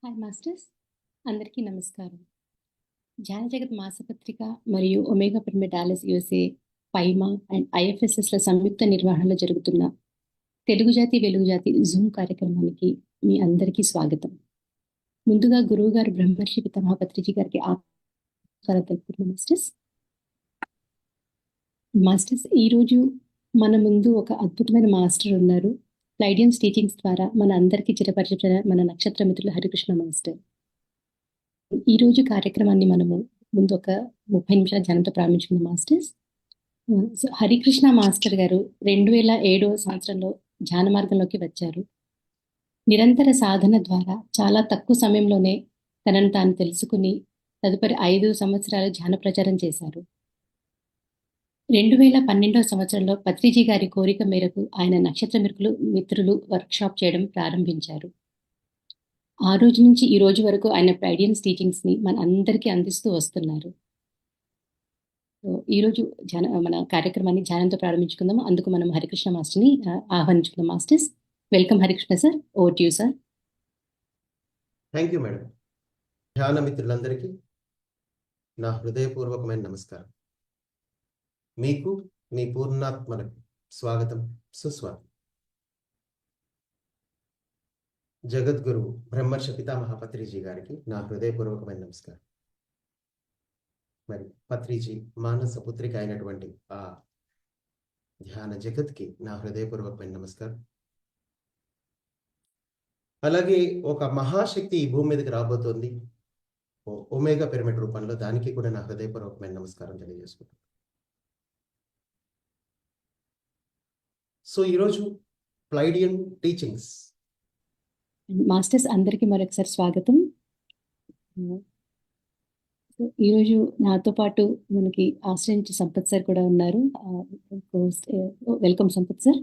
Hi masters, అందరికీ నమస్కారం. ధ్యాన జగత్ మాసపత్రిక మరియు ఒమేగా పిరమిడ్ డాలస్ యూఎస్ఏ, పైమా అండ్ ఐఎఫ్ఎస్ఎస్ల సంయుక్త నిర్వహణలో జరుగుతున్న తెలుగు జాతి వెలుగు జాతి జూమ్ కార్యక్రమానికి మీ అందరికీ స్వాగతం. ముందుగా గురువు గారు బ్రహ్మర్షి పితామహ పత్రిజీ గారికి ఆహ్వానం తెలుపుతున్నాం. మాస్టర్స్ ఈరోజు మన ముందు ఒక అద్భుతమైన మాస్టర్ ఉన్నారు. ప్లైడియన్స్ టీచింగ్స్ ద్వారా మన అందరికీ చిరపరిచిన మన నక్షత్ర మిత్రులు హరికృష్ణ మాస్టర్. ఈ రోజు కార్యక్రమాన్ని మనము ముందు ఒక 30 నిమిషాల ధ్యానంతో ప్రారంభించుకున్న మాస్టర్స్. హరికృష్ణ మాస్టర్ గారు 2007 సంవత్సరంలో ధ్యాన మార్గంలోకి వచ్చారు. నిరంతర సాధన ద్వారా చాలా తక్కువ సమయంలోనే తనను తాను తెలుసుకుని తదుపరి 5 సంవత్సరాలు ధ్యాన ప్రచారం చేశారు. 2012 సంవత్సరంలో పత్రిజీ గారి కోరిక మేరకు ఆయన నక్షత్ర మిత్రులు వర్క్షాప్ చేయడం ప్రారంభించారు. ఆ రోజు నుంచి ఈ రోజు వరకు ఆయన ప్లైడియన్స్ టీచింగ్స్ ని మన అందరికీ అందిస్తూ వస్తున్నారు. ఈ రోజు మన కార్యక్రమాన్ని ధ్యానంతో ప్రారంభించుకుందాము. అందుకు మనం హరికృష్ణ మాస్టర్ ని ఆహ్వానించుకుందాం. Masters, welcome Harikrishna sir. Over to you sir. Thank you madam. ధ్యాన మిత్రులందరికీ నా హృదయపూర్వకమైన నమస్కారం. మీకు మీ పూర్ణాత్మలకు స్వాగతం, సుస్వాగతం. జగద్గురు బ్రహ్మర్షి పితామహ పత్రిజీ గారికి నా హృదయపూర్వకమైన నమస్కారం. మరి పత్రిజీ మానస పుత్రిక అయినటువంటి ఆ ధ్యాన జగత్కి నా హృదయపూర్వకమైన నమస్కారం. అలాగే ఒక మహాశక్తి ఈ భూమి మీదకి రాబోతోంది ఒమేగా పిరమిడ్ రూపంలో, దానికి కూడా నా హృదయపూర్వకమైన నమస్కారం తెలియజేసుకుంటాను. సో ఈరోజు ప్లైడియన్ టీచింగ్స్ మాస్టర్స్ అందరికీ మరొకసారి స్వాగతం. ఈరోజు నాతో పాటు మనకి ఆశ్రయించి సంపత్ సార్ కూడా ఉన్నారు. Welcome Sampath sir.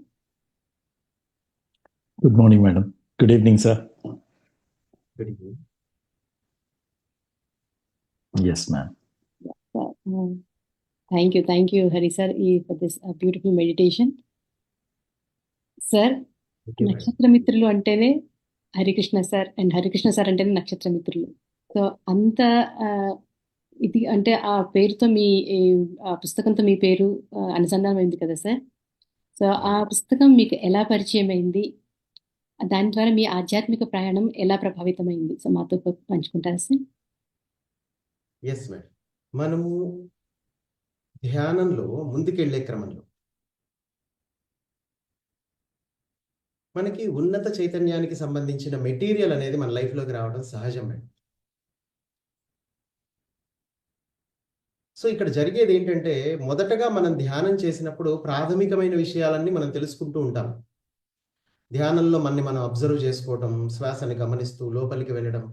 Good morning madam. Good evening sir. Good evening. Yes ma'am. Thank you Hari sir for this beautiful meditation. Sir, నక్షత్ర మిత్రులు అంటేనే Harikrishna sir, and Harikrishna sir అంటేనే నక్షత్ర మిత్రులు. సో అంత ఇది అంటే ఆ పేరుతో ఆ పుస్తకంతో మీ పేరు అనుసంధానం అయింది కదా సార్. సో ఆ పుస్తకం మీకు ఎలా పరిచయం అయింది, దాని ద్వారా మీ ఆధ్యాత్మిక ప్రయాణం ఎలా ప్రభావితమైంది, సో మాతో పంచుకుంటారా సార్? Yes madam. మనము ధ్యానంలో ముందుకెళ్లే క్రమంలో మనకి ఉన్నత చైతన్యానికి సంబంధించిన మెటీరియల్ అనేది మన లైఫ్లోకి రావడం సహజం మేడం. సో ఇక్కడ జరిగేది ఏంటంటే, మొదటగా మనం ధ్యానం చేసినప్పుడు ప్రాథమికమైన విషయాలన్నీ మనం తెలుసుకుంటూ ఉంటాం. ధ్యానంలో మనం అబ్జర్వ్ చేసుకోవడం, శ్వాసని గమనిస్తూ లోపలికి వెళ్ళడం,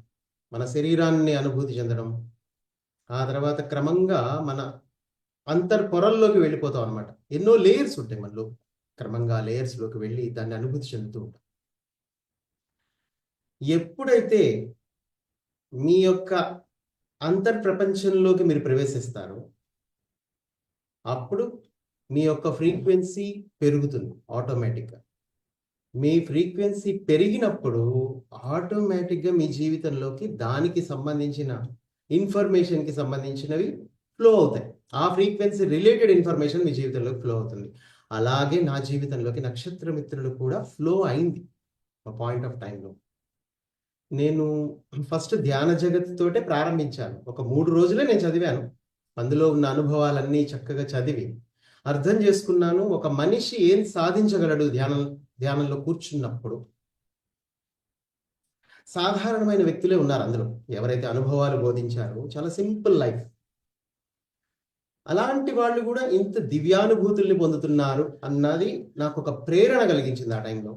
మన శరీరాన్ని అనుభూతి చెందడం, ఆ తర్వాత క్రమంగా మన అంతర్పొరల్లోకి వెళ్ళిపోతాం అనమాట. ఎన్నో లేయర్స్ ఉంటాయి మనలో. క్రమంగా లేయర్స్లోకి వెళ్ళి దాన్ని అనుభూతి చెందుతూ ఉంటాం. ఎప్పుడైతే మీ యొక్క అంతర్ప్రపంచంలోకి మీరు ప్రవేశిస్తారో అప్పుడు మీ యొక్క ఫ్రీక్వెన్సీ పెరుగుతుంది ఆటోమేటిక్గా. మీ ఫ్రీక్వెన్సీ పెరిగినప్పుడు ఆటోమేటిక్గా మీ జీవితంలోకి దానికి సంబంధించిన ఇన్ఫర్మేషన్కి సంబంధించినవి ఫ్లో అవుతాయి. ఆ ఫ్రీక్వెన్సీ రిలేటెడ్ ఇన్ఫర్మేషన్ మీ జీవితంలోకి ఫ్లో అవుతుంది. అలాగే నా జీవితంలోకి నక్షత్ర మిత్రులు కూడా ఫ్లో అయింది ఒక పాయింట్ ఆఫ్ టైంలో. నేను ఫస్ట్ ధ్యాన జగత్తోటే ప్రారంభించాను. ఒక 3 రోజులే నేను చదివాను. అందులో ఉన్న అనుభవాలన్నీ చక్కగా చదివి అర్థం చేసుకున్నాను. ఒక మనిషి ఏం సాధించగలడు ధ్యానంలో కూర్చున్నప్పుడు. సాధారణమైన వ్యక్తులే ఉన్నారు అందులో, ఎవరైతే అనుభవాలు బోధించారో. చాలా సింపుల్ లైఫ్. అలాంటి వాళ్ళు కూడా ఇంత దివ్యానుభూతుల్ని పొందుతున్నారు అన్నది నాకు ఒక ప్రేరణ కలిగించింది ఆ టైంలో.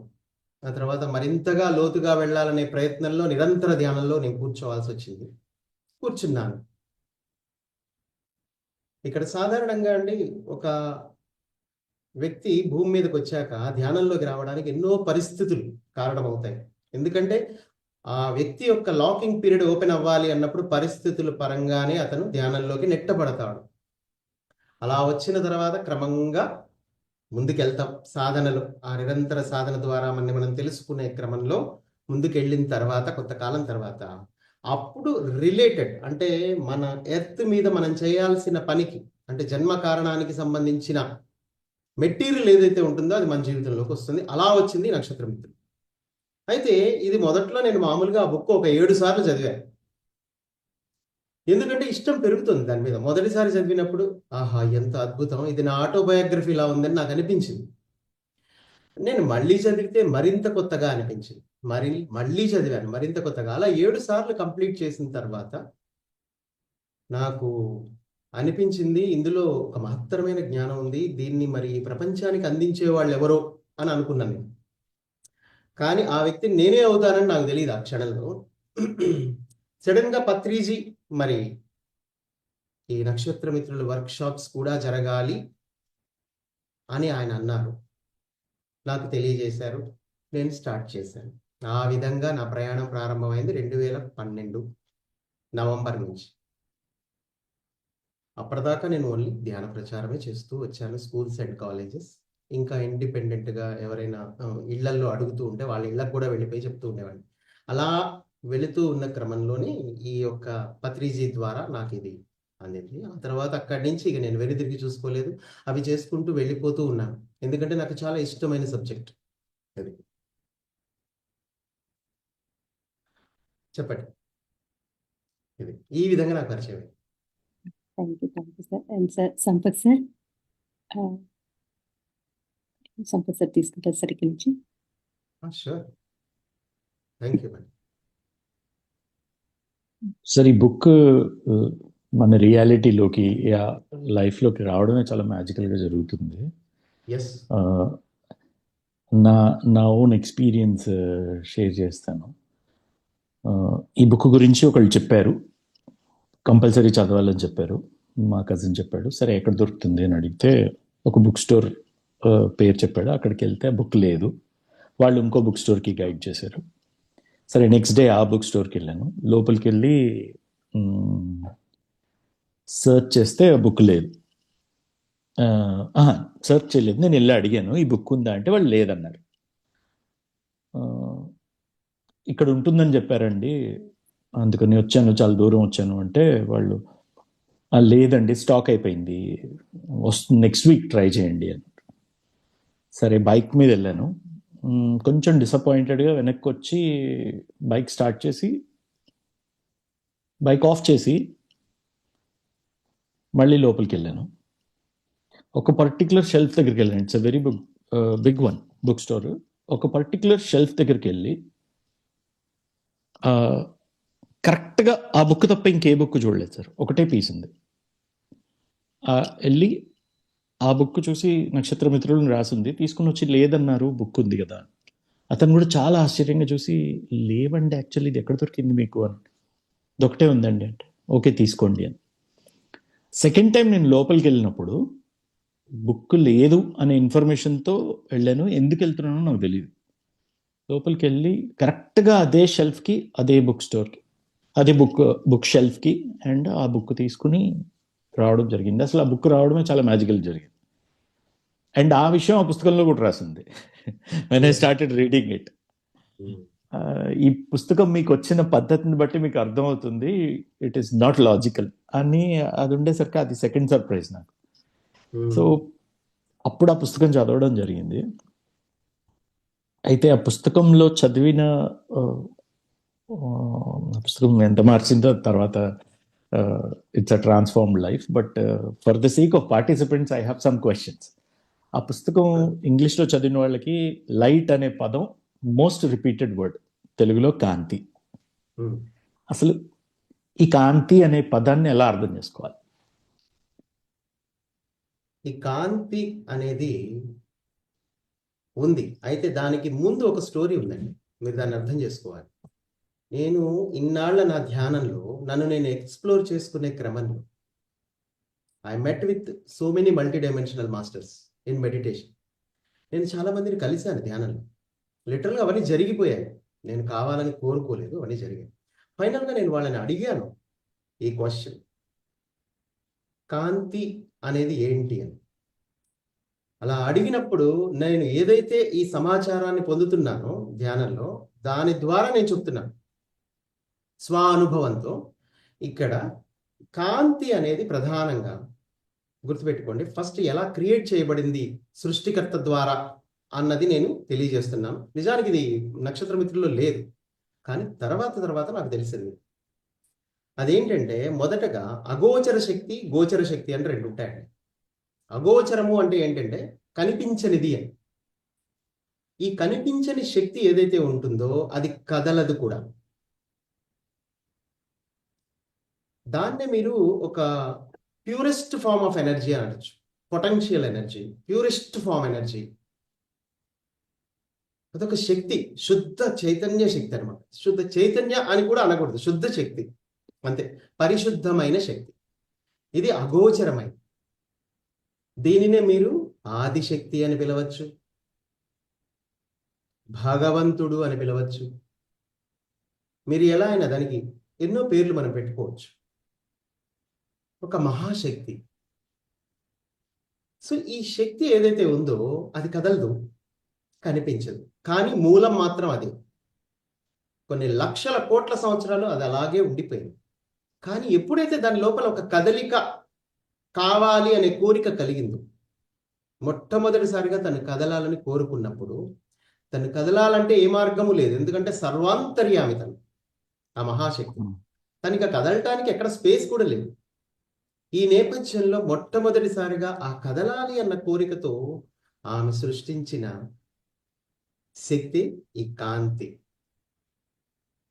ఆ తర్వాత మరింతగా లోతుగా వెళ్ళాలనే ప్రయత్నంలో నిరంతర ధ్యానంలో నేను కూర్చోవాల్సి వచ్చింది. కూర్చున్నాను. ఇక్కడ సాధారణంగా అండి, ఒక వ్యక్తి భూమి మీదకి వచ్చాక ధ్యానంలోకి రావడానికి ఎన్నో పరిస్థితులు కారణమవుతాయి. ఎందుకంటే ఆ వ్యక్తి యొక్క లాకింగ్ పీరియడ్ ఓపెన్ అవ్వాలి అన్నప్పుడు పరిస్థితుల పరంగానే అతను ధ్యానంలోకి నెట్టబడతాడు. అలా వచ్చిన తర్వాత క్రమంగా ముందుకెళ్తాం సాధనలో. ఆ నిరంతర సాధన ద్వారా మనం తెలుసుకునే క్రమంలో ముందుకెళ్ళిన తర్వాత కొంతకాలం తర్వాత అప్పుడు రిలేటెడ్ అంటే మన ఎర్త్ మీద మనం చేయాల్సిన పనికి అంటే జన్మ కారణానికి సంబంధించిన మెటీరియల్ ఏదైతే ఉంటుందో అది మన జీవితంలోకి వస్తుంది. అలా వచ్చింది నక్షత్రమిత్రులు. అయితే ఇది మొదట్లో నేను మామూలుగా ఆ బుక్ ఒక 7 సార్లు చదివాను. ఎందుకంటే ఇష్టం పెరుగుతుంది దాని మీద. మొదటిసారి చదివినప్పుడు ఆహా ఎంత అద్భుతం, ఇది నా ఆటోబయోగ్రఫీ ఇలా ఉందని నాకు అనిపించింది. నేను మళ్ళీ చదివితే మరింత కొత్తగా అనిపించింది. మళ్ళీ చదివాను మరింత కొత్తగా. అలా 7 సార్లు కంప్లీట్ చేసిన తర్వాత నాకు అనిపించింది ఇందులో ఒక మహత్తరమైన జ్ఞానం ఉంది. దీన్ని మరి ప్రపంచానికి అందించే వాళ్ళు ఎవరో అని అనుకున్నాను నేను. కానీ ఆ వ్యక్తిని నేనే అవుతానని నాకు తెలియదు ఆ క్షణంలో. సడన్ గా పత్రిజీ మరి ఈ నక్షత్రమిత్రుల వర్క్ షాప్స్ కూడా జరగాలి అని ఆయన అన్నారు, నాకు తెలియజేశారు. నేను స్టార్ట్ చేశాను. ఆ విధంగా నా ప్రయాణం ప్రారంభమైంది 2012 నవంబర్ నుంచి. అప్పటిదాకా నేను ఓన్లీ ధ్యాన ప్రచారమే చేస్తూ వచ్చాను, స్కూల్స్ అండ్ కాలేజెస్. ఇంకా ఇండిపెండెంట్గా ఎవరైనా ఇళ్లల్లో అడుగుతూ ఉంటే వాళ్ళ ఇళ్ళకు కూడా వెళ్ళిపోయి చెప్తూ ఉండేవాడిని. అలా వెళుతూ ఉన్న క్రమంలోనే ఈ యొక్క పత్రిజీ ద్వారా నాకు ఇది అందింది. ఆ తర్వాత అక్కడి నుంచి ఇక నేను వెనుదిరిగి చూసుకోలేదు, అవి చేసుకుంటూ వెళ్ళిపోతూ ఉన్నాను. ఎందుకంటే నాకు చాలా ఇష్టమైన సబ్జెక్ట్ అది. చెప్పండి. ఇది ఈ విధంగా నాకు పరిచయం. Thank you sir. And sir Sampath sir, Sampath sir తీసుకుంటారు సార్ ఇక్కడి నుంచి. Sure, thank you madam. Sir ఈ బుక్ మన రియాలిటీలోకి లైఫ్లోకి రావడమే చాలా మ్యాజికల్గా జరుగుతుంది. ఎస్, నా ఓన్ ఎక్స్పీరియన్స్ షేర్ చేస్తాను. ఈ బుక్ గురించి ఒకళ్ళు చెప్పారు, కంపల్సరీ చదవాలని చెప్పారు. మా కజిన్ చెప్పాడు. సరే ఎక్కడ దొరుకుతుంది అని అడిగితే ఒక బుక్ స్టోర్ పేరు చెప్పాడు. అక్కడికి వెళ్తే ఆ బుక్ లేదు. వాళ్ళు ఇంకో బుక్ స్టోర్కి గైడ్ చేశారు. సరే నెక్స్ట్ డే ఆ బుక్ స్టోర్కి వెళ్ళాను. లోపలికి వెళ్ళి సర్చ్ చేస్తే ఆ బుక్ లేదు. సర్చ్ చేయలేదు, నేను వెళ్ళి అడిగాను ఈ బుక్ ఉందా అంటే వాళ్ళు లేదన్నారు. ఇక్కడ ఉంటుందని చెప్పారండి, అందుకని వచ్చాను, చాలా దూరం వచ్చాను అంటే వాళ్ళు లేదండి స్టాక్ అయిపోయింది, వస్తుంది నెక్స్ట్ వీక్ ట్రై చేయండి అని. సరే బైక్ మీద వెళ్ళాను. కొంచెం డిసప్పాయింటెడ్గా వెనక్కి వచ్చి బైక్ స్టార్ట్ చేసి బైక్ ఆఫ్ చేసి మళ్ళీ లోపలికి వెళ్ళాను. ఒక పర్టికులర్ షెల్ఫ్ దగ్గరికి వెళ్ళాను. It's a very big one book store. ఒక పర్టికులర్ షెల్ఫ్ దగ్గరికి వెళ్ళి కరెక్ట్గా ఆ బుక్ తప్ప ఇంకే బుక్ చూడలేదు సార్, ఒకటే పీస్ ఉంది. వెళ్ళి ఆ బుక్ చూసి నక్షత్రమిత్రులను రాసింది తీసుకుని వచ్చి లేదన్నారు, బుక్ ఉంది కదా. అతను కూడా చాలా ఆశ్చర్యంగా చూసి లేవండి యాక్చువల్లీ ఇది ఎక్కడ దొరికింది మీకు అని. దొక్కటే ఉందండి అంటే ఓకే తీసుకోండి అని. సెకండ్ టైం నేను లోపలికి వెళ్ళినప్పుడు బుక్ లేదు అనే ఇన్ఫర్మేషన్తో వెళ్ళాను. ఎందుకు వెళ్తున్నానో నాకు తెలియదు. లోపలికి వెళ్ళి కరెక్ట్గా అదే షెల్ఫ్కి, అదే బుక్ స్టోర్కి, అదే బుక్ షెల్ఫ్కి అండ్ ఆ బుక్ తీసుకుని రావడం జరిగింది. అసలు ఆ బుక్ రావడమే చాలా మ్యాజికల్ జరిగింది. అండ్ ఆ విషయం ఆ పుస్తకంలో కూడా రాసింది. When I started reading it. ఈ పుస్తకం మీకు వచ్చిన పద్ధతిని బట్టి మీకు అర్థమవుతుంది ఇట్ ఈస్ నాట్ లాజికల్ అని. అది ఉండేసరికి అది సెకండ్ సర్ప్రైజ్ నాకు. సో అప్పుడు ఆ పుస్తకం చదవడం జరిగింది. అయితే ఆ పుస్తకంలో చదివిన పుస్తకం ఎంత మార్చిందో తర్వాత it's a transformed life. But for the sake of participants I have some questions. ఆ పుస్తకం ఇంగ్లీష్లో చదివిన వాళ్ళకి లైట్ అనే పదం మోస్ట్ రిపీటెడ్ వర్డ్, తెలుగులో కాంతి. అసలు ఈ కాంతి అనే పదాన్ని ఎలా అర్థం చేసుకోవాలి? ఈ కాంతి అనేది ఉంది, అయితే దానికి ముందు ఒక స్టోరీ ఉందండి, మీరు దాన్ని అర్థం చేసుకోవాలి. నేను ఇన్నాళ్ల నా ధ్యానంలో నన్ను నేను ఎక్స్ప్లోర్ చేసుకునే క్రమంలో I met with so many multi dimensional masters in meditation. నేను చాలా మందిని కలిశాను ధ్యానంలో. లిటరల్గా అవన్నీ జరిగిపోయాయి, నేను కావాలని కోరుకోలేదు, అవన్నీ జరిగాయి. ఫైనల్గా నేను వాళ్ళని అడిగాను ఈ క్వశ్చన్, కాంతి అనేది ఏంటి అని. అలా అడిగినప్పుడు నేను ఏదైతే ఈ సమాచారాన్ని పొందుతున్నానో ధ్యానంలో, దాని ద్వారా నేను చెప్తున్నాను స్వానుభవంతో. ఇక్కడ కాంతి అనేది ప్రధానంగా గుర్తుపెట్టుకోండి, ఫస్ట్ ఎలా క్రియేట్ చేయబడింది సృష్టికర్త ద్వారా అన్నది నేను తెలియజేస్తున్నాను. నిజానికి ఇది నక్షత్ర మిత్రుల్లో లేదు, కానీ తర్వాత నాకు తెలిసింది. అదేంటంటే మొదటగా అగోచర శక్తి, గోచర శక్తి అని రెండు ఉంటాయండి. అగోచరము అంటే ఏంటంటే కనిపించనిది అని. ఈ కనిపించని శక్తి ఏదైతే ఉంటుందో అది కదలదు కూడా. దాన్నే మీరు ఒక ప్యూరెస్ట్ ఫార్మ్ ఆఫ్ ఎనర్జీ అని అనొచ్చు. Potential energy, purest form energy. అదొక శక్తి, శుద్ధ చైతన్య శక్తి అనమాట. శుద్ధ చైతన్య అని కూడా అనకూడదు, శుద్ధ శక్తి అంతే, పరిశుద్ధమైన శక్తి. ఇది అగోచరమైన. దీనినే మీరు ఆదిశక్తి అని పిలవచ్చు, భగవంతుడు అని పిలవచ్చు. మీరు ఎలా అయినా దానికి ఎన్నో పేర్లు మనం పెట్టుకోవచ్చు. ఒక మహాశక్తి. సో ఈ శక్తి ఏదైతే ఉందో అది కదలదు, కనిపించదు, కానీ మూలం మాత్రం అది. కొన్ని లక్షల కోట్ల సంవత్సరాలు అది అలాగే ఉండిపోయింది. కానీ ఎప్పుడైతే దాని లోపల ఒక కదలిక కావాలి అనే కోరిక కలిగిందో, మొట్టమొదటిసారిగా తను కదలాలని కోరుకున్నప్పుడు, తను కదలాలంటే ఏ మార్గము లేదు, ఎందుకంటే సర్వాంతర్యామి తను, ఆ మహాశక్తి. తనకి కదలటానికి ఎక్కడ స్పేస్ కూడా లేదు. ఈ నేపథ్యంలో మొట్టమొదటిసారిగా ఆ కదలాలి అన్న కోరికతో ఆమె సృష్టించిన శక్తి ఈ కాంతి.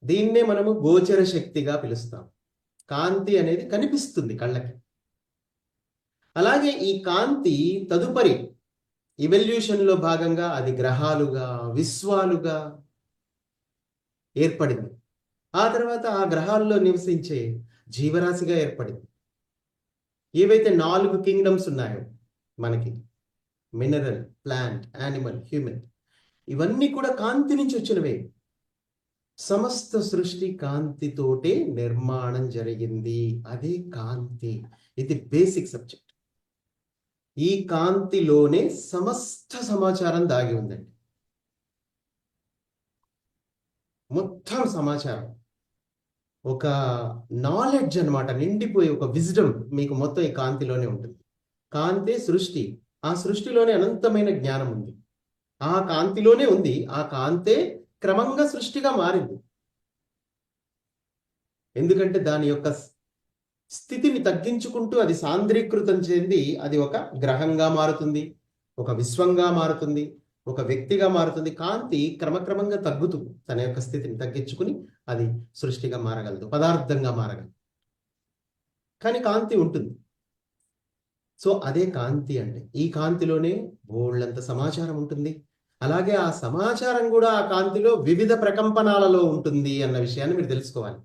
దీన్నే మనము గోచర శక్తిగా పిలుస్తాం. కాంతి అనేది కనిపిస్తుంది కళ్ళకి. అలాగే ఈ కాంతి తదుపరి ఇవల్యూషన్లో భాగంగా అది గ్రహాలుగా, విశ్వాలుగా ఏర్పడింది. ఆ తర్వాత ఆ గ్రహాల్లో నివసించే జీవరాశిగా ఏర్పడింది. ఏవైతే 4 కింగ్డమ్స్ ఉన్నాయో మనకి, మినరల్, ప్లాంట్, యానిమల్, హ్యూమన్, ఇవన్నీ కూడా కాంతి నుంచి వచ్చినవే. సమస్త సృష్టి కాంతితోటే నిర్మాణం జరిగింది. అదే కాంతి. ఇది బేసిక్ సబ్జెక్ట్. ఈ కాంతిలోనే సమస్త సమాచారం దాగి ఉందండి. మొత్తం సమాచారం, ఒక నాలెడ్జ్ అన్నమాట, నిండిపోయి ఒక విజ్డమ్ మీకు మొత్తం ఈ కాంతిలోనే ఉంటుంది. కాంతే సృష్టి. ఆ సృష్టిలోనే అనంతమైన జ్ఞానం ఉంది. ఆ కాంతిలోనే ఉంది. ఆ కాంతే క్రమంగా సృష్టిగా మారింది. ఎందుకంటే దాని యొక్క స్థితిని తగ్గించుకుంటూ అది సాంద్రీకృతం చెంది అది ఒక గ్రహంగా మారుతుంది, ఒక విశ్వంగా మారుతుంది, ఒక వ్యక్తిగా మారుతుంది. కాంతి క్రమక్రమంగా తగ్గుతూ తన యొక్క స్థితిని తగ్గించుకుని అది సృష్టిగా మారగలదు, పదార్థంగా మారగలదు. కానీ కాంతి ఉంటుంది. సో అదే కాంతి అంటే. ఈ కాంతిలోనే బోళ్ళంత సమాచారం ఉంటుంది. అలాగే ఆ సమాచారం కూడా ఆ కాంతిలో వివిధ ప్రకంపనాలలో ఉంటుంది అన్న విషయాన్ని మీరు తెలుసుకోవాలి.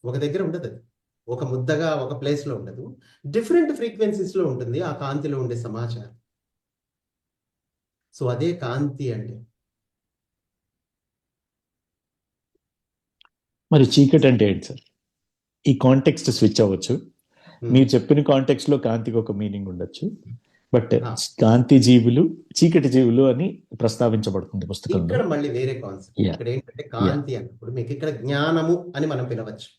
ఒక దగ్గర ఉండదు అది, ఒక ముద్దగా ఒక ప్లేస్లో ఉండదు. డిఫరెంట్ ఫ్రీక్వెన్సీస్లో ఉంటుంది ఆ కాంతిలో ఉండే సమాచారం. సో అదే కాంతి అంటే. మరి చీకటి అంటే ఏంటి సార్? ఈ కాంటెక్స్ట్ స్విచ్ అవ్వచ్చు. మీరు చెప్పిన కాంటెక్స్ట్ లో కాంతికి ఒక మీనింగ్ ఉండొచ్చు, బట్ కాంతి జీవులు, చీకటి జీవులు అని ప్రస్తావించబడుతుంది పుస్తకంలో. ఇక్కడ మళ్ళీ వేరే కాన్సెప్ట్. ఇక్కడ ఏంటంటే కాంతి అన్నప్పుడు మీకు ఇక్కడ జ్ఞానము అని మనం పిలవచ్చు.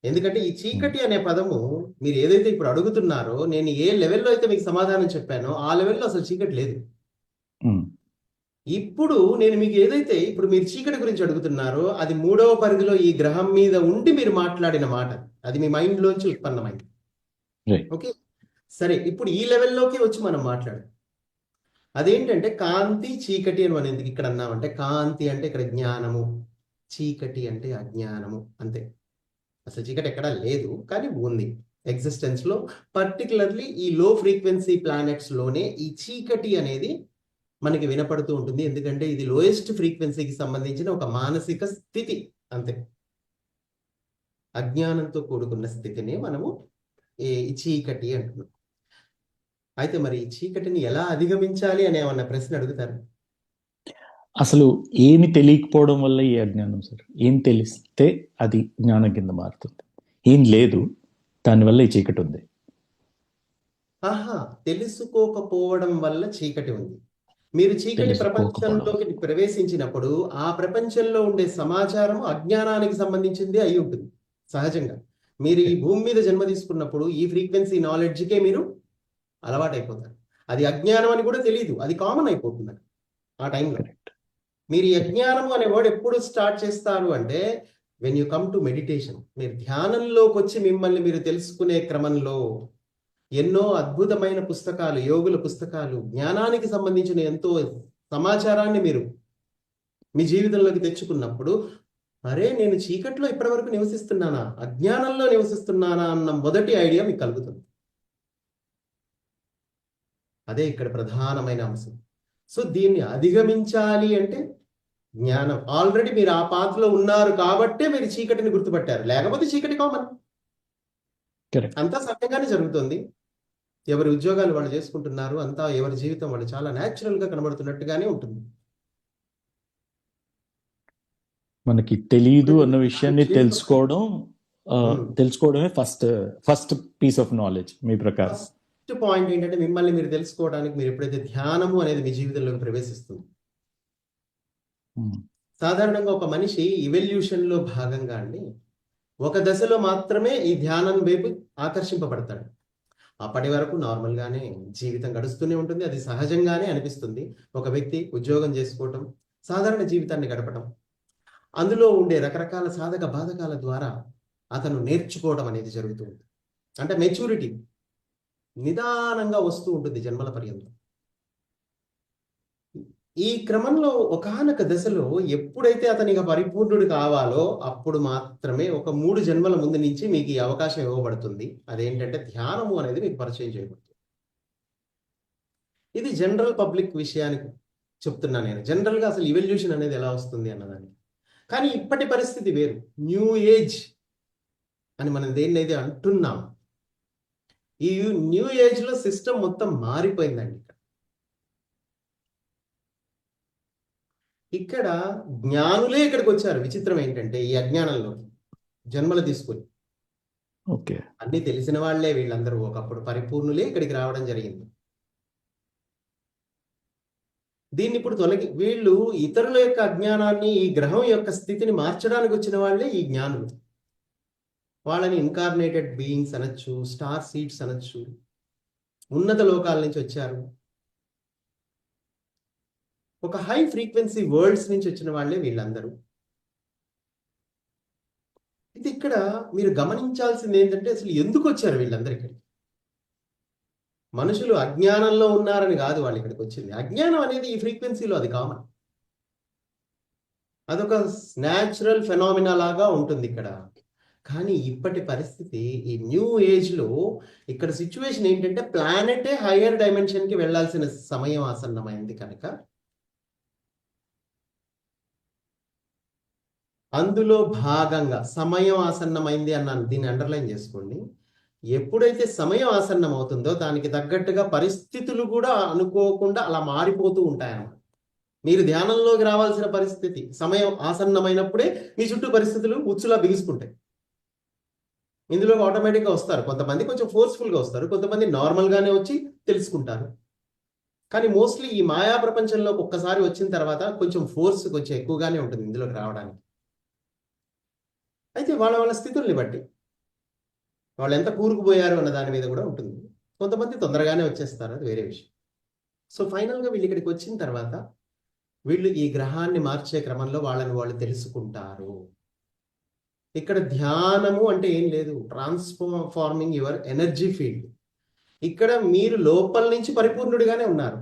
ఎందుకంటే ఈ చీకటి అనే పదము మీరు ఏదైతే ఇప్పుడు అడుగుతున్నారో, నేను ఏ లెవెల్లో అయితే మీకు సమాధానం చెప్పానో ఆ లెవెల్లో అసలు చీకటి లేదు. ఇప్పుడు నేను మీకు ఏదైతే ఇప్పుడు మీరు చీకటి గురించి అడుగుతున్నారో అది 3వ పరిధిలో ఈ గ్రహం మీద ఉండి మీరు మాట్లాడిన మాట, అది మీ మైండ్ లోంచి ఉత్పన్నమైంది. ఓకే, సరే, ఇప్పుడు ఈ లెవెల్లోకి వచ్చి మనం మాట్లాడాం. అదేంటంటే కాంతి, చీకటి అని మనం ఎందుకు ఇక్కడ అన్నామంటే, కాంతి అంటే ఇక్కడ జ్ఞానము, చీకటి అంటే అజ్ఞానము, అంతే. అసలు చీకటి ఎక్కడా లేదు, కానీ ఉంది ఎగ్జిస్టెన్స్ లో. పర్టికులర్లీ ఈ లో ఫ్రీక్వెన్సీ ప్లానెట్స్ లోనే ఈ చీకటి అనేది మనకి వినపడుతూ ఉంటుంది. ఎందుకంటే ఇది లోయెస్ట్ ఫ్రీక్వెన్సీకి సంబంధించిన ఒక మానసిక స్థితి, అంతే. అజ్ఞానంతో కూడుకున్న స్థితిని మనము ఈ చీకటి అంటున్నాం. అయితే మరి ఈ చీకటిని ఎలా అధిగమించాలి అనే ఏమన్నా ప్రశ్న అడుగుతారు. అసలు ఏమి తెలియకపోవడం వల్ల ఈ అజ్ఞానం సార్? ఏం తెలిస్తే అది జ్ఞానం కింద మారుతుంది? ఏం లేదు, దానివల్ల ఈ చీకటి ఉంది. తెలుసుకోకపోవడం వల్ల చీకటి ఉంది. మీరు చీకటి తెలుసుకోకపోవడం. ప్రపంచంలోకి ప్రవేశించినప్పుడు ఆ ప్రపంచంలో ఉండే సమాచారం అజ్ఞానానికి సంబంధించింది అయి ఉంటుంది సహజంగా. మీరు ఈ భూమి మీద జన్మ తీసుకున్నప్పుడు ఈ ఫ్రీక్వెన్సీ నాలెడ్జ్కే మీరు అలవాటైపోతారు. అది అజ్ఞానం అని కూడా తెలియదు, అది కామన్ అయిపోతుంది ఆ టైంలో. కరెక్ట్. మీరు ఈ అజ్ఞానం అనే వర్డ్ ఎప్పుడు స్టార్ట్ చేస్తారు అంటే when you come to meditation. మీరు ధ్యానంలోకి వచ్చి మిమ్మల్ని మీరు తెలుసుకునే క్రమంలో ఎన్నో అద్భుతమైన పుస్తకాలు, యోగుల పుస్తకాలు, జ్ఞానానికి సంబంధించిన ఎంతో సమాచారాన్ని మీరు మీ జీవితంలోకి తెచ్చుకున్నప్పుడు, అరే నేను చీకట్లో ఇప్పటివరకు నివసిస్తున్నానా, అజ్ఞానంలో నివసిస్తున్నానా అన్న మొదటి ఐడియా మీకు కలుగుతుంది. అదే ఇక్కడ ప్రధానమైన అంశం. సో దీన్ని అధిగమించాలి అంటే జ్ఞానం. ఆల్రెడీ మీరు ఆ పాత్రలో ఉన్నారు కాబట్టే మీరు చీకటిని గుర్తుపట్టారు, లేకపోతే చీకటి కామన్, కరెక్ట్. అంతా సహజంగానే జరుగుతుంది. ఎవరి ఉద్యోగాలు వాళ్ళు చేసుకుంటున్నారు, అంతా ఎవరి జీవితం వాళ్ళు చాలా న్యాచురల్ గా కనబడుతున్నట్టుగానే ఉంటుంది. మనకి తెలీదు అన్న విషయాన్ని తెలుసుకోవడమే ఫస్ట్ పీస్ ఆఫ్ నాలెడ్జ్ మీ ప్రకారం. ఫస్ట్ పాయింట్ ఏంటంటే మిమ్మల్ని మీరు తెలుసుకోవడానికి మీరు ఎప్పుడైతే ధ్యానము అనేది మీ జీవితంలోకి ప్రవేశిస్తుంది. సాధారణంగా ఒక మనిషి ఇవల్యూషన్ లో భాగంగా అండి ఒక దశలో మాత్రమే ఈ ధ్యానం వైపు ఆకర్షింపబడతాడు. అప్పటి వరకు నార్మల్ గానే జీవితం గడుస్తూనే ఉంటుంది, అది సహజంగానే అనిపిస్తుంది. ఒక వ్యక్తి ఉద్యోగం చేసుకోవటం, సాధారణ జీవితాన్ని గడపటం, అందులో ఉండే రకరకాల సాధక బాధకాల ద్వారా అతను నేర్చుకోవడం అనేది జరుగుతుంది. అంటే మెచ్యూరిటీ నిదానంగా వస్తూ ఉంటుంది జన్మల పర్యంతం. ఈ క్రమంలో ఒకానొక దశలో ఎప్పుడైతే అతనికి పరిపూర్ణుడు కావాలో అప్పుడు మాత్రమే ఒక 3 జన్మల ముందు నుంచి మీకు ఈ అవకాశం ఇవ్వబడుతుంది. అదేంటంటే ధ్యానము అనేది మీకు పరిచయం చేయబడుతుంది. ఇది జనరల్ పబ్లిక్ విషయానికి చెప్తున్నా నేను. జనరల్గా అసలు ఇవల్యూషన్ అనేది ఎలా వస్తుంది అన్నదానికి. కానీ ఇప్పటి పరిస్థితి వేరు, న్యూ ఏజ్ అని మనం దేన్నైతే అంటున్నాం, ఈ న్యూ ఏజ్ లో సిస్టమ్ మొత్తం మారిపోయిందండి. ఇక్కడ జ్ఞానులే ఇక్కడికి వచ్చారు. విచిత్రం ఏంటంటే ఈ అజ్ఞానంలోకి జన్మలు తీసుకొని ఓకే, అన్ని తెలిసిన వాళ్లే వీళ్ళందరూ ఒకప్పుడు పరిపూర్ణులే ఇక్కడికి రావడం జరిగింది. దీన్ని ఇప్పుడు వీళ్ళు ఇతరుల యొక్క అజ్ఞానాన్ని, ఈ గ్రహం యొక్క స్థితిని మార్చడానికి వచ్చిన వాళ్ళే ఈ జ్ఞానులు. వాళ్ళని ఇన్కార్నేటెడ్ బీయింగ్స్ అనొచ్చు, స్టార్ సీడ్స్ అనొచ్చు, ఉన్నత లోకాల నుంచి వచ్చారు, ఒక హై ఫ్రీక్వెన్సీ వరల్డ్స్ నుంచి వచ్చిన వాళ్ళే వీళ్ళందరూ. ఇది ఇక్కడ మీరు గమనించాల్సింది ఏంటంటే అసలు ఎందుకు వచ్చారు వీళ్ళందరూ ఇక్కడికి. మనుషులు అజ్ఞానంలో ఉన్నారని కాదు వాళ్ళు ఇక్కడికి వచ్చింది. అజ్ఞానం అనేది ఈ ఫ్రీక్వెన్సీలో అది కామన్, అదొక న్యాచురల్ ఫెనామినా లాగా ఉంటుంది ఇక్కడ. కానీ ఇప్పటి పరిస్థితి ఈ న్యూ ఏజ్ లో ఇక్కడ సిచ్యువేషన్ ఏంటంటే ప్లానెటే హయ్యర్ డైమెన్షన్ కి వెళ్లాల్సిన సమయం ఆసన్నమైంది కనుక అందులో భాగంగా సమయం ఆసన్నమైంది అన్నాను, దీన్ని అండర్లైన్ చేసుకోండి. ఎప్పుడైతే సమయం ఆసన్నం అవుతుందో దానికి తగ్గట్టుగా పరిస్థితులు కూడా అనుకోకుండా అలా మారిపోతూ ఉంటాయన్నమాట. మీరు ధ్యానంలోకి రావాల్సిన పరిస్థితి సమయం ఆసన్నమైనప్పుడే మీ చుట్టూ పరిస్థితులు ఉచ్చులా బిగుసుకుంటాయి. ఇందులో ఆటోమేటిక్గా వస్తారు. కొంతమంది కొంచెం ఫోర్స్ఫుల్గా వస్తారు, కొంతమంది నార్మల్గానే వచ్చి తెలుసుకుంటారు. కానీ మోస్ట్లీ ఈ మాయా ప్రపంచంలోకి ఒక్కసారి వచ్చిన తర్వాత కొంచెం ఫోర్స్ కొంచెం ఎక్కువగానే ఉంటుంది ఇందులోకి రావడానికి. అయితే వాళ్ళ వాళ్ళ స్థితుల్ని బట్టి వాళ్ళు ఎంత కూరుకుపోయారు అన్న దాని మీద కూడా ఉంటుంది. కొంతమంది తొందరగానే వచ్చేస్తారు, అది వేరే విషయం. సో ఫైనల్గా వీళ్ళు ఇక్కడికి వచ్చిన తర్వాత వీళ్ళు ఈ గ్రహాన్ని మార్చే క్రమంలో వాళ్ళని వాళ్ళు తెలుసుకుంటారు. ఇక్కడ ధ్యానము అంటే ఏం లేదు, ట్రాన్స్ఫార్మింగ్ యువర్ ఎనర్జీ ఫీల్డ్. ఇక్కడ మీరు లోపల నుంచి పరిపూర్ణుడిగానే ఉన్నారు,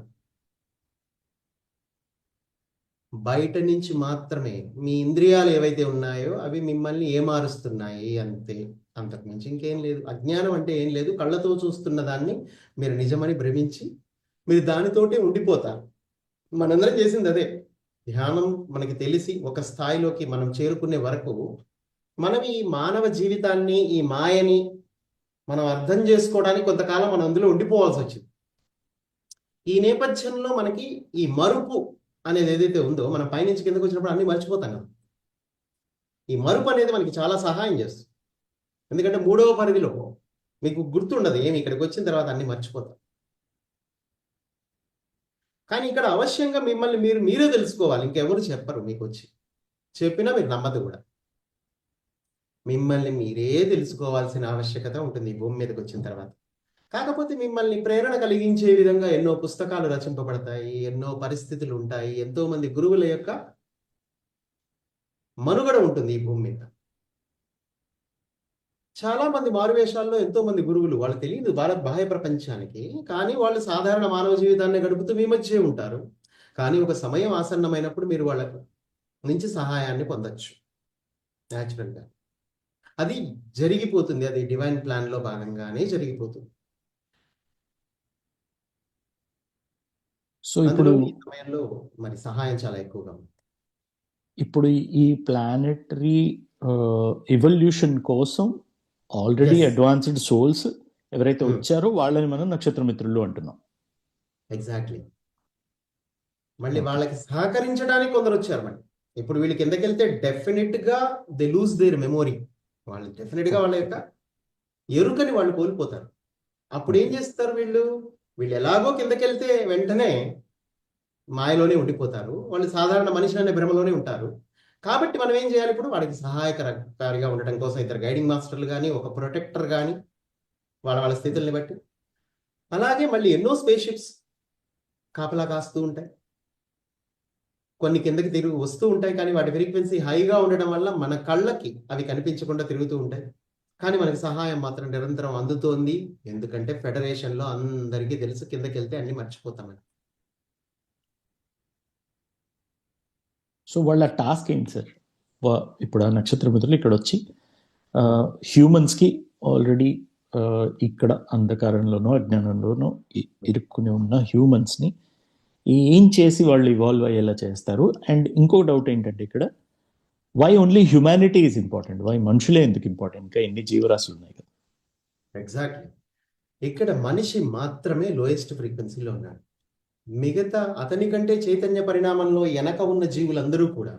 బయట నుంచి మాత్రమే మీ ఇంద్రియాలు ఏవైతే ఉన్నాయో అవి మిమ్మల్ని ఏమారుస్తున్నాయి అంతే, అంతకుమించి ఇంకేం లేదు. అజ్ఞానం అంటే ఏం లేదు, కళ్ళతో చూస్తున్న దాన్ని మీరు నిజమని భ్రమించి మీరు దానితోటే ఉండిపోతారు. మనందరం చేసింది అదే. ధ్యానం మనకి తెలిసి ఒక స్థాయిలోకి మనం చేరుకునే వరకు మనం ఈ మానవ జీవితాన్ని, ఈ మాయని మనం అర్థం చేసుకోవడానికి కొంతకాలం మనం అందులో ఉండిపోవాల్సి వచ్చింది. ఈ నేపథ్యంలో మనకి ఈ మరుపు అనేది ఏదైతే ఉందో, మనం పైనుంచి కిందకు వచ్చినప్పుడు అన్ని మర్చిపోతాం కదా. ఈ మరుపు అనేది మనకి చాలా సహాయం చేస్తుంది. ఎందుకంటే 3వ పరిధిలో మీకు గుర్తుండదు ఏమి, ఇక్కడికి వచ్చిన తర్వాత అన్ని మర్చిపోతాం. కానీ ఇక్కడ అవశ్యంగా మిమ్మల్ని మీరే తెలుసుకోవాలి, ఇంకెవరు చెప్పరు. మీకు వచ్చి చెప్పినా మీరు నమ్మదు కూడా. మిమ్మల్ని మీరే తెలుసుకోవాల్సిన ఆవశ్యకత ఉంటుంది ఈ భూమి మీదకి వచ్చిన తర్వాత. కాకపోతే మిమ్మల్ని ప్రేరణ కలిగించే విధంగా ఎన్నో పుస్తకాలు రచింపబడతాయి, ఎన్నో పరిస్థితులు ఉంటాయి, ఎంతో మంది గురువుల యొక్క మనుగడ ఉంటుంది ఈ భూమి మీద. చాలా మంది మారువేషాల్లో ఎంతో మంది గురువులు, వాళ్ళు తెలియదు బాహ్య ప్రపంచానికి, కానీ వాళ్ళు సాధారణ మానవ జీవితాన్ని గడుపుతూ మీ మధ్యే ఉంటారు. కానీ ఒక సమయం ఆసన్నమైనప్పుడు మీరు వాళ్ళ నుంచి సహాయాన్ని పొందొచ్చు న్యాచురల్గా. అది జరిగిపోతుంది, అది డివైన్ ప్లాన్ లో భాగంగానే జరిగిపోతుంది. సో ఇప్పుడు అందులో ఈ సమయంలో మరి సహాయం చాలా ఎక్కువగా ఉంది. ఇప్పుడు ఈ ప్లానెటరీ ఎవల్యూషన్ కోసం ఆల్రెడీ Yes. అడ్వాన్స్డ్ సోల్స్ ఎవరైతే Hmm. వచ్చారో వాళ్ళని మనం నక్షత్ర మిత్రులు అంటున్నాం. ఎగ్జాక్ట్లీ. మళ్ళీ Okay. వాళ్ళకి సహకరించడానికి కొందరు వచ్చారు. మళ్ళీ ఇప్పుడు వీళ్ళు కిందకి వెళ్తే డెఫినెట్ గా దే లూజ్ దేర్ మెమొరీ. వాళ్ళు డెఫినెట్ గా వాళ్ళ యొక్క ఎరుకని వాళ్ళు కోల్పోతారు. అప్పుడు ఏం చేస్తారు వీళ్ళు ఎలాగో కిందకి వెళ్తే వెంటనే మాయలోనే ఉండిపోతారు. వాళ్ళు సాధారణ మనిషి అనే భ్రమలోనే ఉంటారు. కాబట్టి మనం ఏం చేయాలి, ఇప్పుడు వాడికి సహాయకారిగా ఉండటం కోసం ఇద్దరు గైడింగ్ మాస్టర్లు కానీ, ఒక ప్రొటెక్టర్ కానీ, వాళ్ళ స్థితుల్ని బట్టి. అలాగే మళ్ళీ ఎన్నో స్పేస్ షిప్స్ కాపలా కాస్తూ ఉంటాయి. కొన్ని కిందకి తిరిగి వస్తూ ఉంటాయి, కానీ వాటి ఫ్రీక్వెన్సీ హైగా ఉండడం వల్ల మన కళ్ళకి అవి కనిపించకుండా తిరుగుతూ ఉంటాయి. కానీ మనకి సహాయం మాత్రం నిరంతరం అందుతోంది. ఎందుకంటే ఫెడరేషన్లో అందరికీ తెలుసు కిందకి వెళ్తే అన్ని మర్చిపోతామని. సో వాళ్ళ టాస్క్ ఏంటి సార్? ఇప్పుడు ఆ నక్షత్ర మిత్రులు ఇక్కడ వచ్చి హ్యూమన్స్కి ఆల్రెడీ ఇక్కడ అంధకారంలోనో అజ్ఞానంలోనో ఇరుక్కుని ఉన్న హ్యూమన్స్ని ఏం చేసి వాళ్ళు ఇవాల్వ్ అయ్యేలా చేస్తారు? అండ్ ఇంకో డౌట్ ఏంటంటే ఇక్కడ why only humanity is important? Why మనుషులే ఎందుకు ఇంపార్టెంట్? ఇంకా ఎన్ని జీవరాశులు ఉన్నాయి కదా. ఎగ్జాక్ట్లీ. ఇక్కడ మనిషి మాత్రమే లోయెస్ట్ ఫ్రీక్వెన్సీలో ఉన్నాడు. మిగతా అతని కంటే చైతన్య పరిణామంలో వెనక ఉన్న జీవులందరూ కూడా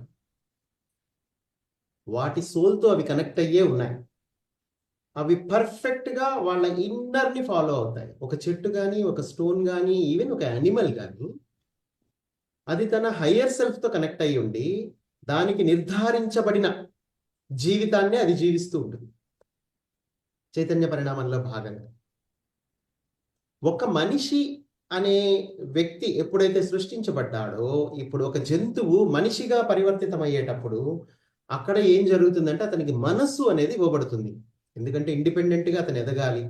వాటి సోల్తో అవి కనెక్ట్ అయ్యే ఉన్నాయి. అవి పర్ఫెక్ట్గా వాళ్ళ ఇన్నర్ని ఫాలో అవుతాయి. ఒక చెట్టు కానీ, ఒక స్టోన్ కానీ, ఈవెన్ ఒక యానిమల్ కానీ, అది తన హయ్యర్ సెల్ఫ్తో కనెక్ట్ అయ్యి ఉండి దానికి నిర్ధారించబడిన జీవితాన్ని అది జీవిస్తూ ఉంటుంది చైతన్య పరిణామంలో భాగంగా. ఒక మనిషి అనే వ్యక్తి ఎప్పుడైతే సృష్టించబడ్డాడో, ఇప్పుడు ఒక జంతువు మనిషిగా పరివర్తితమయ్యేటప్పుడు అక్కడ ఏం జరుగుతుందంటే అతనికి మనస్సు అనేది ఇవ్వబడుతుంది. ఎందుకంటే ఇండిపెండెంట్గా అతను ఎదగాలి.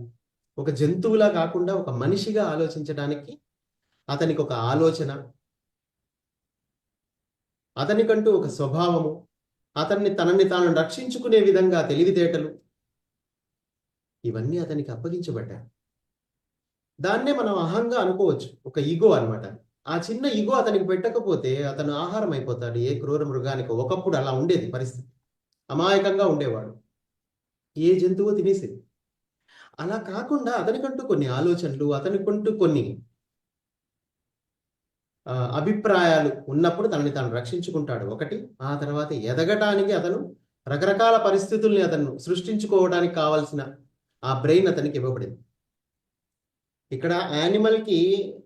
ఒక జంతువులా కాకుండా ఒక మనిషిగా ఆలోచించడానికి అతనికి ఒక ఆలోచన, అతనికంటూ ఒక స్వభావము, తనని తాను రక్షించుకునే విధంగా తెలివితేటలు, ఇవన్నీ అతనికి అప్పగించబడ్డాయి. దాన్నే మనం అహంగా అనుకోవచ్చు, ఒక ఈగో అన్నమాట. ఆ చిన్న ఈగో అతనికి పెట్టకపోతే అతను ఆహారం అయిపోతాడు ఏ క్రూర మృగానికి. ఒకప్పుడు అలా ఉండేది పరిస్థితి, అమాయకంగా ఉండేవాడు, ఏ జంతువు తినేసేది. అలా కాకుండా అతనికంటూ కొన్ని ఆలోచనలు, అతనికంటూ కొన్ని అభిప్రాయాలు ఉన్నప్పుడు తనని తాను రక్షించుకుంటాడు ఒకటి. ఆ తర్వాత ఎదగటానికి అతను రకరకాల పరిస్థితుల్ని అతను సృష్టించుకోవడానికి కావాల్సిన ఆ బ్రెయిన్ అతనికి ఇవ్వబడింది. ఇక్కడ యానిమల్కి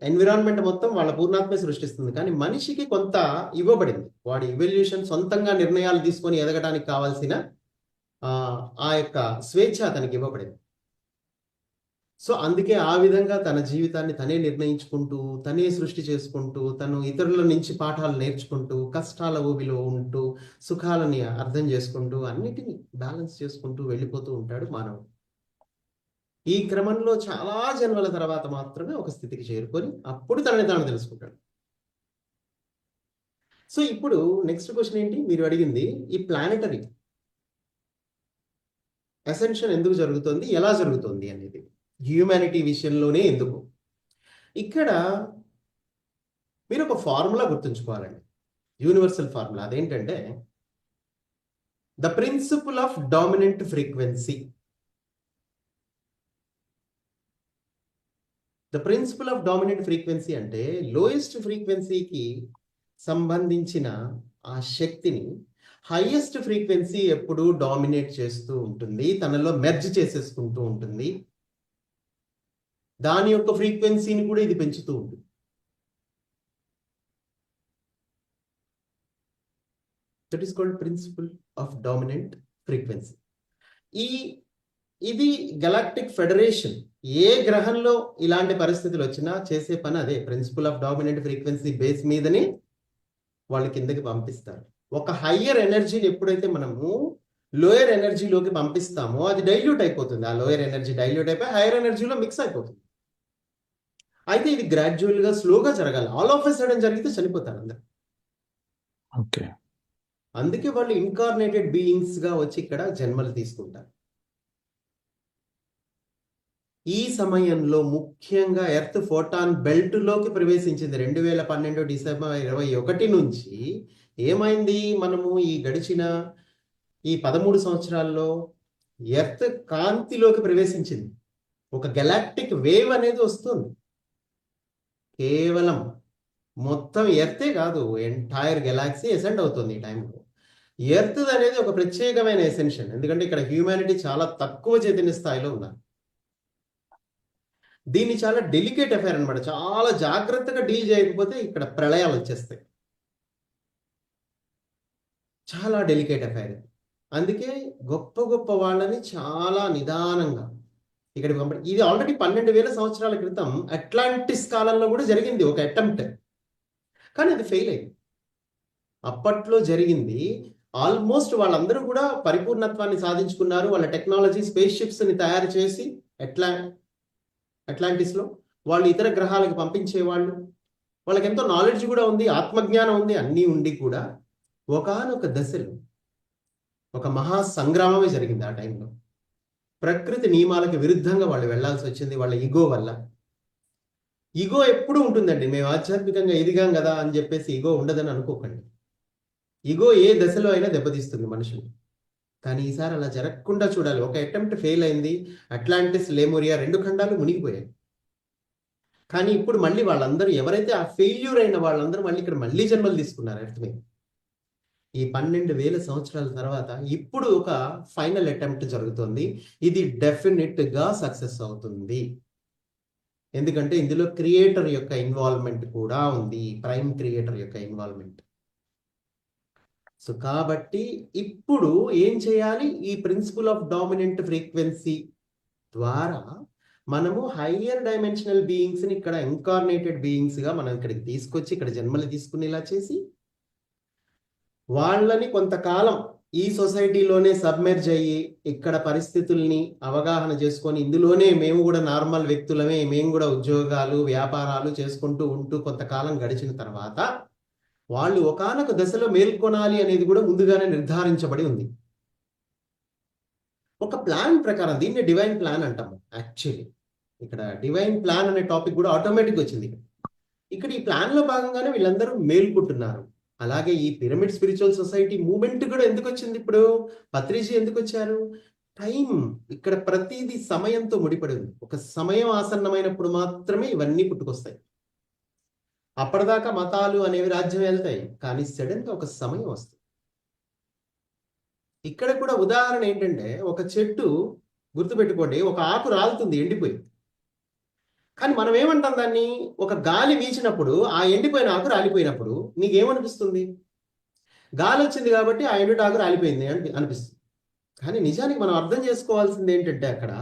ఎన్విరాన్మెంట్ మొత్తం వాళ్ళ పూర్ణాత్మే సృష్టిస్తుంది, కానీ మనిషికి కొంత ఇవ్వబడింది. వాడి ఇవల్యూషన్ సొంతంగా నిర్ణయాలు తీసుకొని ఎదగడానికి కావాల్సిన ఆ యొక్క స్వేచ్ఛ అతనికి ఇవ్వబడింది. సో అందుకే ఆ విధంగా తన జీవితాన్ని తనే నిర్ణయించుకుంటూ, తనే సృష్టి చేసుకుంటూ, తను ఇతరుల నుంచి పాఠాలు నేర్చుకుంటూ, కష్టాల ఊబిలో ఉంటూ, సుఖాలని అర్థం చేసుకుంటూ, అన్నిటినీ బ్యాలెన్స్ చేసుకుంటూ వెళ్ళిపోతూ ఉంటాడు మానవుడు. ఈ క్రమంలో చాలా జన్మల తర్వాత మాత్రమే ఒక స్థితికి చేరుకొని అప్పుడు తనని తాను తెలుసుకుంటాడు. సో ఇప్పుడు నెక్స్ట్ క్వశ్చన్ ఏంటి మీరు అడిగింది, ఈ ప్లానెటరీ అసెన్షన్ ఎందుకు జరుగుతుంది, ఎలా జరుగుతుంది అనేది, హ్యూమానిటీ విషయంలోనే ఎందుకు. ఇక్కడ మీరు ఒక ఫార్ములా గుర్తుంచుకోవాలండి, యూనివర్సల్ ఫార్ములా. అదేంటంటే the principle of dominant frequency. The principle of dominant frequency అంటే లోయెస్ట్ ఫ్రీక్వెన్సీకి సంబంధించిన ఆ శక్తిని హైయెస్ట్ ఫ్రీక్వెన్సీ ఎప్పుడూ డామినేట్ చేస్తూ ఉంటుంది, తనలో మెర్జ్ చేసేసుకుంటూ ఉంటుంది. దాని యొక్క ఫ్రీక్వెన్సీని కూడా ఇది పెంచుతూ ఉంటుంది. That is called principle of dominant frequency. ఇది గెలాక్టిక్ ఫెడరేషన్ ఏ గ్రహంలో ఇలాంటి పరిస్థితులు వచ్చినా చేసే పని అదే. Principle of dominant frequency base మీదనే వాళ్ళు కిందకి పంపిస్తారు. ఒక హయ్యర్ ఎనర్జీని ఎప్పుడైతే మనము లోయర్ ఎనర్జీలోకి పంపిస్తామో అది డైల్యూట్ అయిపోతుంది. ఆ లోయర్ ఎనర్జీ డైల్యూట్ అయిపోయి హైయర్ ఎనర్జీలో మిక్స్ అయిపోతుంది. అయితే ఇది గ్రాడ్యువల్ గా స్లోగా జరగాలి. ఆల్ ఆఫ్ ఎ సడన్ జరిగితే చనిపోతారు అందరు. ఓకే. అందుకే వాళ్ళు ఇన్కార్నేటెడ్ బీయింగ్స్ గా వచ్చి ఇక్కడ జన్మలు తీసుకుంటారు. ఈ సమయంలో ముఖ్యంగా ఎర్త్ ఫోటాన్ బెల్ట్ లోకి ప్రవేశించింది 2012 డిసెంబర్ 21 నుంచి. ఏమైంది, మనము ఈ గడిచిన ఈ 13 సంవత్సరాల్లో ఎర్త్ కాంతిలోకి ప్రవేశించింది. ఒక గెలాక్టిక్ వేవ్ అనేది వస్తుంది. కేవలం మొత్తం ఎర్తే కాదు, ఎంటైర్ గెలాక్సీ ఎసెండ్ అవుతుంది ఈ టైంలో. ఎర్త్ అనేది ఒక ప్రత్యేకమైన ఎసెన్షన్, ఎందుకంటే ఇక్కడ హ్యూమానిటీ చాలా తక్కువ చైతన్య స్థాయిలో ఉన్నారు. దీన్ని చాలా డెలికేట్ అఫైర్ అనమాట. చాలా జాగ్రత్తగా డీల్ చేయకపోతే ఇక్కడ ప్రళయాలు వచ్చేస్తాయి. చాలా డెలికేట్ అఫైర్. అందుకే గొప్ప గొప్ప వాళ్ళని చాలా నిదానంగా ఇక్కడికి పంపడం. ఇది ఆల్రెడీ 12,000 సంవత్సరాల క్రితం అట్లాంటిస్ కాలంలో కూడా జరిగింది ఒక అటెంప్ట్, కానీ అది ఫెయిల్ అయింది. అప్పట్లో జరిగింది. ఆల్మోస్ట్ వాళ్ళందరూ కూడా పరిపూర్ణత్వాన్ని సాధించుకున్నారు. వాళ్ళ టెక్నాలజీ స్పేస్ షిప్స్ ని తయారు చేసి అట్లాంటిస్ లో వాళ్ళు ఇతర గ్రహాలకు పంపించేవాళ్ళు. వాళ్ళకి ఎంతో నాలెడ్జ్ కూడా ఉంది, ఆత్మజ్ఞానం ఉంది, అన్నీ ఉండి కూడా ఒకానొక దశలో ఒక మహా సంగ్రామమే జరిగింది. ఆ టైంలో ప్రకృతి నియమాలకు విరుద్ధంగా వాళ్ళు వెళ్లాల్సి వచ్చింది వాళ్ళ ఈగో వల్ల. ఈగో ఎప్పుడు ఉంటుందండి. మేము ఆధ్యాత్మికంగా ఎదిగాం కదా అని చెప్పేసి ఈగో ఉండదని అనుకోకండి. ఈగో ఏ దశలో అయినా దెబ్బతీస్తుంది మనుషులు. కానీ ఈసారి అలా జరగకుండా చూడాలి. ఒక అటెంప్ట్ ఫెయిల్ అయింది. Atlantis, Lemuria 2 ఖండాలు మునిగిపోయాయి. కానీ ఇప్పుడు మళ్ళీ వాళ్ళందరూ ఎవరైతే ఆ ఫెయిల్యూర్ అయిన వాళ్ళందరూ మళ్ళీ ఇక్కడ మళ్ళీ జన్మలు తీసుకున్నారు ఎర్త్ మీద. ఈ 12,000 సంవత్సరాల తర్వాత ఇప్పుడు ఒక ఫైనల్ అటెంప్ట్ జరుగుతుంది. ఇది డెఫినెట్ గా సక్సెస్ అవుతుంది. ఎందుకంటే ఇందులో క్రియేటర్ యొక్క ఇన్వాల్వ్మెంట్ కూడా ఉంది, ప్రైమ్ క్రియేటర్ యొక్క ఇన్వాల్వ్మెంట్. సో కాబట్టి ఇప్పుడు ఏం చేయాలి, ఈ ప్రిన్సిపల్ ఆఫ్ డామినెంట్ ఫ్రీక్వెన్సీ ద్వారా మనము హయ్యర్ డైమెన్షనల్ బీయింగ్స్ ని ఇక్కడ ఇన్కార్నేటెడ్ బీయింగ్స్ గా మనం ఇక్కడికి తీసుకొచ్చి ఇక్కడ జన్మలు తీసుకునేలా చేసి వాళ్ళని కొంతకాలం ఈ సొసైటీలోనే సబ్మెర్జ్ అయ్యి ఇక్కడ పరిస్థితుల్ని అవగాహన చేసుకొని ఇందులోనే మేము కూడా నార్మల్ వ్యక్తులమే, మేము కూడా ఉద్యోగాలు వ్యాపారాలు చేసుకుంటూ ఉంటూ కొంతకాలం గడిచిన తర్వాత వాళ్ళు ఒకానొక దశలో మేల్కొనాలి అనేది కూడా ముందుగానే నిర్ధారించబడి ఉంది. ఒక ప్లాన్ ప్రకారం, దీన్ని డివైన్ ప్లాన్ అంటాము. యాక్చువల్లీ ఇక్కడ డివైన్ ప్లాన్ అనే టాపిక్ కూడా ఆటోమేటిక్ వచ్చింది. ఇక్కడ ఈ ప్లాన్ లో భాగంగానే వీళ్ళందరూ మేల్కుంటున్నారు. అలాగే ఈ పిరమిడ్ స్పిరిచువల్ సొసైటీ మూవ్మెంట్ కూడా ఎందుకు వచ్చింది, ఇప్పుడు పత్రిజీ ఎందుకు వచ్చారు, టైం. ఇక్కడ ప్రతిదీ సమయంతో ముడిపడి ఉంది. ఒక సమయం ఆసన్నమైనప్పుడు మాత్రమే ఇవన్నీ పుట్టుకొస్తాయి. అప్పటిదాకా మతాలు అనేవి రాజ్యం వెళ్తాయి, కానీ సడన్ గా ఒక సమయం వస్తుంది. ఇక్కడ కూడా ఉదాహరణ ఏంటంటే, ఒక చెట్టు గుర్తుపెట్టుకోండి, ఒక ఆకు రాలుతుంది ఎండిపోయి. కానీ మనం ఏమంటాం దాన్ని, ఒక గాలి వీచినప్పుడు ఆ ఎండిపోయిన ఆకు రాలిపోయినప్పుడు నీకేమనిపిస్తుంది, గాలి వచ్చింది కాబట్టి ఆ ఎండుటాకు రాలిపోయింది అనిపిస్తుంది. కానీ నిజానికి మనం అర్థం చేసుకోవాల్సింది ఏంటంటే, అక్కడ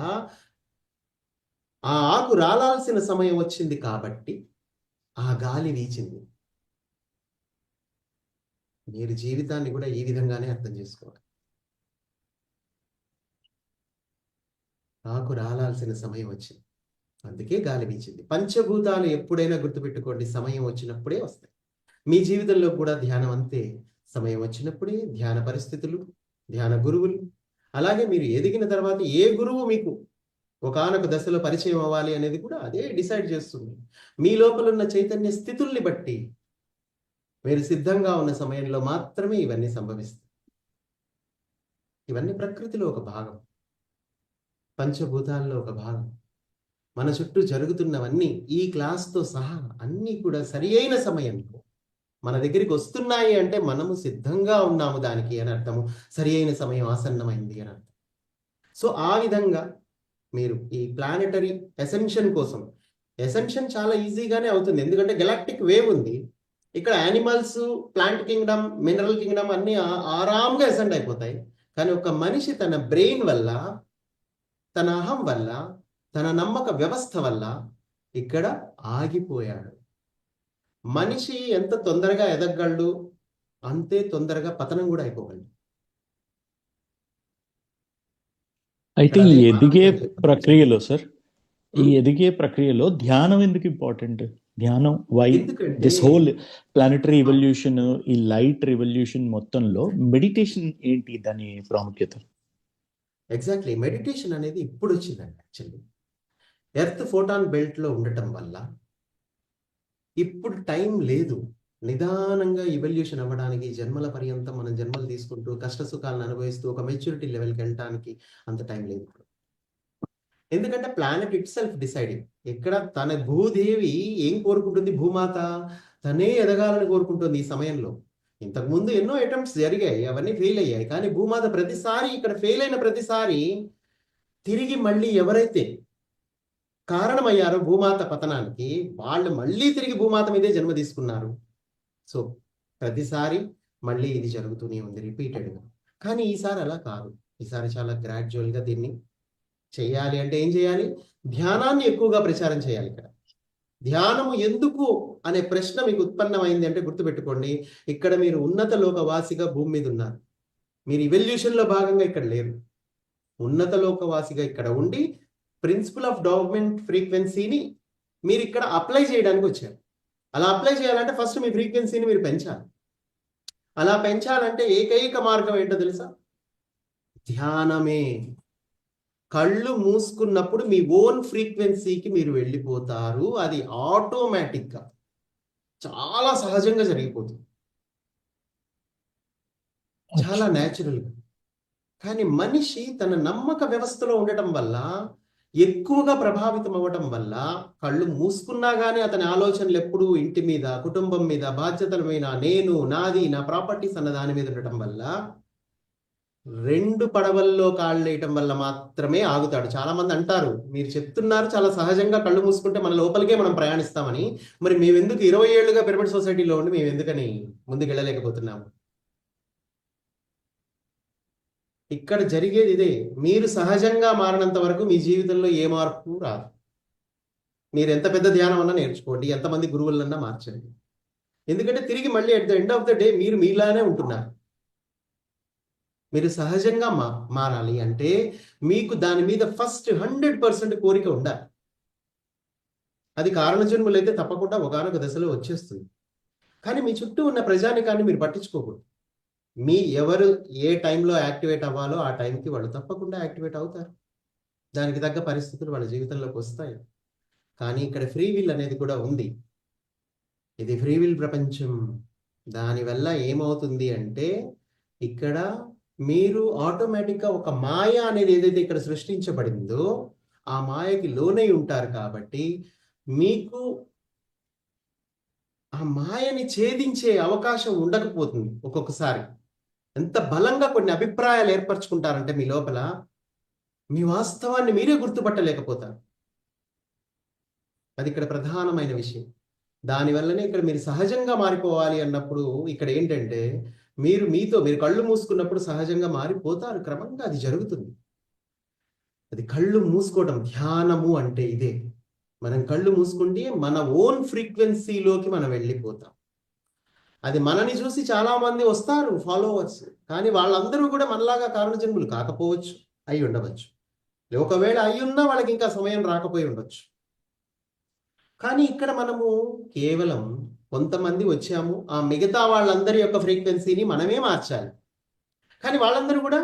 ఆ ఆకు రాలాల్సిన సమయం వచ్చింది కాబట్టి ఆ గాలి వీచింది. మీరు జీవితాన్ని కూడా ఈ విధంగానే అర్థం చేసుకోవాలి. ఆకు రాలాల్సిన సమయం వచ్చింది, అందుకే గాలి వీచింది. పంచభూతాలు ఎప్పుడైనా గుర్తుపెట్టుకోండి, సమయం వచ్చినప్పుడే వస్తాయి. మీ జీవితంలో కూడా ధ్యానం అంతే. సమయం వచ్చినప్పుడే ధ్యాన పరిస్థితులు, ధ్యాన గురువులు, అలాగే మీరు ఎదిగిన తర్వాత ఏ గురువు మీకు ఒకానొక దశలో పరిచయం అవ్వాలి అనేది కూడా అదే డిసైడ్ చేస్తుంది. మీ లోపల ఉన్న చైతన్య స్థితుల్ని బట్టి మీరు సిద్ధంగా ఉన్న సమయంలో మాత్రమే ఇవన్నీ సంభవిస్తాయి. ఇవన్నీ ప్రకృతిలో ఒక భాగం, పంచభూతాల్లో ఒక భాగం. మన చుట్టూ జరుగుతున్నవన్నీ ఈ క్లాస్తో సహా అన్నీ కూడా సరి అయిన సమయంలో మన దగ్గరికి వస్తున్నాయి అంటే మనము సిద్ధంగా ఉన్నాము దానికి అని అర్థము. సరి అయిన సమయం ఆసన్నమైంది అని అర్థం. సో ఆ విధంగా మీరు ఈ ప్లానెటరీ ఎసెన్షన్ కోసం, ఎసెన్షన్ చాలా ఈజీగానే అవుతుంది, ఎందుకంటే గెలాక్టిక్ వేవ్ ఉంది. ఇక్కడ animals, plant Kingdom, mineral Kingdom అన్ని ఆరాంగా అసెండ్ అయిపోతాయి. కానీ ఒక మనిషి తన బ్రెయిన్ వల్ల, తన అహం వల్ల, తన నమ్మక వ్యవస్థ వల్ల ఇక్కడ ఆగిపోయాడు. మనిషి ఎంత తొందరగా ఎదగలడు, అంతే తొందరగా పతనం కూడా అయిపోగలడు. అయితే ఇక్కడ ఈ అదే ఎదిగే మానవుడు ప్రక్రియలో సార్, ఈ ఉమ్, ఎదిగే ప్రక్రియలో ధ్యానం ఎందుకు ఇంపార్టెంట్? ధ్యానం వై ఎందుకంటే దిస్ హోల్ ప్లానటరీ రివల్యూషన్, ఈ లైట్ రివల్యూషన్ మొత్తంలో మెడిటేషన్ ఏంటి దాని ప్రాముఖ్యత? ఎగ్జాక్ట్లీ మెడిటేషన్ అనేది ఇప్పుడు వచ్చిందండి. యాక్చువల్లీ ఎర్త్ ఫోటాన్ బెల్ట్ లో ఉండటం వల్ల ఇప్పుడు టైం లేదు. నిదానంగా ఇవల్యూషన్ అవ్వడానికి జన్మల పర్యంతం మనం జన్మలు తీసుకుంటూ కష్ట సుఖాలను అనుభవిస్తూ ఒక మెచ్యూరిటీ లెవెల్కి వెళ్ళటానికి అంత టైం లేదు ఇప్పుడు. ఎందుకంటే ప్లానెట్ ఇట్ సెల్ఫ్ డిసైడింగ్. ఇక్కడ తన భూదేవి ఏం కోరుకుంటుంది? భూమాత తనే ఎదగాలని కోరుకుంటుంది ఈ సమయంలో. ఇంతకుముందు ఎన్నో అటెంప్ట్స్ జరిగాయి, అవన్నీ ఫెయిల్ అయ్యాయి. కానీ భూమాత ప్రతిసారి ఇక్కడ ఫెయిల్ అయిన ప్రతిసారి తిరిగి మళ్ళీ ఎవరైతే కారణమయ్యారో భూమాత పతనానికి, వాళ్ళు మళ్ళీ తిరిగి భూమాత మీదే జన్మ తీసుకున్నారు. సో ప్రతిసారి మళ్ళీ ఇది జరుగుతూనే ఉంది రిపీటెడ్గా. కానీ ఈసారి అలా కాదు. ఈసారి చాలా గ్రాడ్యువల్గా దీన్ని చేయాలి. అంటే ఏం చేయాలి? ధ్యానాన్ని ఎక్కువగా ప్రచారం చేయాలి. ఇక్కడ ధ్యానము ఎందుకు అనే ప్రశ్న మీకు ఉత్పన్నమైంది అంటే గుర్తుపెట్టుకోండి, ఇక్కడ మీరు ఉన్నత లోకవాసిగా భూమి మీద ఉన్నారు. మీరు ఇవల్యూషన్లో భాగంగా ఇక్కడ లేరు. ఉన్నత లోకవాసిగా ఇక్కడ ఉండి ప్రిన్సిపల్ ఆఫ్ డెవలప్మెంట్ ఫ్రీక్వెన్సీని మీరు ఇక్కడ అప్లై చేయడానికి వచ్చారు. అలా అప్లై చేయాలంటే ఫస్ట్ మీ ఫ్రీక్వెన్సీని మీరు పెంచాలి. అలా పెంచాలంటే ఏకైక మార్గం ఏంటో తెలుసా? ధ్యానమే. కళ్ళు మూసుకున్నప్పుడు మీ ఓన్ ఫ్రీక్వెన్సీకి మీరు వెళ్ళిపోతారు. అది ఆటోమేటిక్గా చాలా సహజంగా జరిగిపోతుంది, చాలా న్యాచురల్గా. కానీ మనిషి తన నమ్మక వ్యవస్థలో ఉండటం వల్ల, ఎక్కువగా ప్రభావితం అవ్వటం వల్ల, కళ్ళు మూసుకున్నా కానీ అతని ఆలోచనలు ఎప్పుడూ ఇంటి మీద, కుటుంబం మీద, బాధ్యతల మీద, నేను, నాది, నా ప్రాపర్టీస్ అన్న దాని మీద ఉండటం వల్ల, 2 పడవల్లో కాళ్ళు వేయటం వల్ల మాత్రమే ఆగుతాడు. చాలా మంది అంటారు, మీరు చెప్తున్నారు చాలా సహజంగా కళ్ళు మూసుకుంటే మన లోపలికే మనం ప్రయాణిస్తామని. మరి మేమెందుకు 20 ఏళ్లుగా పిరమిడ్ సొసైటీలో ఉండి మేము ఎందుకని ముందుకు వెళ్ళలేకపోతున్నాము? ఇక్కడ జరిగేది ఇదే. మీరు సహజంగా మారినంత వరకు మీ జీవితంలో ఏ మార్పు రాదు. మీరు ఎంత పెద్ద ధ్యానం అన్నా నేర్చుకోండి, ఎంతమంది గురువులన్నా మార్చండి. ఎందుకంటే తిరిగి మళ్ళీ at the end of the day మీరు మీలానే ఉంటున్నారు. మీరు సహజంగా మారాలి అంటే మీకు దాని మీద ఫస్ట్ 100% కోరిక ఉండాలి. అది కారణ జన్మలు అయితే తప్పకుండా ఒకానొక దశలో వచ్చేస్తుంది. కానీ మీ చుట్టూ ఉన్న ప్రజానికాన్ని మీరు పట్టించుకోకూడదు. ఎవరు ఏ టైంలో యాక్టివేట్ అవ్వాలో ఆ టైంకి వాళ్ళు తప్పకుండా యాక్టివేట్ అవుతారు. దానికి తగ్గ పరిస్థితులు వాళ్ళ జీవితంలోకి వస్తాయి. కానీ ఇక్కడ ఫ్రీ విల్ అనేది కూడా ఉంది. ఇది ఫ్రీ విల్ ప్రపంచం. దానివల్ల ఏమవుతుంది అంటే ఇక్కడ మీరు ఆటోమేటిక్గా ఒక మాయ అనేది ఏదైతే ఇక్కడ సృష్టించబడిందో ఆ మాయకి లోనై ఉంటారు. కాబట్టి మీకు ఆ మాయని ఛేదించే అవకాశం ఉండకపోతుంది. ఒక్కొక్కసారి ఎంత బలంగా కొన్ని అభిప్రాయాలు ఏర్పరచుకుంటారంటే మీ లోపల మీ వాస్తవాన్ని మీరే గుర్తుపట్టలేకపోతారు. అది ఇక్కడ ప్రధానమైన విషయం. దానివల్లనే ఇక్కడ మీరు సహజంగా మారిపోవాలి అన్నప్పుడు ఇక్కడ ఏంటంటే మీరు కళ్ళు మూసుకున్నప్పుడు సహజంగా మారిపోతారు. క్రమంగా అది జరుగుతుంది. అది కళ్ళు మూసుకోవడం. ధ్యానము అంటే ఇదే. మనం కళ్ళు మూసుకుంటే మన ఓన్ ఫ్రీక్వెన్సీలోకి మనం వెళ్ళిపోతాం. అది మనని చూసి చాలా మంది వస్తారు ఫాలోవర్స్. కానీ వాళ్ళందరూ కూడా మనలాగా కారణజన్ములు కాకపోవచ్చు, అయి ఉండవచ్చు. ఒకవేళ అయి ఉన్నా వాళ్ళకి ఇంకా సమయం రాకపోయి ఉండొచ్చు. కానీ ఇక్కడ మనము కేవలం కొంతమంది వచ్చాము, ఆ మిగతా వాళ్ళందరి యొక్క ఫ్రీక్వెన్సీని మనమే మార్చాలి. కానీ వాళ్ళందరూ కూడా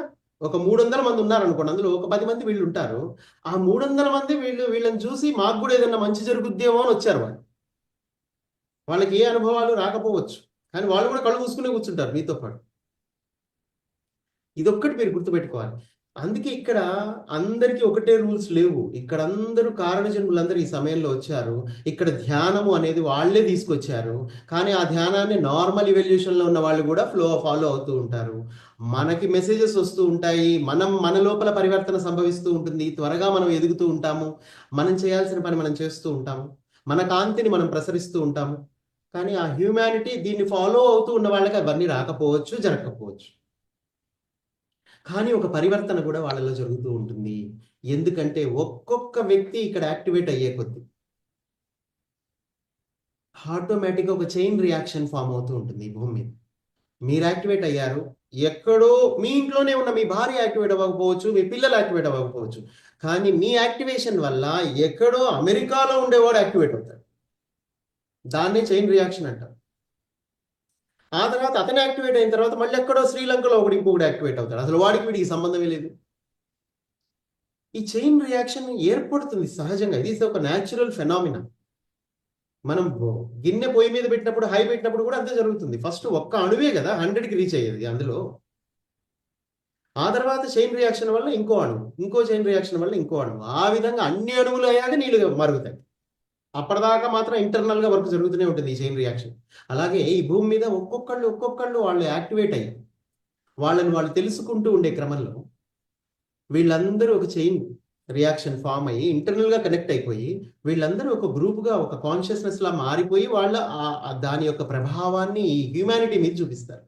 ఒక 300 మంది ఉన్నారనుకోండి, అందులో ఒక 10 మంది వీళ్ళు ఉంటారు. ఆ 300 మంది వీళ్ళని చూసి మాకు కూడా ఏదన్నా మంచి జరుగుద్దేమో అని వచ్చారు. వాళ్ళకి ఏ అనుభవాలు రాకపోవచ్చు, కానీ వాళ్ళు కూడా కళ్ళు మూసుకునే కూర్చుంటారు మీతో పాటు. ఇదొక్కటి మీరు గుర్తుపెట్టుకోవాలి. అందుకే ఇక్కడ అందరికీ ఒకటే రూల్స్ లేవు. ఇక్కడ అందరూ కారణజన్ములందరూ ఈ సమయంలో వచ్చారు. ఇక్కడ ధ్యానము అనేది వాళ్ళే తీసుకొచ్చారు. కానీ ఆ ధ్యానాన్ని నార్మల్ ఇవల్యూషన్లో ఉన్న వాళ్ళు కూడా ఫాలో అవుతూ ఉంటారు. మనకి మెసేజెస్ వస్తూ ఉంటాయి. మన లోపల పరివర్తన సంభవిస్తూ ఉంటుంది. త్వరగా మనం ఎదుగుతూ ఉంటాము. మనం చేయాల్సిన పని మనం చేస్తూ ఉంటాము. మన కాంతిని మనం ప్రసరిస్తూ ఉంటాము. కానీ ఆ హ్యూమానిటీ దీన్ని ఫాలో అవుతూ ఉన్న వాళ్ళకి అవన్నీ రాకపోవచ్చు, జరగకపోవచ్చు. కానీ ఒక పరివర్తన కూడా వాళ్ళలో జరుగుతూ ఉంటుంది. ఎందుకంటే ఒక్కొక్క వ్యక్తి ఇక్కడ యాక్టివేట్ అయ్యే కొద్దీ ఆటోమేటిక్గా ఒక చైన్ రియాక్షన్ ఫామ్ అవుతూ ఉంటుంది ఈ భూమి మీద. మీరు యాక్టివేట్ అయ్యారు, ఎక్కడో మీ ఇంట్లోనే ఉన్న మీ భార్య యాక్టివేట్ అవ్వకపోవచ్చు, మీ పిల్లలు యాక్టివేట్ అవ్వకపోవచ్చు, కానీ మీ యాక్టివేషన్ వల్ల ఎక్కడో అమెరికాలో ఉండేవాడు యాక్టివేట్ అవుతాడు. దాన్నే చైన్ రియాక్షన్ అంటారు. ఆ తర్వాత అతను యాక్టివేట్ అయిన తర్వాత మళ్ళీ ఎక్కడో శ్రీలంకలో ఇంకొకటి యాక్టివేట్ అవుతాడు. అసలు వాడికి వీడికి సంబంధమే లేదు. ఈ చైన్ రియాక్షన్ ఏర్పడుతుంది సహజంగా. ఇది ఒక న్యాచురల్ ఫెనామినా. మనం గిన్నె పొయ్యి మీద పెట్టినప్పుడు, హై పెట్టినప్పుడు కూడా అంతే జరుగుతుంది. ఫస్ట్ ఒక్క అణువే కదా 100కి రీచ్ అయ్యేది అందులో. ఆ తర్వాత చైన్ రియాక్షన్ వల్ల ఇంకో అణువు, ఇంకో చైన్ రియాక్షన్ వల్ల ఇంకో అణువు, ఆ విధంగా అన్ని అణువులు అయ్యాక నీళ్ళు మరుగుతాయి. అప్పటిదాకా మాత్రం ఇంటర్నల్ గా వర్క్ జరుగుతూనే ఉంటుంది ఈ చైన్ రియాక్షన్. అలాగే ఈ భూమి మీద ఒక్కొక్కళ్ళు వాళ్ళు యాక్టివేట్ అయ్యి వాళ్ళని వాళ్ళు తెలుసుకుంటూ ఉండే క్రమంలో వీళ్ళందరూ ఒక చైన్ రియాక్షన్ ఫామ్ అయ్యి ఇంటర్నల్ గా కనెక్ట్ అయిపోయి వీళ్ళందరూ ఒక గ్రూప్ గా ఒక కాన్షియస్నెస్ లా మారిపోయి వాళ్ళ దాని యొక్క ప్రభావాన్ని ఈ హ్యూమానిటీ మీద చూపిస్తారు.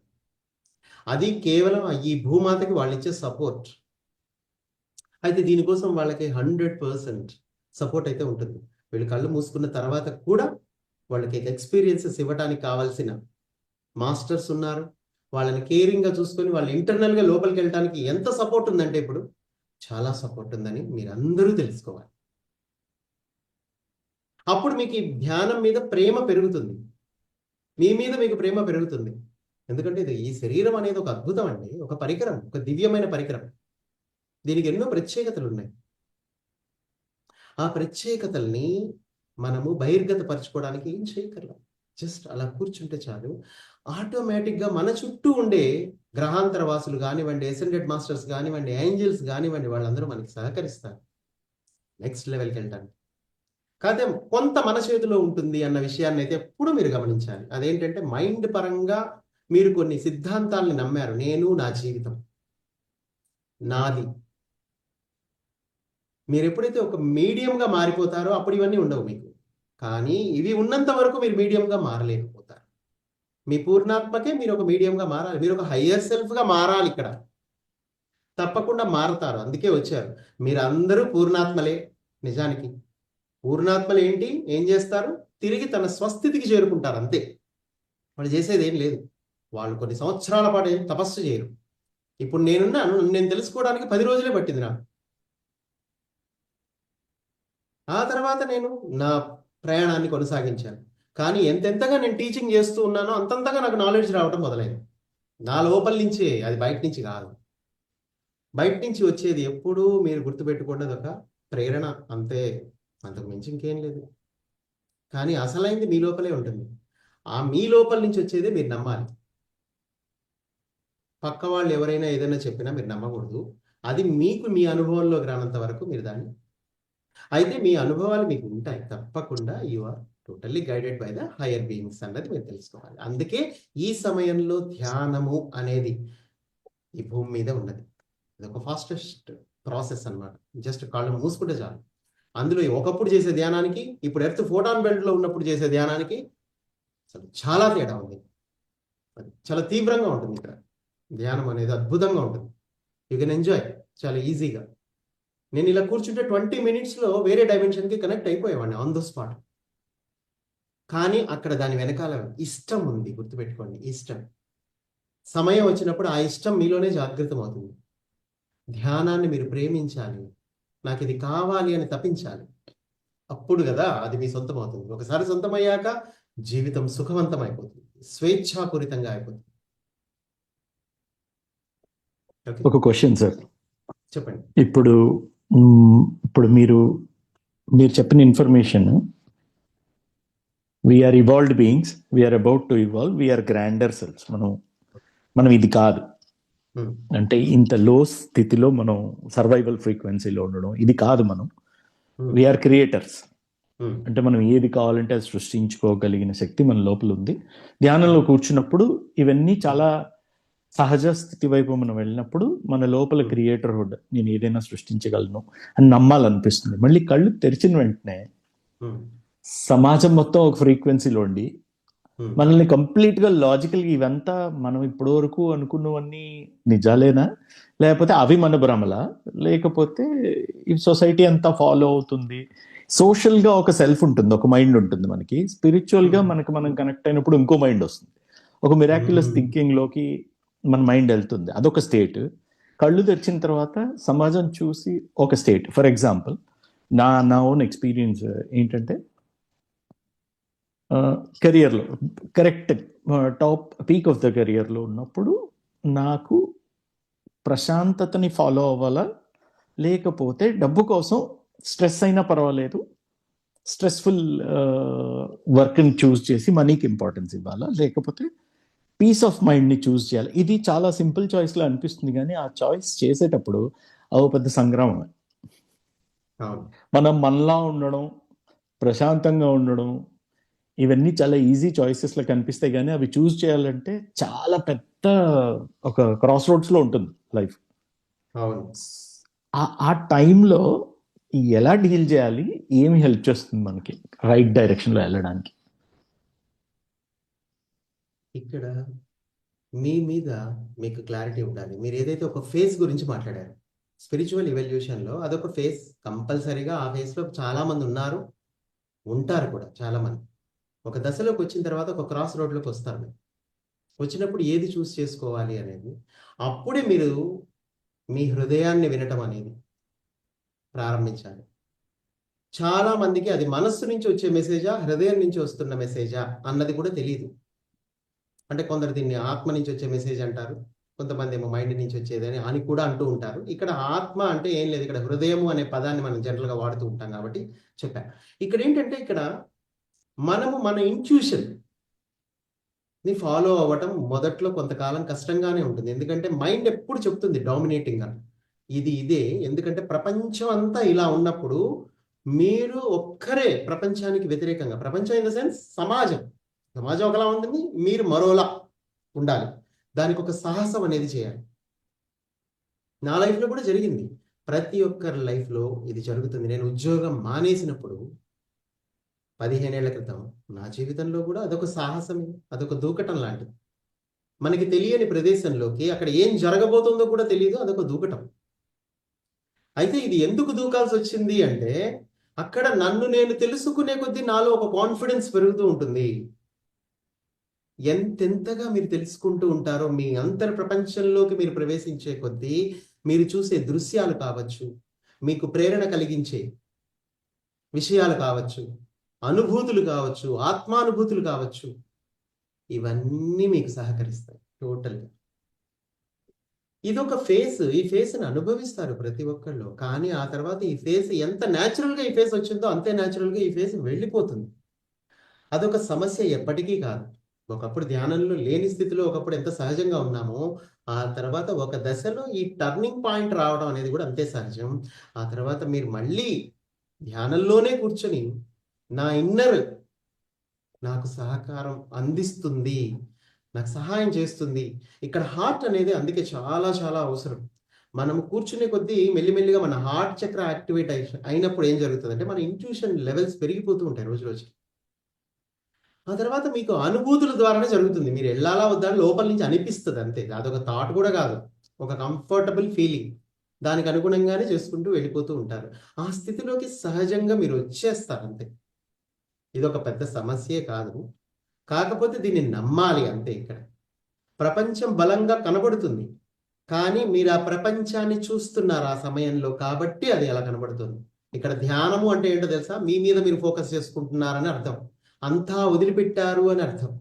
అది కేవలం ఈ భూమాతకి వాళ్ళు ఇచ్చే సపోర్ట్. అయితే దీనికోసం వాళ్ళకి 100% సపోర్ట్ అయితే ఉంటుంది. వీళ్ళు కళ్ళు మూసుకున్న తర్వాత కూడా వాళ్ళకి ఎక్స్పీరియన్సెస్ ఇవ్వడానికి కావాల్సిన మాస్టర్స్ ఉన్నారు. వాళ్ళని కేరింగ్ గా చూసుకొని వాళ్ళు ఇంటర్నల్ గా లోపలికి వెళ్ళడానికి ఎంత సపోర్ట్ ఉందంటే ఇప్పుడు చాలా సపోర్ట్ ఉందని మీరందరూ తెలుసుకోవాలి. అప్పుడు మీకు ఈ ధ్యానం మీద ప్రేమ పెరుగుతుంది, మీ మీద మీకు ప్రేమ పెరుగుతుంది. ఎందుకంటే ఇది ఈ శరీరం అనేది ఒక అద్భుతం అండి, ఒక పరికరం, ఒక దివ్యమైన పరికరం. దీనికి ఎన్నో ప్రత్యేకతలు ఉన్నాయి. ఆ ప్రత్యేకతల్ని మనము బహిర్గతపరచుకోవడానికి ఏం చేయగలం? జస్ట్ అలా కూర్చుంటే చాలు. ఆటోమేటిక్గా మన చుట్టూ ఉండే గ్రహాంతర వాసులు కానివ్వండి, అసెండెడ్ మాస్టర్స్ కానివ్వండి, ఏంజల్స్ కానివ్వండి, వాళ్ళందరూ మనకి సహకరిస్తారు నెక్స్ట్ లెవెల్కి వెళ్ళడానికి. కాకపోతే కొంత మన చేతిలో ఉంటుంది అన్న విషయాన్ని అయితే ఎప్పుడు మీరు గమనించాలి. అదేంటంటే మైండ్ పరంగా మీరు కొన్ని సిద్ధాంతాలని నమ్మారు. నేను, నా జీవితం, నాది. మీరు ఎప్పుడైతే ఒక మీడియంగా మారిపోతారో అప్పుడు ఇవన్నీ ఉండవు మీకు. కానీ ఇవి ఉన్నంత వరకు మీరు మీడియంగా మారలేకపోతారు. మీ పూర్ణాత్మకే మీరు ఒక మీడియంగా మారాలి. మీరు ఒక హయ్యర్ సెల్ఫ్గా మారాలి. ఇక్కడ తప్పకుండా మారతారు. అందుకే వచ్చారు. మీరు అందరూ పూర్ణాత్మలే. నిజానికి పూర్ణాత్మలు ఏంటి, ఏం చేస్తారు? తిరిగి తన స్వస్థితికి చేరుకుంటారు అంతే. వాళ్ళు చేసేది ఏం లేదు. వాళ్ళు కొన్ని సంవత్సరాల పాటు ఏం తపస్సు చేయరు. ఇప్పుడు నేనున్నాను, నేను తెలుసుకోవడానికి 10 రోజులే పట్టింది నాకు. ఆ తర్వాత నేను నా ప్రయాణాన్ని కొనసాగించాను. కానీ ఎంతెంతగా నేను టీచింగ్ చేస్తూ ఉన్నానో అంతంతగా నాకు నాలెడ్జ్ రావడం మొదలైంది. నా లోపల నుంచే, అది బయట నుంచి కాదు. బయట నుంచి వచ్చేది ఎప్పుడూ మీరు గుర్తుపెట్టుకోండి, అదొక ప్రేరణ అంతే, అంతకు మించి ఇంకేం లేదు. కానీ అసలైంది మీ లోపలే ఉంటుంది. ఆ మీ లోపల నుంచి వచ్చేదే మీరు నమ్మాలి. పక్క వాళ్ళు ఎవరైనా ఏదైనా చెప్పినా మీరు నమ్మకూడదు. అది మీకు మీ అనుభవంలోకి రానంత వరకు మీరు దాన్ని, అయితే మీ అనుభవాలు మీకు ఉంటాయి తప్పకుండా. You are totally guided by the higher beings అన్నది మీరు తెలుసుకోవాలి. అందుకే ఈ సమయంలో ధ్యానము అనేది ఈ భూమి మీద ఉన్నది. ఇది ఒక ఫాస్టెస్ట్ ప్రాసెస్ అన్నమాట. జస్ట్ కాళ్ళు మూసుకుంటే చాలు. అందులో ఒకప్పుడు చేసే ధ్యానానికి, ఇప్పుడు ఎర్త్ ఫోటాన్ బెల్ట్ లో ఉన్నప్పుడు చేసే ధ్యానానికి అసలు చాలా తేడా ఉంది. చాలా తీవ్రంగా ఉంటుంది. ఇక్కడ ధ్యానం అనేది అద్భుతంగా ఉంటుంది. యూ కెన్ ఎంజాయ్ చాలా ఈజీగా. నేను ఇలా కూర్చుంటే 20 minutesలో వేరే డైమెన్షన్కి కనెక్ట్ అయిపోయేవాడిని ఆన్ ద స్పాట్. కానీ అక్కడ దాని వెనకాల ఇష్టం ఉంది. గుర్తుపెట్టుకోండి, ఇష్టం. సమయం వచ్చినప్పుడు ఆ ఇష్టం మీలోనే జాగృతం అవుతుంది. ధ్యానాన్ని మీరు ప్రేమించాలి. నాకు ఇది కావాలి అని తపించాలి. అప్పుడు కదా అది మీ సొంతం అవుతుంది. ఒకసారి సొంతం అయ్యాక జీవితం సుఖవంతం అయిపోతుంది, స్వేచ్ఛాపూరితంగా అయిపోతుంది. ఒక క్వశ్చన్ సార్, చెప్పండి. ఇప్పుడు మీరు చెప్పిన information, we are evolved beings, we are about to evolve, we are grander cells. మనం ఇది కాదు అంటే ఇంత లో స్థితిలో మనం సర్వైవల్ ఫ్రీక్వెన్సీలో ఉండడం ఇది కాదు. మనం వీఆర్ క్రియేటర్స్. అంటే మనం ఏది కావాలంటే అది సృష్టించుకోగలిగిన శక్తి మన లోపల ఉంది. ధ్యానంలో కూర్చున్నప్పుడు ఇవన్నీ చాలా సహజ స్థితి వైపు మనం వెళ్ళినప్పుడు మన లోపల క్రియేటర్హుడ్, నేను ఏదైనా సృష్టించగలను అని నమ్మాలనిపిస్తుంది. మళ్ళీ కళ్ళు తెరిచిన వెంటనే సమాజం మొత్తం ఒక ఫ్రీక్వెన్సీలో ఉండి ఉమ్, మనల్ని కంప్లీట్గా లాజికల్గా ఇవంతా మనం ఇప్పటి వరకు అనుకున్నవన్నీ నిజాలేనా, లేకపోతే అవి మన భ్రమలా, లేకపోతే ఈ సొసైటీ అంతా ఫాలో అవుతుంది. సోషల్గా ఒక సెల్ఫ్ ఉంటుంది, ఒక మైండ్ ఉంటుంది మనకి. స్పిరిచువల్గా ఉమ్, మనకి మనం కనెక్ట్ అయినప్పుడు ఇంకో మైండ్ వస్తుంది. ఒక మిరాక్యులస్ ఉమ్, థింకింగ్లోకి మన మైండ్ వెళ్తుంది, అదొక స్టేట్. కళ్ళు తెరిచిన తర్వాత సమాజం చూసి ఒక స్టేట్. ఫర్ ఎగ్జాంపుల్, నా ఓన్ ఎక్స్పీరియన్స్ ఏంటంటే, కెరియర్లో correct top peak of the కెరియర్లో ఉన్నప్పుడు నాకు ప్రశాంతతని ఫాలో అవ్వాలా, లేకపోతే డబ్బు కోసం స్ట్రెస్ అయినా పర్వాలేదు, స్ట్రెస్ఫుల్ వర్క్ని చూస్ చేసి మనీకి ఇంపార్టెన్స్ ఇవ్వాలా, లేకపోతే పీస్ ఆఫ్ మైండ్ని చూస్ చేయాలి. ఇది చాలా సింపుల్ చాయిస్లో అనిపిస్తుంది, కానీ ఆ చాయిస్ చేసేటప్పుడు అదో పెద్ద సంగ్రామం. అవును, మనం మనలా ఉండడం, ప్రశాంతంగా ఉండడం, ఇవన్నీ చాలా ఈజీ చాయిసెస్లో కనిపిస్తాయి, కానీ అవి చూస్ చేయాలంటే చాలా పెద్ద ఒక క్రాస్ రోడ్స్లో ఉంటుంది లైఫ్. అవును. ఆ టైంలో ఎలా డీల్ చేయాలి, ఏమి హెల్ప్ చేస్తుంది మనకి రైట్ డైరెక్షన్లో వెళ్ళడానికి? ఇక్కడ మీ మీద మీకు క్లారిటీ ఉండాలి. మీరు ఏదైతే ఒక ఫేజ్ గురించి మాట్లాడారు, స్పిరిచువల్ ఇవల్యూషన్లో అదొక ఫేజ్. కంపల్సరీగా ఆ ఫేజ్లో చాలా మంది ఉన్నారు, ఉంటారు కూడా చాలా మంది. ఒక దశలోకి వచ్చిన తర్వాత ఒక క్రాస్ రోడ్లోకి వస్తారు మీరు. వచ్చినప్పుడు ఏది చూస్ చేసుకోవాలి అనేది, అప్పుడే మీరు మీ హృదయాన్ని వినటం అనేది ప్రారంభించాలి. చాలా మందికి అది మనస్సు నుంచి వచ్చే మెసేజా, హృదయం నుంచి వస్తున్న మెసేజా అన్నది కూడా తెలియదు. అంటే కొందరు దీన్ని ఆత్మ నుంచి వచ్చే మెసేజ్ అంటారు, కొంతమంది ఏమో మైండ్ నుంచి వచ్చేదని అని కూడా అంటూ ఉంటారు. ఇక్కడ ఆత్మ అంటే ఏం లేదు, ఇక్కడ హృదయము అనే పదాన్ని మనం జనరల్గా వాడుతూ ఉంటాం కాబట్టి చెప్పా. ఇక్కడ ఏంటంటే, ఇక్కడ మనము మన ఇంట్యూషన్ ని ఫాలో అవ్వటం మొదట్లో కొంతకాలం కష్టంగానే ఉంటుంది. ఎందుకంటే మైండ్ ఎప్పుడు చెప్తుంది డామినేటింగ్ అని, ఇది ఇదే. ఎందుకంటే ప్రపంచం అంతా ఇలా ఉన్నప్పుడు మీరు ఒక్కరే ప్రపంచానికి వ్యతిరేకంగా, ప్రపంచం ఇన్ ద సెన్స్ సమాజం ఒకలా ఉంటుంది, మీరు మరోలా ఉండాలి. దానికి ఒక సాహసం అనేది చేయాలి. నా లైఫ్లో కూడా జరిగింది, ప్రతి ఒక్కరి లైఫ్లో ఇది జరుగుతుంది. నేను ఉద్యోగం మానేసినప్పుడు 15 ఏళ్ల క్రితం నా జీవితంలో కూడా అదొక సాహసమే, అదొక దూకటం లాంటిది. మనకి తెలియని ప్రదేశంలోకి, అక్కడ ఏం జరగబోతుందో కూడా తెలియదు, అదొక దూకటం. అయితే ఇది ఎందుకు దూకాల్సి వచ్చింది అంటే, అక్కడ నన్ను నేను తెలుసుకునే కొద్దీ నాలో ఒక కాన్ఫిడెన్స్ పెరుగుతూ ఉంటుంది. ఎంతెంతగా మీరు తెలుసుకుంటూ ఉంటారో, మీ అంతర్ ప్రపంచంలోకి మీరు ప్రవేశించే కొద్దీ మీరు చూసే దృశ్యాలు కావచ్చు, మీకు ప్రేరణ కలిగించే విషయాలు కావచ్చు, అనుభూతులు కావచ్చు, ఆత్మానుభూతులు కావచ్చు, ఇవన్నీ మీకు సహకరిస్తాయి టోటల్గా. ఇదొక ఫేస్, ఈ ఫేస్ని అనుభవిస్తారు ప్రతి ఒక్కళ్ళు. కానీ ఆ తర్వాత ఈ ఫేస్ ఎంత న్యాచురల్గా ఈ ఫేస్ వచ్చిందో అంతే న్యాచురల్గా ఈ ఫేస్ వెళ్ళిపోతుంది. అదొక సమస్య ఎప్పటికీ కాదు. ఒకప్పుడు ధ్యానంలో లేని స్థితిలో ఒకప్పుడు ఎంత సహజంగా ఉన్నామో, ఆ తర్వాత ఒక దశలో ఈ టర్నింగ్ పాయింట్ రావడం అనేది కూడా అంతే సహజం. ఆ తర్వాత మీరు మళ్ళీ ధ్యానంలోనే కూర్చొని, నా ఇన్నర్ నాకు సహకారం అందిస్తుంది, నాకు సహాయం చేస్తుంది. ఇక్కడ హార్ట్ అనేది అందుకే చాలా చాలా అవసరం. మనం కూర్చునే కొద్దీ మెల్లిమెల్లిగా మన హార్ట్ చక్ర యాక్టివేట్ అయినప్పుడు ఏం జరుగుతుందంటే, మన ఇంట్యూషన్ లెవెల్స్ పెరిగిపోతూ ఉంటాయి రోజు రోజుకి. ఆ తర్వాత మీకు అనుభూతుల ద్వారానే జరుగుతుంది. మీరు వెళ్ళాలా వద్దా అని లోపల నుంచి అనిపిస్తుంది అంతే. అదొక థాట్ కూడా కాదు, ఒక కంఫర్టబుల్ ఫీలింగ్. దానికి అనుగుణంగానే చేసుకుంటూ వెళ్ళిపోతూ ఉంటారు. ఆ స్థితిలోకి సహజంగా మీరు వచ్చేస్తారు అంతే. ఇదొక పెద్ద సమస్యే కాదు, కాకపోతే దీన్ని నమ్మాలి అంతే. ఇక్కడ ప్రపంచం బలంగా కనబడుతుంది, కానీ మీరు ఆ ప్రపంచాన్ని చూస్తున్నారు ఆ సమయంలో, కాబట్టి అది ఎలా కనబడుతుంది. ఇక్కడ ధ్యానము అంటే ఏంటో తెలుసా? మీ మీద మీరు ఫోకస్ చేసుకుంటున్నారని అర్థం, అంతా వదిలిపెట్టారు అని అర్థం.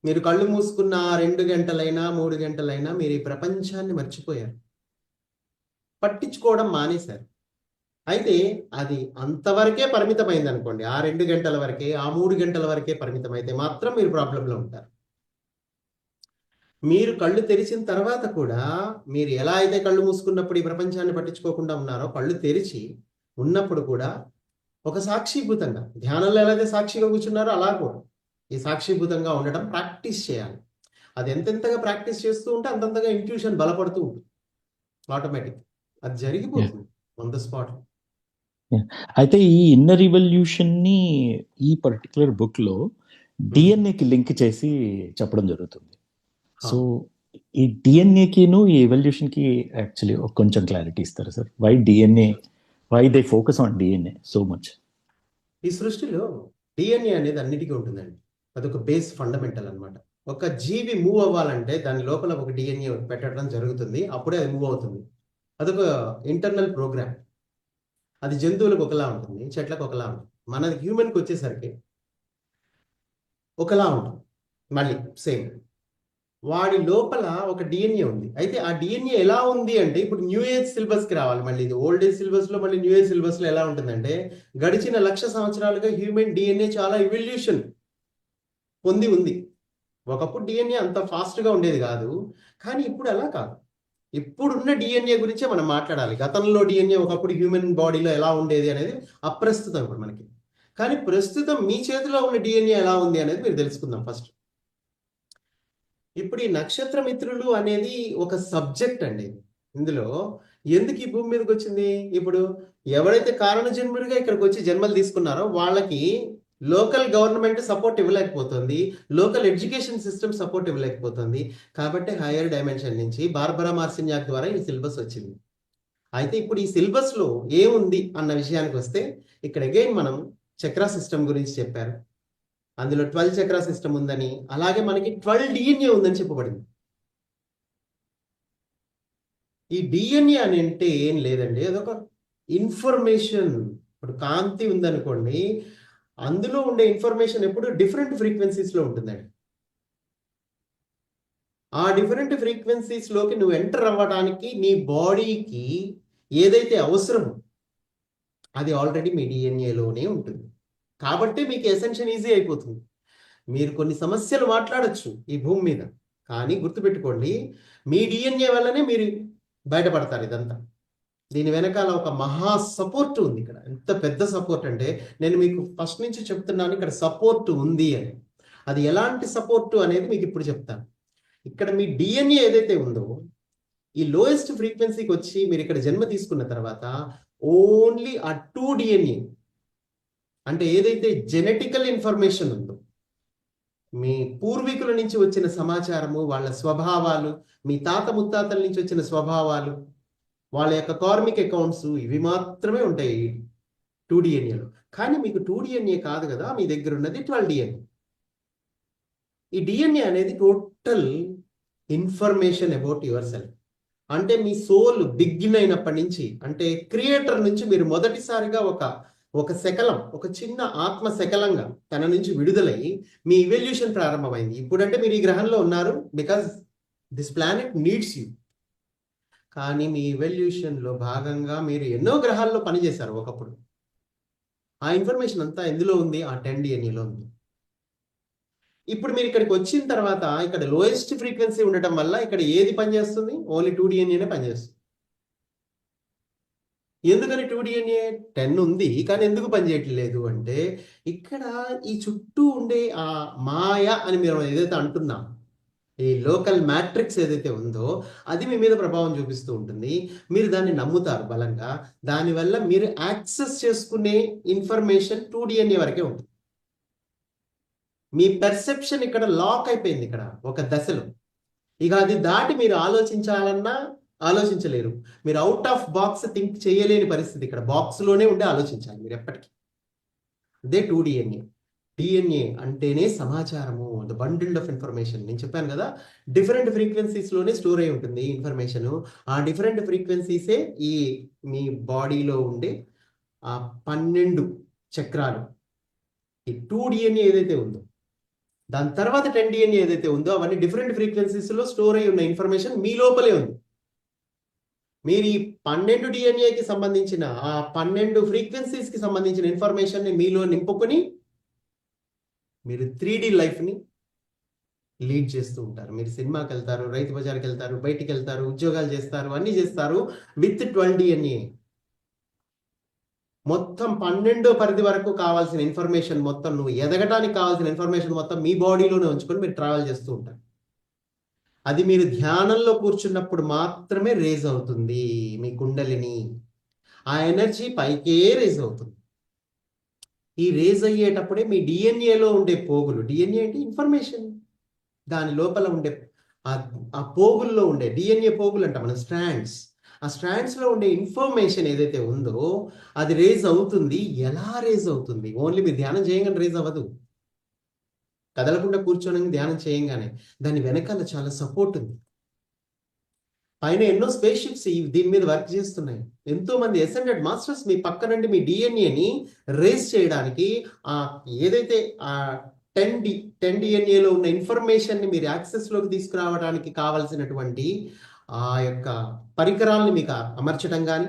మీరు కళ్ళు మూసుకున్న 2 గంటలైనా 3 గంటలైనా మీరు ఈ ప్రపంచాన్ని మర్చిపోయారు, పట్టించుకోవడం మానేశారు. అయితే అది అంతవరకే పరిమితమైంది అనుకోండి, ఆ 2 గంటల వరకే, ఆ 3 గంటల వరకే పరిమితమైతే మాత్రం మీరు ప్రాబ్లంలో ఉంటారు. మీరు కళ్ళు తెరిచిన తర్వాత కూడా మీరు ఎలా అయితే కళ్ళు మూసుకున్నప్పుడు ఈ ప్రపంచాన్ని పట్టించుకోకుండా ఉన్నారో, కళ్ళు తెరిచి ఉన్నప్పుడు కూడా ఒక సాక్షిభూతంగా, ధ్యానంలో ఎలా అయితే సాక్షిగా కూర్చున్నారో అలా కూడా ఈ సాక్షిభూతంగా ఉండడం ప్రాక్టీస్ చేయాలి. అది ఎంతెంతగా ప్రాక్టీస్ చేస్తూ ఉంటే అంతంతగా ఇంట్యూషన్ బలపడుతూ ఉంటుంది, ఆటోమేటిక్ అది జరిగిపోతుంది ఆన్ ద స్పాట్. అయితే ఈ ఇన్నర్ రివల్యూషన్ని ఈ పర్టికులర్ బుక్లో డిఎన్ఏకి లింక్ చేసి చెప్పడం జరుగుతుంది. హా. సో ఈ డిఎన్ఏకిను ఈ ఎవల్యూషన్కి యాక్చువల్లీ కొంచెం క్లారిటీ ఇస్తారు sir. Why they focus on DNA so much? ఈ సృష్టిలో డిఎన్ఏ అనేది అన్నిటికీ ఉంటుందండి. అదొక బేస్ ఫండమెంటల్ అన్నమాట. ఒక జీవి మూవ్ అవ్వాలంటే దాని లోపల ఒక డిఎన్ఏ పెట్టడం జరుగుతుంది, అప్పుడే అది మూవ్ అవుతుంది. అదొక ఇంటర్నల్ ప్రోగ్రామ్. అది జంతువులకు ఒకలా ఉంటుంది, చెట్లకు ఒకలా ఉంటుంది. మన హ్యూమన్కి వచ్చేసరికి ఒకలా ఉంటుంది, మళ్ళీ సేమ్. వాడి లోపల ఒక డిఎన్ఏ ఉంది. అయితే ఆ డిఎన్ఏ ఎలా ఉంది అంటే, ఇప్పుడు న్యూ ఏజ్ సిలబస్కి రావాలి. మళ్ళీ ఇది ఓల్డ్ ఏజ్ సిలబస్లో, మళ్ళీ న్యూ ఏజ్ సిలబస్లో ఎలా ఉంటుందంటే, గడిచిన 1,00,000 సంవత్సరాలుగా హ్యూమన్ డిఎన్ఏ చాలా ఎవల్యూషన్ పొంది ఉంది. ఒకప్పుడు డిఎన్ఏ అంత ఫాస్ట్గా ఉండేది కాదు, కానీ ఇప్పుడు అలా కాదు. ఇప్పుడున్న డిఎన్ఏ గురించే మనం మాట్లాడాలి. గతంలో డిఎన్ఏ ఒకప్పుడు హ్యూమన్ బాడీలో ఎలా ఉండేది అనేది అప్రస్తుతం ఇప్పుడు మనకి. కానీ ప్రస్తుతం మీ చేతిలో ఉన్న డిఎన్ఏ ఎలా ఉంది అనేది మీరు తెలుసుకుందాం ఫస్ట్. ఇప్పుడు ఈ నక్షత్ర మిత్రులు అనేది ఒక సబ్జెక్ట్ అండి. ఇందులో ఎందుకు ఈ భూమి మీదకి వచ్చింది? ఇప్పుడు ఎవరైతే కారణ జన్ముడిగా ఇక్కడికి వచ్చి జన్మలు తీసుకున్నారో వాళ్ళకి లోకల్ గవర్నమెంట్ సపోర్ట్ ఇవ్వలేకపోతుంది, లోకల్ ఎడ్యుకేషన్ సిస్టమ్ సపోర్ట్ ఇవ్వలేకపోతుంది. కాబట్టి హైయర్ డైమెన్షన్ నుంచి బార్బరా మార్సిన్యాక్ ద్వారా ఈ సిలబస్ వచ్చింది. అయితే ఇప్పుడు ఈ సిలబస్లో ఏముంది అన్న విషయానికి వస్తే, ఇక్కడ అగైన్ మనం చక్రా సిస్టమ్ గురించి చెప్పారు. అందులో 12 చక్రా సిస్టమ్ ఉందని, అలాగే మనకి 12 డిఎన్ఏ ఉందని చెప్పబడింది. ఈ డిఎన్ఏ అని అంటే ఏం లేదండి, అదొక ఇన్ఫర్మేషన్. ఇప్పుడు కాంతి ఉందనుకోండి, అందులో ఉండే ఇన్ఫర్మేషన్ ఎప్పుడు డిఫరెంట్ ఫ్రీక్వెన్సీస్లో ఉంటుందండి. ఆ డిఫరెంట్ ఫ్రీక్వెన్సీస్లోకి నువ్వు ఎంటర్ అవ్వడానికి నీ బాడీకి ఏదైతే అవసరమో అది ఆల్రెడీ మీ డిఎన్ఏలోనే ఉంటుంది. కాబట్టి మీకు ఎసెన్షన్ ఈజీ అయిపోతుంది. మీరు కొన్ని సమస్యలు మాట్లాడచ్చు ఈ భూమి మీద, కానీ గుర్తుపెట్టుకోండి, మీ డిఎన్ఏ వల్లనే మీరు బయటపడతారు. ఇదంతా దీని వెనకాల ఒక మహా సపోర్ట్ ఉంది. ఇక్కడ ఎంత పెద్ద సపోర్ట్ అంటే, నేను మీకు ఫస్ట్ నుంచి చెప్తున్నాను ఇక్కడ సపోర్ట్ ఉంది అని. అది ఎలాంటి సపోర్ట్ అనేది మీకు ఇప్పుడు చెప్తాను. ఇక్కడ మీ డిఎన్ఏ ఏదైతే ఉందో, ఈ లోయెస్ట్ ఫ్రీక్వెన్సీకి వచ్చి మీరు ఇక్కడ జన్మ తీసుకున్న తర్వాత ఓన్లీ ఆ 2 డిఎన్ఏ అంటే ఏదైతే జెనెటికల్ ఇన్ఫర్మేషన్ ఉందో, మీ పూర్వీకుల నుంచి వచ్చిన సమాచారము, వాళ్ళ స్వభావాలు, మీ తాత ముత్తాతల నుంచి వచ్చిన స్వభావాలు, వాళ్ళ యొక్క కార్మిక్ అకౌంట్స్, ఇవి మాత్రమే ఉంటాయి 2 డిఎన్ఏలో. కానీ మీకు 2 డిఎన్ఏ కాదు కదా, మీ దగ్గర ఉన్నది 12 డిఎన్ఏ. ఈ డిఎన్ఏ అనేది total information about your self. అంటే మీ సోల్ బిగిన్ అయినప్పటి నుంచి, అంటే క్రియేటర్ నుంచి మీరు మొదటిసారిగా ఒక శకలం, ఒక చిన్న ఆత్మ శకలంగా తన నుంచి విడుదలై మీ ఇవల్యూషన్ ప్రారంభమైంది. ఇప్పుడంటే మీరు ఈ గ్రహంలో ఉన్నారు because this planet needs you. కానీ మీ ఇవల్యూషన్లో భాగంగా మీరు ఎన్నో గ్రహాల్లో పనిచేశారు ఒకప్పుడు. ఆ ఇన్ఫర్మేషన్ అంతా ఎందులో ఉంది? ఆ 10 డిఎన్ఏలో ఉంది. ఇప్పుడు మీరు ఇక్కడికి వచ్చిన తర్వాత ఇక్కడ లోయెస్ట్ ఫ్రీక్వెన్సీ ఉండటం వల్ల ఇక్కడ ఏది పనిచేస్తుంది? ఓన్లీ 2 డిఎన్ఏనే పనిచేస్తుంది. ఎందుకని 2 డిఎన్ఏ? 10 ఉంది కానీ ఎందుకు పనిచేయట్లేదు అంటే, ఇక్కడ ఈ చుట్టూ ఉండే ఆ మాయ అని మీరు ఏదైతే అంటున్నాం, ఈ లోకల్ మ్యాట్రిక్స్ ఏదైతే ఉందో అది మీ మీద ప్రభావం చూపిస్తూ ఉంటుంది. మీరు దాన్ని నమ్ముతారు బలంగా. దానివల్ల మీరు యాక్సెస్ చేసుకునే ఇన్ఫర్మేషన్ 2 డిఎన్ఏ వరకే ఉంటుంది. మీ పెర్సెప్షన్ ఇక్కడ లాక్ అయిపోయింది ఇక్కడ ఒక దశలో. ఇక అది దాటి మీరు ఆలోచించాలన్నా ఆలోచించలేరు. మీరు అవుట్ ఆఫ్ బాక్స్ థింక్ చేయలేని పరిస్థితి. ఇక్కడ బాక్స్లోనే ఉండి ఆలోచించాలి మీరు ఎప్పటికీ. అదే 2 డిఎన్ఏ. డిఎన్ఏ అంటేనే సమాచారము, ద బండిల్డ్ ఆఫ్ ఇన్ఫర్మేషన్. నేను చెప్పాను కదా, డిఫరెంట్ ఫ్రీక్వెన్సీస్లోనే స్టోర్ అయి ఉంటుంది ఇన్ఫర్మేషను. ఆ డిఫరెంట్ ఫ్రీక్వెన్సీసే ఈ మీ బాడీలో ఉండే ఆ 12 చక్రాలు. ఈ 2 డిఎన్ఏ ఏదైతే ఉందో, దాని తర్వాత 10 డిఎన్ఏ ఏదైతే ఉందో, అవన్నీ డిఫరెంట్ ఫ్రీక్వెన్సీస్లో స్టోర్ అయి ఉన్న ఇన్ఫర్మేషన్ మీ లోపలే ఉంది. మీరు ఈ 12 డిఎన్ఏకి సంబంధించిన ఆ 12 ఫ్రీక్వెన్సీస్కి సంబంధించిన ఇన్ఫర్మేషన్ని మీలో నింపుకొని మీరు 3D లైఫ్ని లీడ్ చేస్తూ ఉంటారు. మీరు సినిమాకి వెళ్తారు, రైతు బజార్కి వెళ్తారు, బయటికి వెళ్తారు, ఉద్యోగాలు చేస్తారు, అన్నీ చేస్తారు విత్ 12 డిఎన్ఏ. మొత్తం 12 పరిధి వరకు కావాల్సిన ఇన్ఫర్మేషన్ మొత్తం, నువ్వు ఎదగటానికి కావాల్సిన ఇన్ఫర్మేషన్ మొత్తం మీ బాడీలోనే ఉంచుకొని మీరు ట్రావెల్ చేస్తూ ఉంటారు. అది మీరు ధ్యానంలో కూర్చున్నప్పుడు మాత్రమే రేజ్ అవుతుంది మీ కుండలిని. ఆ ఎనర్జీ పైకే రేజ్ అవుతుంది. ఈ రేజ్ అయ్యేటప్పుడే మీ డిఎన్ఏలో ఉండే పోగులు, డిఎన్ఏ అంటే ఇన్ఫర్మేషన్, దాని లోపల ఉండే ఆ పోగుల్లో ఉండే డిఎన్ఏ పోగులు అంట మనం స్ట్రాండ్స్, ఆ స్ట్రాండ్స్లో ఉండే ఇన్ఫర్మేషన్ ఏదైతే ఉందో అది రేజ్ అవుతుంది. ఎలా రేజ్ అవుతుంది? ఓన్లీ మీరు ధ్యానం చేయగానే రేజ్ అవ్వదు, కదలకుండా కూర్చొని ధ్యానం చేయంగానే. దాని వెనకాల చాలా సపోర్ట్ ఉంది. పైన ఎన్నో స్పేస్ షిప్స్ దీని మీద వర్క్ చేస్తున్నాయి. ఎంతో మంది అసెండెడ్ మాస్టర్స్ మీ పక్క నుండి మీ డిఎన్ఏని రేస్ చేయడానికి, ఆ ఏదైతే ఆ 10 డిఎన్ఏలో ఉన్న ఇన్ఫర్మేషన్ని మీరు యాక్సెస్లోకి తీసుకురావడానికి కావలసినటువంటి ఆ యొక్క పరికరాలను మీకు అమర్చడం కానీ,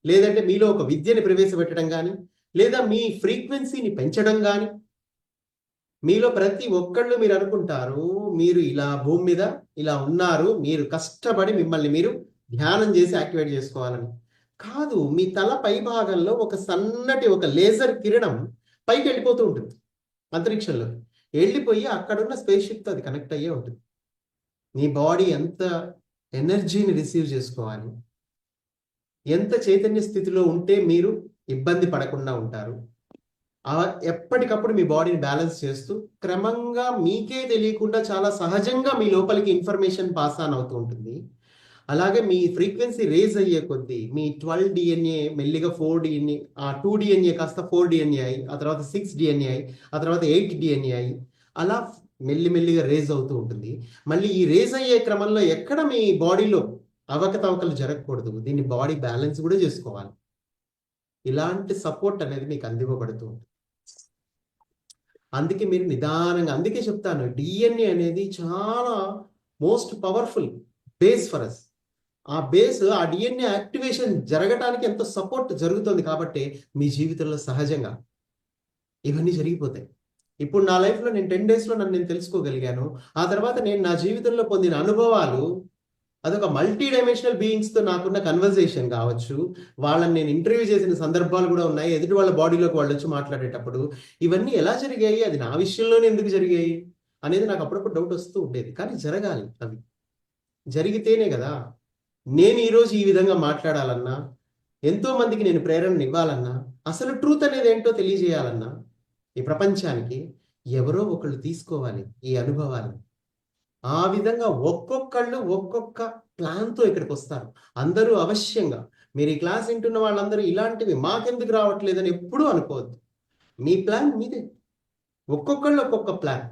లేదంటే మీలో ఒక విద్యని ప్రవేశపెట్టడం కానీ, లేదా మీ ఫ్రీక్వెన్సీని పెంచడం కానీ. మీలో ప్రతి ఒక్కళ్ళు మీరు అనుకుంటారు మీరు ఇలా భూమి మీద ఇలా ఉన్నారు, మీరు కష్టపడి మిమ్మల్ని మీరు ధ్యానం చేసి యాక్టివేట్ చేసుకోవాలని. కాదు, మీ తల పై భాగంలో ఒక సన్నటి ఒక లేజర్ కిరణం పైకి వెళ్ళిపోతూ ఉంటుంది, అంతరిక్షంలో వెళ్ళిపోయి అక్కడున్న స్పేస్ షిప్తో అది కనెక్ట్ అయ్యే ఉంటుంది. మీ బాడీ ఎంత ఎనర్జీని రిసీవ్ చేసుకోవాలి, ఎంత చైతన్య స్థితిలో ఉంటే మీరు ఇబ్బంది పడకుండా ఉంటారు, ఎప్పటికప్పుడు మీ బాడీని బ్యాలెన్స్ చేస్తూ క్రమంగా మీకే తెలియకుండా చాలా సహజంగా మీ లోపలికి ఇన్ఫర్మేషన్ పాస్ ఆన్ అవుతూ ఉంటుంది. అలాగే మీ ఫ్రీక్వెన్సీ రేజ్ అయ్యే కొద్దీ మీ 12 డిఎన్ఏ మెల్లిగా 4 డిఎన్ఏ, ఆ 2 డిఎన్ఏ కాస్త 4 డిఎన్ఏ అయ్యి, ఆ తర్వాత 6 డిఎన్ఏ అయ్యి, ఆ తర్వాత 8 డిఎన్ఏ అయ్యి, అలా మెల్లిమెల్లిగా రేజ్ అవుతూ ఉంటుంది. మళ్ళీ ఈ రేజ్ అయ్యే క్రమంలో ఎక్కడ మీ బాడీలో అవకతవకలు జరగకూడదు, దీన్ని బాడీ బ్యాలెన్స్ కూడా చేసుకోవాలి. ఇలాంటి సపోర్ట్ అనేది మీకు అందివ్వబడుతూ ఉంటుంది. అందుకే మీరు నిదానంగా, అందుకే చెప్తాను డిఎన్ఏ అనేది చాలా most powerful base for us. ఆ బేస్, ఆ డిఎన్ఏ యాక్టివేషన్ జరగటానికి ఎంతో సపోర్ట్ జరుగుతుంది కాబట్టి మీ జీవితంలో సహజంగా ఇవన్నీ జరిగిపోతాయి. ఇప్పుడు నా లైఫ్లో నేను 10 డేస్లో నన్ను నేను తెలుసుకోగలిగాను. ఆ తర్వాత నేను నా జీవితంలో పొందిన అనుభవాలు, అదొక మల్టీ డైమెన్షనల్ బీయింగ్స్తో నాకున్న కన్వర్జేషన్ కావచ్చు, వాళ్ళని నేను ఇంటర్వ్యూ చేసిన సందర్భాలు కూడా ఉన్నాయి, ఎదుటి వాళ్ళ బాడీలోకి వాళ్ళు వచ్చి మాట్లాడేటప్పుడు ఇవన్నీ ఎలా జరిగాయి, అది నా విషయంలోనే ఎందుకు జరిగాయి అనేది నాకు అప్పుడప్పుడు డౌట్ వస్తూ ఉండేది. కానీ జరగాలి, అవి జరిగితేనే కదా నేను ఈరోజు ఈ విధంగా మాట్లాడాలన్నా, ఎంతో మందికి నేను ప్రేరణ ఇవ్వాలన్నా, అసలు ట్రూత్ అనేది ఏంటో తెలియజేయాలన్నా, ఈ ప్రపంచానికి ఎవరో ఒకళ్ళు తీసుకోవాలి ఈ అనుభవాన్ని. ఆ విధంగా ఒక్కొక్కళ్ళు ఒక్కొక్క ప్లాన్తో ఇక్కడికి వస్తారు. అందరూ అవశ్యంగా, మీరు ఈ క్లాస్ వింటున్న వాళ్ళందరూ ఇలాంటివి మాకెందుకు రావట్లేదని ఎప్పుడూ అనుకోవద్దు. మీ ప్లాన్ మీదే, ఒక్కొక్కళ్ళు ఒక్కొక్క ప్లాన్.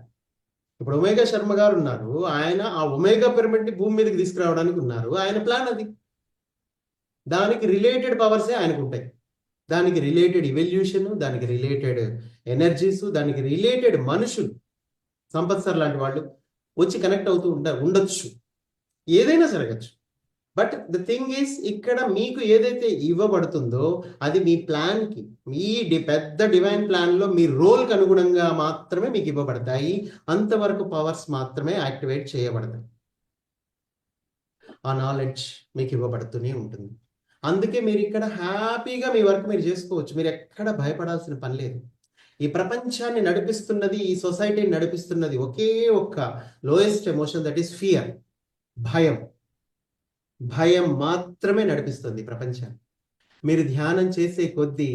ఇప్పుడు ఒమేగా శర్మ గారు ఉన్నారు, ఆయన ఆ ఒమేగా పిరమిడ్ని భూమి మీదకి తీసుకురావడానికి ఉన్నారు, ఆయన ప్లాన్ అది. దానికి రిలేటెడ్ పవర్సే ఆయనకు ఉంటాయి, దానికి రిలేటెడ్ ఇవల్యూషన్, దానికి రిలేటెడ్ ఎనర్జీస్, దానికి రిలేటెడ్ మనుషులు, సంపత్ సార్ లాంటి వాళ్ళు వచ్చి కనెక్ట్ అవుతూ ఉండొచ్చు, ఏదైనా జరగచ్చు. బట్ ద థింగ్ ఈస్, ఇక్కడ మీకు ఏదైతే ఇవ్వబడుతుందో అది మీ ప్లాన్కి, మీ పెద్ద డివైన్ ప్లాన్లో మీ రోల్కి అనుగుణంగా మాత్రమే మీకు ఇవ్వబడతాయి. అంతవరకు పవర్స్ మాత్రమే యాక్టివేట్ చేయబడతాయి. ఆ నాలెడ్జ్ మీకు ఇవ్వబడుతూనే ఉంటుంది. అందుకే మీరు ఇక్కడ హ్యాపీగా మీ వర్క్ మీరు చేసుకోవచ్చు. మీరు ఎక్కడ భయపడాల్సిన పని లేదు. ఈ ప్రపంచాన్ని నడిపిస్తున్నది, ఈ సొసైటీని నడిపిస్తున్నది ఒకే ఒక్క lowest emotion, that is fear, భయం. భయం మాత్రమే నడిపిస్తుంది ప్రపంచాన్ని. మీరు ధ్యానం చేసే కొద్దీ,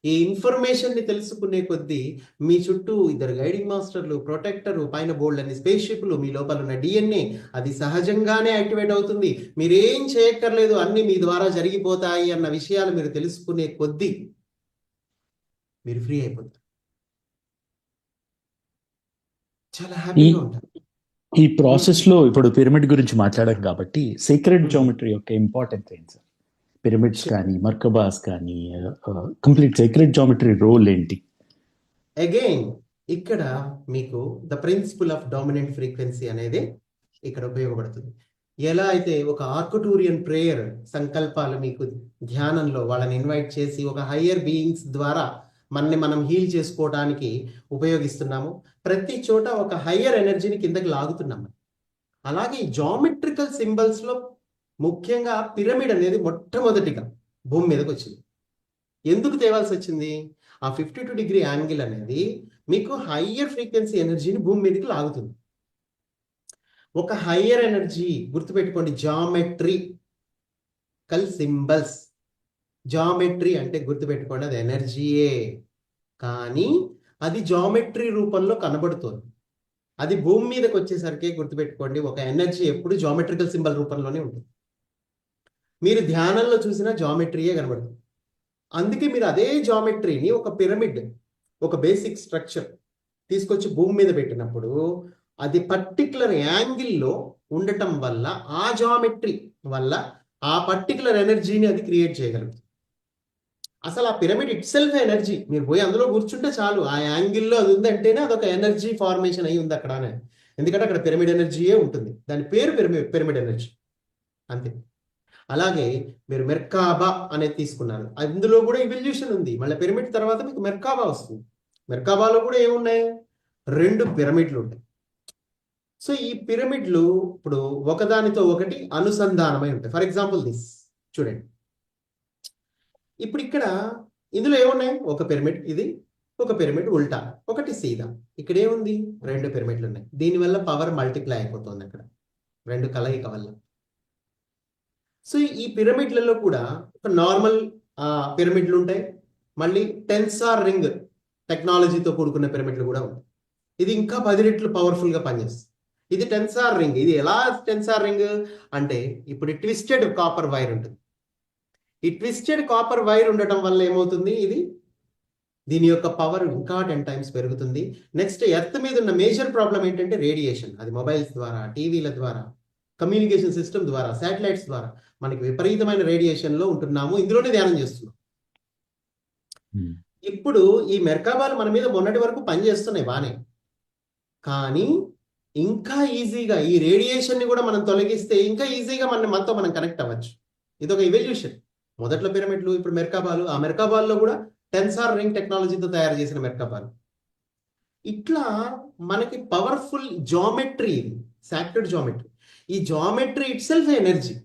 ఈ ఇన్ఫర్మేషన్ని తెలుసుకునే కొద్దీ మీ చుట్టూ 2 గైడింగ్ మాస్టర్లు, ప్రొటెక్టరు, పైన బోల్డ్ అనే స్పేస్ షిప్లు, మీ లోపల ఉన్న డిఎన్ఏ అది సహజంగానే యాక్టివేట్ అవుతుంది. మీరేం చేయక్కర్లేదు, అన్ని మీ ద్వారా జరిగిపోతాయి అన్న విషయాలు మీరు తెలుసుకునే కొద్దీ మీరు ఫ్రీ అయిపోతారు, చాలా హ్యాపీగా ఉంటారు. ఈ ప్రాసెస్లో ఇప్పుడు పిరమిడ్ గురించి మాట్లాడాం కాబట్టి సీక్రెట్ జామెట్రీ యొక్క ఇంపార్టెన్స్ ఏంటి సార్? పిరమిడ్స్ కానీ మర్కబాస్ కానీ కంప్లీట్ సీక్రెట్ జామెట్రీ రోల్ ఏంటి? అగైన్ ఇక్కడ మీకు the principle of dominant frequency అనేది ఇక్కడ ఉపయోగపడుతుంది. ఎలా అయితే ఒక ఆర్కటూరియన్ ప్రేయర్ సంకల్పాలు మీకు ధ్యానంలో వాళ్ళని ఇన్వైట్ చేసి ఒక హయ్యర్ బీయింగ్స్ ద్వారా మనం హీల్ చేసుకోవడానికి ఉపయోగిస్తున్నాము, ప్రతి చోట ఒక హయ్యర్ ఎనర్జీని కిందకి లాగుతున్నాము. అలాగే ఈ జామెట్రికల్ సింబల్స్లో ముఖ్యంగా పిరమిడ్ అనేది మొట్టమొదటిగా భూమి మీదకి వచ్చింది. ఎందుకు తేవాల్సి వచ్చింది? ఆ 52 డిగ్రీ యాంగిల్ అనేది మీకు హయ్యర్ ఫ్రీక్వెన్సీ ఎనర్జీని భూమి మీదకి లాగుతుంది. ఒక హయ్యర్ ఎనర్జీ గుర్తుపెట్టుకోండి, జామెట్రికల్ సింబల్స్. జామెట్రీ అంటే గుర్తుపెట్టుకోండి, అది ఎనర్జీయే. కానీ అది జామెట్రీ రూపంలో కనబడుతుంది. అది భూమి మీదకి వచ్చేసరికి గుర్తుపెట్టుకోండి, ఒక ఎనర్జీ ఎప్పుడు జామెట్రికల్ సింబల్ రూపంలోనే ఉంటుంది. మీరు ధ్యానంలో చూసిన జామెట్రీయే కనబడుతుంది. అందుకే మీరు అదే జామెట్రీని ఒక పిరమిడ్, ఒక బేసిక్ స్ట్రక్చర్ తీసుకొచ్చి భూమి మీద పెట్టినప్పుడు అది పర్టికులర్ యాంగిల్లో ఉండటం వల్ల, ఆ జామెట్రీ వల్ల ఆ పర్టికులర్ ఎనర్జీని అది క్రియేట్ చేయగలుగుతుంది. అసలు ఆ పిరమిడ్ ఇట్ సెల్ఫ్ ఎనర్జీ. మీరు పోయి అందులో కూర్చుంటే చాలు, ఆ యాంగిల్లో అది ఉందంటేనే అదొక ఎనర్జీ ఫార్మేషన్ అయి ఉంది అక్కడ. ఎందుకంటే అక్కడ పిరమిడ్ ఎనర్జీయే ఉంటుంది. దాని పేరు పిరమిడ్ ఎనర్జీ, అంతే. అలాగే మీరు మెర్కాబా అనేది తీసుకున్నారు, అందులో కూడా ఇవల్యూషన్ ఉంది. మళ్ళీ పిరమిడ్ తర్వాత మీకు మెర్కాబా వస్తుంది. మెర్కాబాలో కూడా ఏమున్నాయి? 2 పిరమిడ్లు ఉంటాయి. సో ఈ పిరమిడ్లు ఇప్పుడు ఒకదానితో ఒకటి అనుసంధానమై ఉంటాయి. ఫర్ ఎగ్జాంపుల్ దిస్ చూడండి. ఇప్పుడు ఇక్కడ ఇందులో ఏమున్నాయి? ఒక పిరమిడ్, ఇది ఒక పిరమిడ్ ఉల్టా, ఒకటి సీదా. ఇక్కడ ఏముంది? 2 పిరమిడ్లు ఉన్నాయి. దీనివల్ల పవర్ మల్టిప్లై అయిపోతుంది అక్కడ, 2 కలయిక వల్ల. సో ఈ పిరమిడ్లలో కూడా ఒక నార్మల్ పిరమిడ్లు ఉంటాయి, మళ్ళీ టెన్సార్ రింగ్ టెక్నాలజీతో కూడుకున్న పిరమిడ్లు కూడా ఉంటాయి. ఇది ఇంకా 10 రెట్లు పవర్ఫుల్గా పనిచేస్తుంది. ఇది టెన్సార్ రింగ్. ఇది ఎలా టెన్సార్ రింగ్ అంటే, ఇప్పుడు ట్విస్టెడ్ కాపర్ వైర్ ఉంటుంది. ఈ ట్విస్టెడ్ కాపర్ వైర్ ఉండటం వల్ల ఏమవుతుంది? దీని యొక్క పవర్ ఇంకా 10 టైమ్స్ పెరుగుతుంది. నెక్స్ట్, ఎర్త్ మీద ఉన్న మేజర్ ప్రాబ్లం ఏంటంటే రేడియేషన్. అది మొబైల్స్ ద్వారా, టీవీల ద్వారా, కమ్యూనికేషన్ సిస్టమ్ ద్వారా, శాటిలైట్స్ ద్వారా మనకి విపరీతమైన రేడియేషన్లో ఉంటున్నాము. ఇందులోనే ధ్యానం చేస్తున్నాం. ఇప్పుడు ఈ మెర్కాబాలు మన మీద మొన్నటి వరకు పనిచేస్తున్నాయి బానే, కానీ ఇంకా ఈజీగా ఈ రేడియేషన్ని కూడా మనం తొలగిస్తే ఇంకా ఈజీగా మనతో మనం కనెక్ట్ అవ్వచ్చు. ఇది ఒక ఇవల్యూషన్. మొదట్లో పిరమిడ్లు, ఇప్పుడు మెర్కాబాలు. ఆ మెర్కాబాల్లో కూడా టెన్సార్ రింగ్ టెక్నాలజీతో తయారు చేసిన మెర్కాబాలు. ఇట్లా మనకి పవర్ఫుల్ జామెట్రీ, ఇది సాక్రెడ్ జామెట్రీ. ఈ జామెట్రీ ఇట్ సెల్ఫ్ ఎనర్జీ,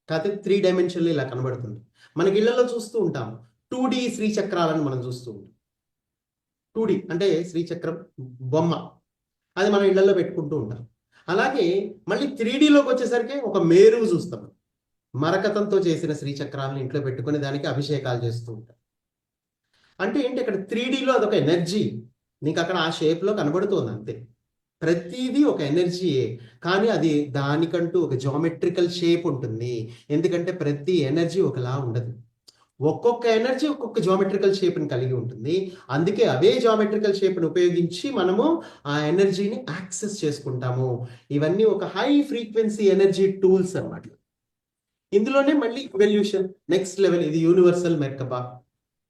కాకపోతే 3 డైమెన్షన్లో ఇలా కనబడుతుంది. మనకి ఇళ్లలో చూస్తూ ఉంటాం 2D శ్రీచక్రాలను మనం చూస్తూ ఉంటాం. 2D అంటే శ్రీచక్రం బొమ్మ, అది మనం ఇళ్లలో పెట్టుకుంటూ ఉంటాం. అలాగే మళ్ళీ 3Dలోకి వచ్చేసరికి ఒక మేరువు చూస్తాం. మరకతంతో చేసిన శ్రీచక్రాలను ఇంట్లో పెట్టుకుని దానికి అభిషేకాలు చేస్తూ ఉంటాం. అంటే ఏంటి? అక్కడ 3Dలో అదొక ఎనర్జీ నీకు అక్కడ ఆ షేప్లో కనబడుతుంది, అంతే. ప్రతిదీ ఒక ఎనర్జీయే, కానీ అది దానికంటూ ఒక జామెట్రికల్ షేప్ ఉంటుంది. ఎందుకంటే ప్రతి ఎనర్జీ ఒకలా ఉండదు. ఒక్కొక్క ఎనర్జీ ఒక్కొక్క జామెట్రికల్ షేప్ని కలిగి ఉంటుంది. అందుకే అవే జామెట్రికల్ షేప్ని ఉపయోగించి మనము ఆ ఎనర్జీని యాక్సెస్ చేసుకుంటాము. ఇవన్నీ ఒక హై ఫ్రీక్వెన్సీ ఎనర్జీ టూల్స్ అన్నమాట. ఇందులోనే మళ్ళీ ఇవల్యూషన్ నెక్స్ట్ లెవెల్. ఇది యూనివర్సల్ మెర్కబా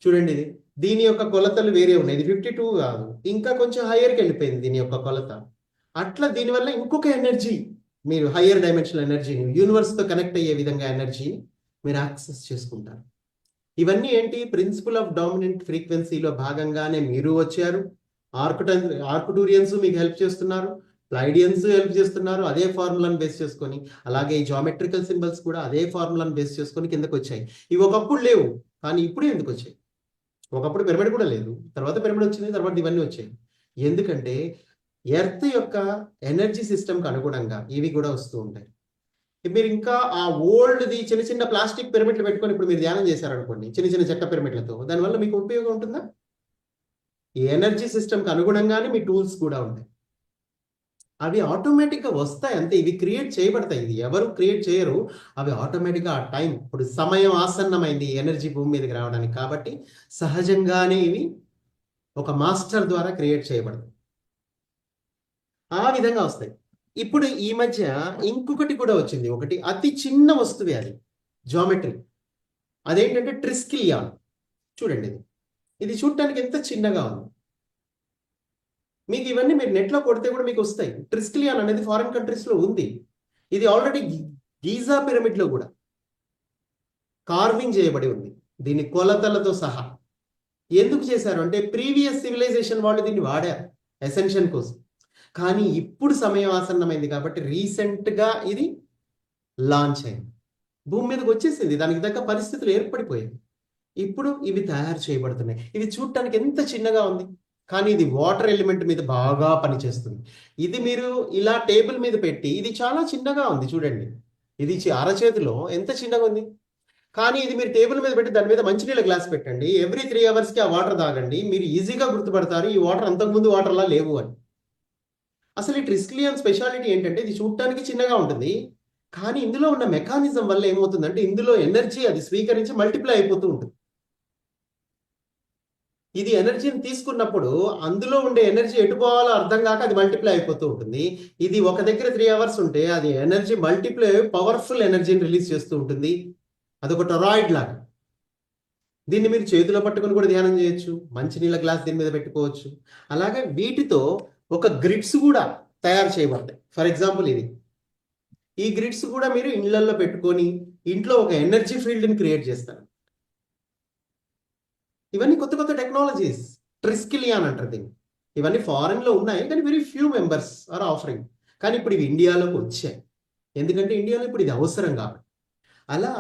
చూడండి. దీని యొక్క కొలతలు వేరే ఉన్నాయి. ఇది 52 కాదు, ఇంకా కొంచెం హయ్యర్కి వెళ్ళిపోయింది దీని యొక్క కొలత. అట్లా దీనివల్ల ఇంకొక ఎనర్జీ, మీరు హయ్యర్ డైమెన్షనల్ ఎనర్జీని, యూనివర్స్తో కనెక్ట్ అయ్యే విధంగా ఎనర్జీని మీరు యాక్సెస్ చేసుకుంటారు. ఇవన్నీ ఏంటి? ప్రిన్సిపల్ ఆఫ్ డామినెంట్ ఫ్రీక్వెన్సీలో భాగంగానే మీరు వచ్చారు. ఆర్కుటూరియన్స్ మీకు హెల్ప్ చేస్తున్నారు, ప్లైడియన్స్ హెల్ప్ చేస్తున్నారు, అదే ఫార్ములాను బేస్ చేసుకొని. అలాగే ఈ జామెట్రికల్ సింబల్స్ కూడా అదే ఫార్ములాను బేస్ చేసుకొని కిందకు వచ్చాయి. ఇవి ఒకప్పుడు లేవు, కానీ ఇప్పుడు ఎందుకు వచ్చాయి? ఒకప్పుడు పిరమిడ్ కూడా లేదు, తర్వాత పిరమిడ్ వచ్చింది, తర్వాత ఇవన్నీ వచ్చాయి. ఎందుకంటే ఎర్త్ యొక్క ఎనర్జీ సిస్టమ్కి అనుగుణంగా ఇవి కూడా వస్తూ ఉంటాయి. మీరు ఇంకా ఆ ఓల్డ్ది చిన్న చిన్న ప్లాస్టిక్ పిరమిడ్లు పెట్టుకొని ఇప్పుడు మీరు ధ్యానం చేశారనుకోండి, చిన్న చిన్న చెక్క పిరమిడ్లతో, దానివల్ల మీకు ఉపయోగం ఉంటుందా? ఈ ఎనర్జీ సిస్టమ్కి అనుగుణంగానే మీ టూల్స్ కూడా ఉంటాయి. అవి ఆటోమేటిక్గా వస్తాయి, అంతే. ఇవి క్రియేట్ చేయబడతాయి, ఇది ఎవరు క్రియేట్ చేయరు. అవి ఆటోమేటిక్గా ఆ టైం, ఇప్పుడు సమయం ఆసన్నమైంది ఎనర్జీ భూమి మీదకి రావడానికి, కాబట్టి సహజంగానే ఇవి ఒక మాస్టర్ ద్వారా క్రియేట్ చేయబడతాయి. ఆ విధంగా వస్తాయి. ఇప్పుడు ఈ మధ్య ఇంకొకటి కూడా వచ్చింది, ఒకటి అతి చిన్న వస్తువే, అది జామెట్రీ. అదేంటంటే ట్రిస్కిలియాన్. చూడండి, ఇది చూడటానికి ఎంత చిన్నగా ఉంది. మీకు ఇవన్నీ మీరు నెట్లో కొడితే కూడా మీకు వస్తాయి. ట్రిస్కిలియాన్ అనేది ఫారిన్ కంట్రీస్లో ఉంది. ఇది ఆల్రెడీ గీజా పిరమిడ్లో కూడా కార్వింగ్ చేయబడి ఉంది, దీని కొలతలతో సహా. ఎందుకు చేశారు అంటే ప్రీవియస్ సివిలైజేషన్ వాళ్ళు దీన్ని వాడారు ఎసెన్షన్ కోసం. కానీ ఇప్పుడు సమయం ఆసన్నమైంది కాబట్టి రీసెంట్గా ఇది లాంచ్ అయింది, భూమి మీదకి వచ్చేసింది, దానికి తగ్గ పరిస్థితులు ఏర్పడిపోయాయి. ఇప్పుడు ఇవి తయారు చేయబడుతున్నాయి. ఇది చూడటానికి ఎంత చిన్నగా ఉంది, కానీ ఇది వాటర్ ఎలిమెంట్ మీద బాగా పనిచేస్తుంది. ఇది మీరు ఇలా టేబుల్ మీద పెట్టి, ఇది చాలా చిన్నగా ఉంది చూడండి, ఇది అరచేతిలో ఎంత చిన్నగా ఉంది. కానీ ఇది మీరు టేబుల్ మీద పెట్టి దాని మీద మంచినీళ్ళ గ్లాస్ పెట్టండి, ఎవ్రీ 3 అవర్స్కి ఆ వాటర్ తాగండి, మీరు ఈజీగా గుర్తుపడతారు ఈ వాటర్ అంతకుముందు వాటర్లా లేవు అని. అసలు ఈ ట్రిస్కిలియన్ స్పెషాలిటీ ఏంటంటే ఇది చూడటానికి చిన్నగా ఉంటుంది, కానీ ఇందులో ఉన్న మెకానిజం వల్ల ఏమవుతుందంటే ఇందులో ఎనర్జీ అది స్వీకరించి మల్టిప్లై అయిపోతూ ఉంటుంది. ఇది ఎనర్జీని తీసుకున్నప్పుడు అందులో ఉండే ఎనర్జీ ఎటు పోవాలో అర్థం కాక అది మల్టిప్లై అయిపోతూ ఉంటుంది. ఇది ఒక దగ్గర 3 అవర్స్ ఉంటే అది ఎనర్జీ మల్టిప్లై పవర్ఫుల్ ఎనర్జీని రిలీజ్ చేస్తూ ఉంటుంది. అదొక టొరాయిడ్ లాగా. దీన్ని మీరు చేతిలో పట్టుకొని కూడా ధ్యానం చేయొచ్చు, మంచినీళ్ళ గ్లాస్ దీని మీద పెట్టుకోవచ్చు. అలాగే వీటితో ఒక గ్రిడ్స్ కూడా తయారు చేయబడతాయి. ఫర్ ఎగ్జాంపుల్ ఈ గ్రిడ్స్ కూడా మీరు ఇళ్లలో పెట్టుకొని ఇంట్లో ఒక ఎనర్జీ ఫీల్డ్ని క్రియేట్ చేస్తారు. ఇవన్నీ కొత్త కొత్త టెక్నాలజీస్, ట్రిస్కిలియాన్ అంటారు దీన్ని. ఇవన్నీ ఫారెన్లో ఉన్నాయి కానీ very few members are offering. కానీ ఇప్పుడు ఇవి ఇండియాలోకి వచ్చాయి, ఎందుకంటే ఇండియాలో ఇప్పుడు ఇది అవసరం కాబట్టి. అలా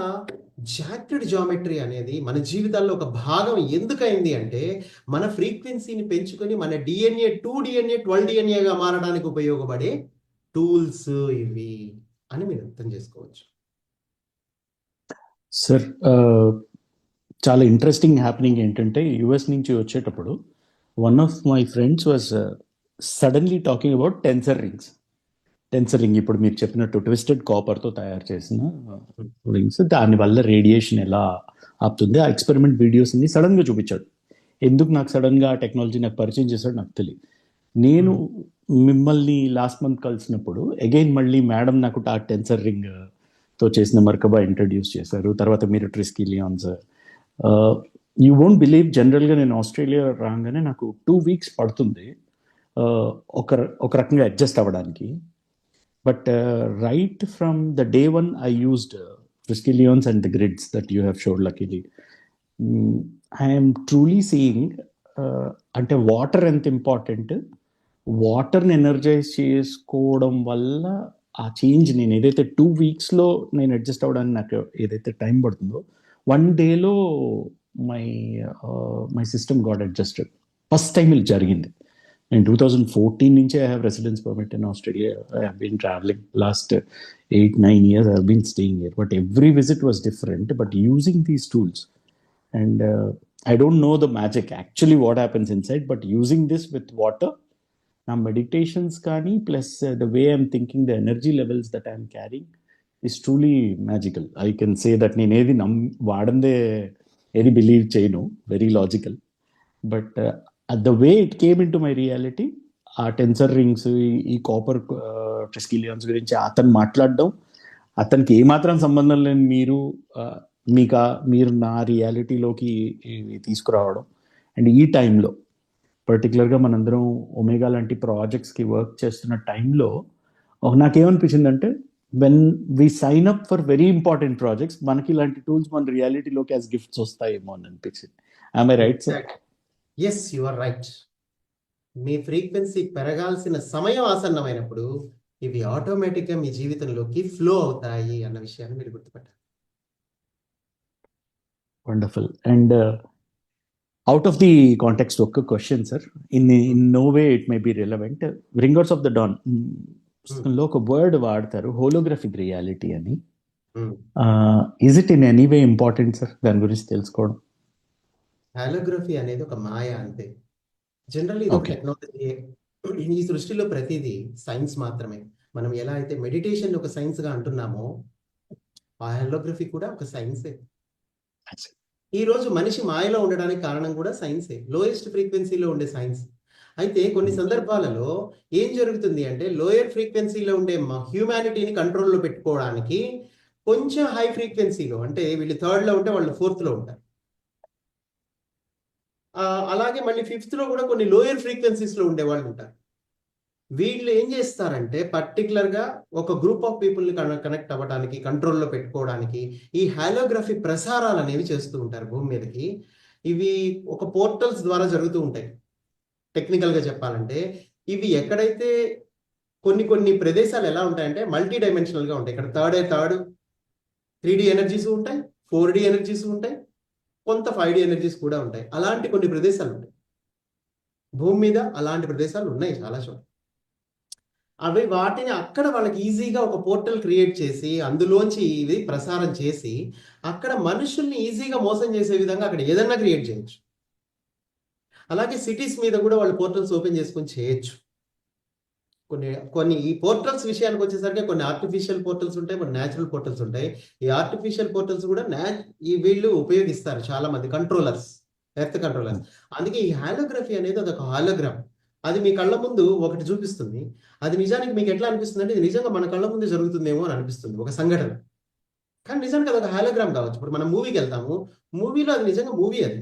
జాక్టెడ్ జామెట్రీ అనేది మన జీవితాల్లో ఒక భాగం ఎందుకైంది అంటే మన ఫ్రీక్వెన్సీని పెంచుకొని మన DNA 2 DNA 12 DNAగా మారడానికి ఉపయోగపడే టూల్స్ ఇవి అని మీరు అర్థం చేసుకోవచ్చు. సార్ చాలా ఇంట్రెస్టింగ్ హ్యాపెనింగ్ ఏంటంటే యుఎస్ నుంచి వచ్చేటప్పుడు one of my friends was suddenly talking about tensor rings. Tensor ring ఇప్పుడు మీరు చెప్పినట్టు ట్విస్టెడ్ కాపర్తో తయారు చేసిన రింగ్స్, దానివల్ల రేడియేషన్ ఎలా ఆపుతుంది ఆ ఎక్స్పెరిమెంట్ వీడియోస్ని సడన్గా చూపించాడు. ఎందుకు నాకు సడన్గా ఆ టెక్నాలజీ నాకు పరిచయం చేశాడు నాకు తెలియదు. నేను మిమ్మల్ని లాస్ట్ మంత్ కలిసినప్పుడు అగైన్ మళ్ళీ మేడం నాకు ఆ టెన్సర్ రింగ్తో చేసిన మర్కబా ఇంట్రడ్యూస్ చేశారు. తర్వాత మీరు ట్రిస్కిలియాన్స్. యూ వోంట్ బిలీవ్, జనరల్గా నేను ఆస్ట్రేలియా రాగానే నాకు 2 weeks పడుతుంది ఒక రకంగా అడ్జస్ట్ అవ్వడానికి. But right from the day one, I used Triskelions and the grids that you have showed, luckily. I am truly seeing అంటే వాటర్ ఎంత ఇంపార్టెంట్, వాటర్ని ఎనర్జైజ్ చేసుకోవడం వల్ల ఆ చేంజ్ నేను ఏదైతే 2 weeksలో నేను అడ్జస్ట్ అవ్వడానికి నాకు ఏదైతే టైం పడుతుందో 1 dayలో my system got adjusted. First time ఇది జరిగింది. In 2014 నుంచి I have residence permit in Australia. I have been traveling last 8-9 years. I have been staying here, but every visit was different. But using these tools, and I don't know the magic actually what happens inside, but using this with water, now meditations kani plus the way I'm thinking, the energy levels that I'm carrying is truly magical. I can say that నేను ఏది వాడందే ఏది believe చేయను, very logical, but the way it came into my reality, ఆ tensor rings, ఈ copper ట్రిస్కిలియాన్స్ గురించి అతను మాట్లాడడం, అతనికి ఏమాత్రం సంబంధం లేని మీరు నా రియాలిటీలోకి తీసుకురావడం, అండ్ ఈ టైంలో పర్టికులర్గా మనందరం ఒమేగా లాంటి ప్రాజెక్ట్స్కి వర్క్ చేస్తున్న టైంలో నాకేమనిపించిందంటే when we sign up for very important projects మనకి ఇలాంటి టూల్స్ మన రియాలిటీలోకి యాజ్ గిఫ్ట్స్ వస్తాయేమో అని అనిపించింది. I right sir? Yes, you are right. మీ ఫ్రీక్వెన్సీ పెరగాల్సిన సమయం ఆసన్నమైనప్పుడు ఇవి ఆటోమేటిక్గా మీ జీవితంలోకి ఫ్లో అవుతాయి అన్న విషయాన్ని మీరు గుర్తుపట్టారు. Wonderful. And out of the context ఒక్క question sir, in no way it may be relevant. Bringers of the Dawn లో ఒక వర్డ్ వాడతారు, హోలోగ్రఫిక్ రియాలిటీ అని. Is it in any way important sir దాని గురించి తెలుసుకోవడం? హాలోగ్రఫీ అనేది ఒక మాయ అంతే. జనరల్లీ ఇది ఒక టెక్నాలజీ. ఈ సృష్టిలో ప్రతిదీ సైన్స్ మాత్రమే. మనం ఎలా అయితే మెడిటేషన్ ఒక సైన్స్ గా అంటున్నామో ఆ హాలోగ్రఫీ కూడా ఒక సైన్సే. ఈ రోజు మనిషి మాయలో ఉండడానికి కారణం కూడా సైన్సే, లోయెస్ట్ ఫ్రీక్వెన్సీలో ఉండే సైన్స్. అయితే కొన్ని సందర్భాలలో ఏం జరుగుతుంది అంటే లోయర్ ఫ్రీక్వెన్సీలో ఉండే హ్యూమానిటీని కంట్రోల్లో పెట్టుకోవడానికి కొంచెం హై ఫ్రీక్వెన్సీలో, అంటే వీళ్ళు 3rd లో ఉంటే వాళ్ళు 4th లో ఉంటారు. అలాగే మళ్ళీ 5th లో కూడా కొన్ని లోయర్ ఫ్రీక్వెన్సీస్ లో ఉండే వాళ్ళు ఉంటారు. వీళ్ళు ఏం చేస్తారంటే పర్టికులర్గా ఒక గ్రూప్ ఆఫ్ పీపుల్ని కనెక్ట్ అవ్వడానికి, కంట్రోల్లో పెట్టుకోవడానికి ఈ హాలోగ్రఫీ ప్రసారాలు అనేవి చేస్తూ ఉంటారు భూమి మీదకి. ఇవి ఒక పోర్టల్స్ ద్వారా జరుగుతూ ఉంటాయి. టెక్నికల్గా చెప్పాలంటే ఇవి ఎక్కడైతే కొన్ని ప్రదేశాలు ఎలా ఉంటాయంటే మల్టీ డైమెన్షనల్గా ఉంటాయి. ఇక్కడ 3D ఎనర్జీస్ ఉంటాయి, 4D ఎనర్జీస్ ఉంటాయి, కొంత 5D ఎనర్జీస్ కూడా ఉంటాయి. అలాంటి కొన్ని ప్రదేశాలు ఉంటాయి భూమి మీద. అలాంటి ప్రదేశాలు ఉన్నాయి చాలా చోట్ల. అవి వాటిని అక్కడ వాళ్ళకి ఈజీగా ఒక పోర్టల్ క్రియేట్ చేసి అందులోంచి ఇది ప్రసారం చేసి అక్కడ మనుషుల్ని ఈజీగా మోసం చేసే విధంగా అక్కడ ఏదన్నా క్రియేట్ చేయొచ్చు. అలాగే సిటీస్ మీద కూడా వాళ్ళు పోర్టల్స్ ఓపెన్ చేసుకొని చేయొచ్చు. కొన్ని ఈ పోర్టల్స్ విషయానికి వచ్చేసరికి కొన్ని ఆర్టిఫిషియల్ పోర్టల్స్ ఉంటాయి, కొన్ని న్యాచురల్ పోర్టల్స్ ఉంటాయి. ఈ ఆర్టిఫిషియల్ పోర్టల్స్ కూడా వీళ్ళు ఉపయోగిస్తారు చాలా మంది కంట్రోలర్స్, ఎర్త్ కంట్రోలర్స్. అందుకే ఈ హాలోగ్రఫీ అనేది అదొక హాలోగ్రామ్. అది మీ కళ్ళ ముందు ఒకటి చూపిస్తుంది. అది నిజానికి మీకు ఎట్లా అనిపిస్తుంది అంటే ఇది నిజంగా మన కళ్ళ ముందు జరుగుతుందేమో అని అనిపిస్తుంది ఒక సంఘటన. కానీ నిజానికి అదొక హాలోగ్రామ్ కావచ్చు. ఇప్పుడు మనం మూవీకి వెళ్తాము, మూవీలో అది నిజంగా మూవీ అది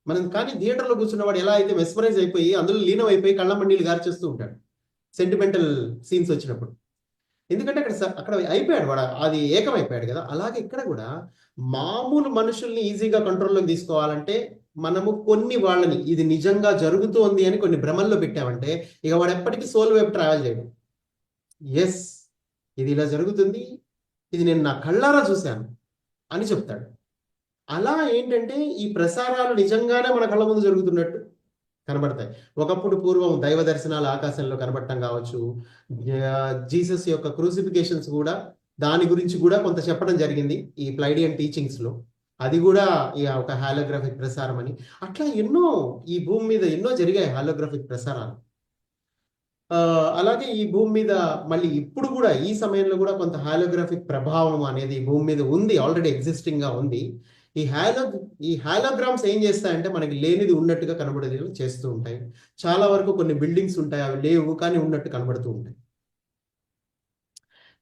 మనం. కానీ థియేటర్లో కూర్చున్నవాడు ఎలా అయితే మెస్మరైజ్ అయిపోయి అందులో లీనం అయిపోయి కళ్ళ మండీలు గార్చేస్తూ ఉంటాడు సెంటిమెంటల్ సీన్స్ వచ్చినప్పుడు. ఎందుకంటే అక్కడ అయిపోయాడు వాడు, అది ఏకమైపోయాడు కదా. అలాగే ఇక్కడ కూడా మామూలు మనుషుల్ని ఈజీగా కంట్రోల్లోకి తీసుకోవాలంటే మనము కొన్ని వాళ్ళని ఇది నిజంగా జరుగుతోంది అని కొన్ని భ్రమల్లో పెట్టామంటే ఇక వాడు ఎప్పటికీ సోల్ వైపు ట్రావెల్ చేయడు. ఎస్, ఇది ఇలా జరుగుతుంది, ఇది నేను నా కళ్ళారా చూశాను అని చెప్తాడు. అలా ఏంటంటే ఈ ప్రసారాలు నిజంగానే మన కళ్ళ ముందు జరుగుతున్నట్టు కనబడతాయి. ఒకప్పుడు పూర్వం దైవ దర్శనాలు ఆకాశంలో కనబడటం కావచ్చు, జీసస్ యొక్క క్రూసిఫికేషన్స్ కూడా దాని గురించి కూడా కొంత చెప్పడం జరిగింది ఈ ప్లైడియన్ టీచింగ్స్లో. అది కూడా ఒక హాలోగ్రాఫిక్ ప్రసారం అని. అట్లా ఎన్నో ఈ భూమి మీద ఎన్నో జరిగాయి హాలోగ్రాఫిక్ ప్రసారాలు. అలాగే ఈ భూమి మీద మళ్ళీ ఇప్పుడు కూడా ఈ సమయంలో కూడా కొంత హాలోగ్రాఫిక్ ప్రభావం అనేది ఈ భూమి మీద ఉంది, ఆల్రెడీ ఎగ్జిస్టింగ్ గా ఉంది. ఈ హాలోగ్రామ్స్ ఏం చేస్తాయంటే మనకి లేనిది ఉన్నట్టుగా కనబడేది చేస్తూ ఉంటాయి. చాలా వరకు కొన్ని బిల్డింగ్స్ ఉంటాయి, అవి లేవు కానీ ఉన్నట్టు కనబడుతూ ఉంటాయి.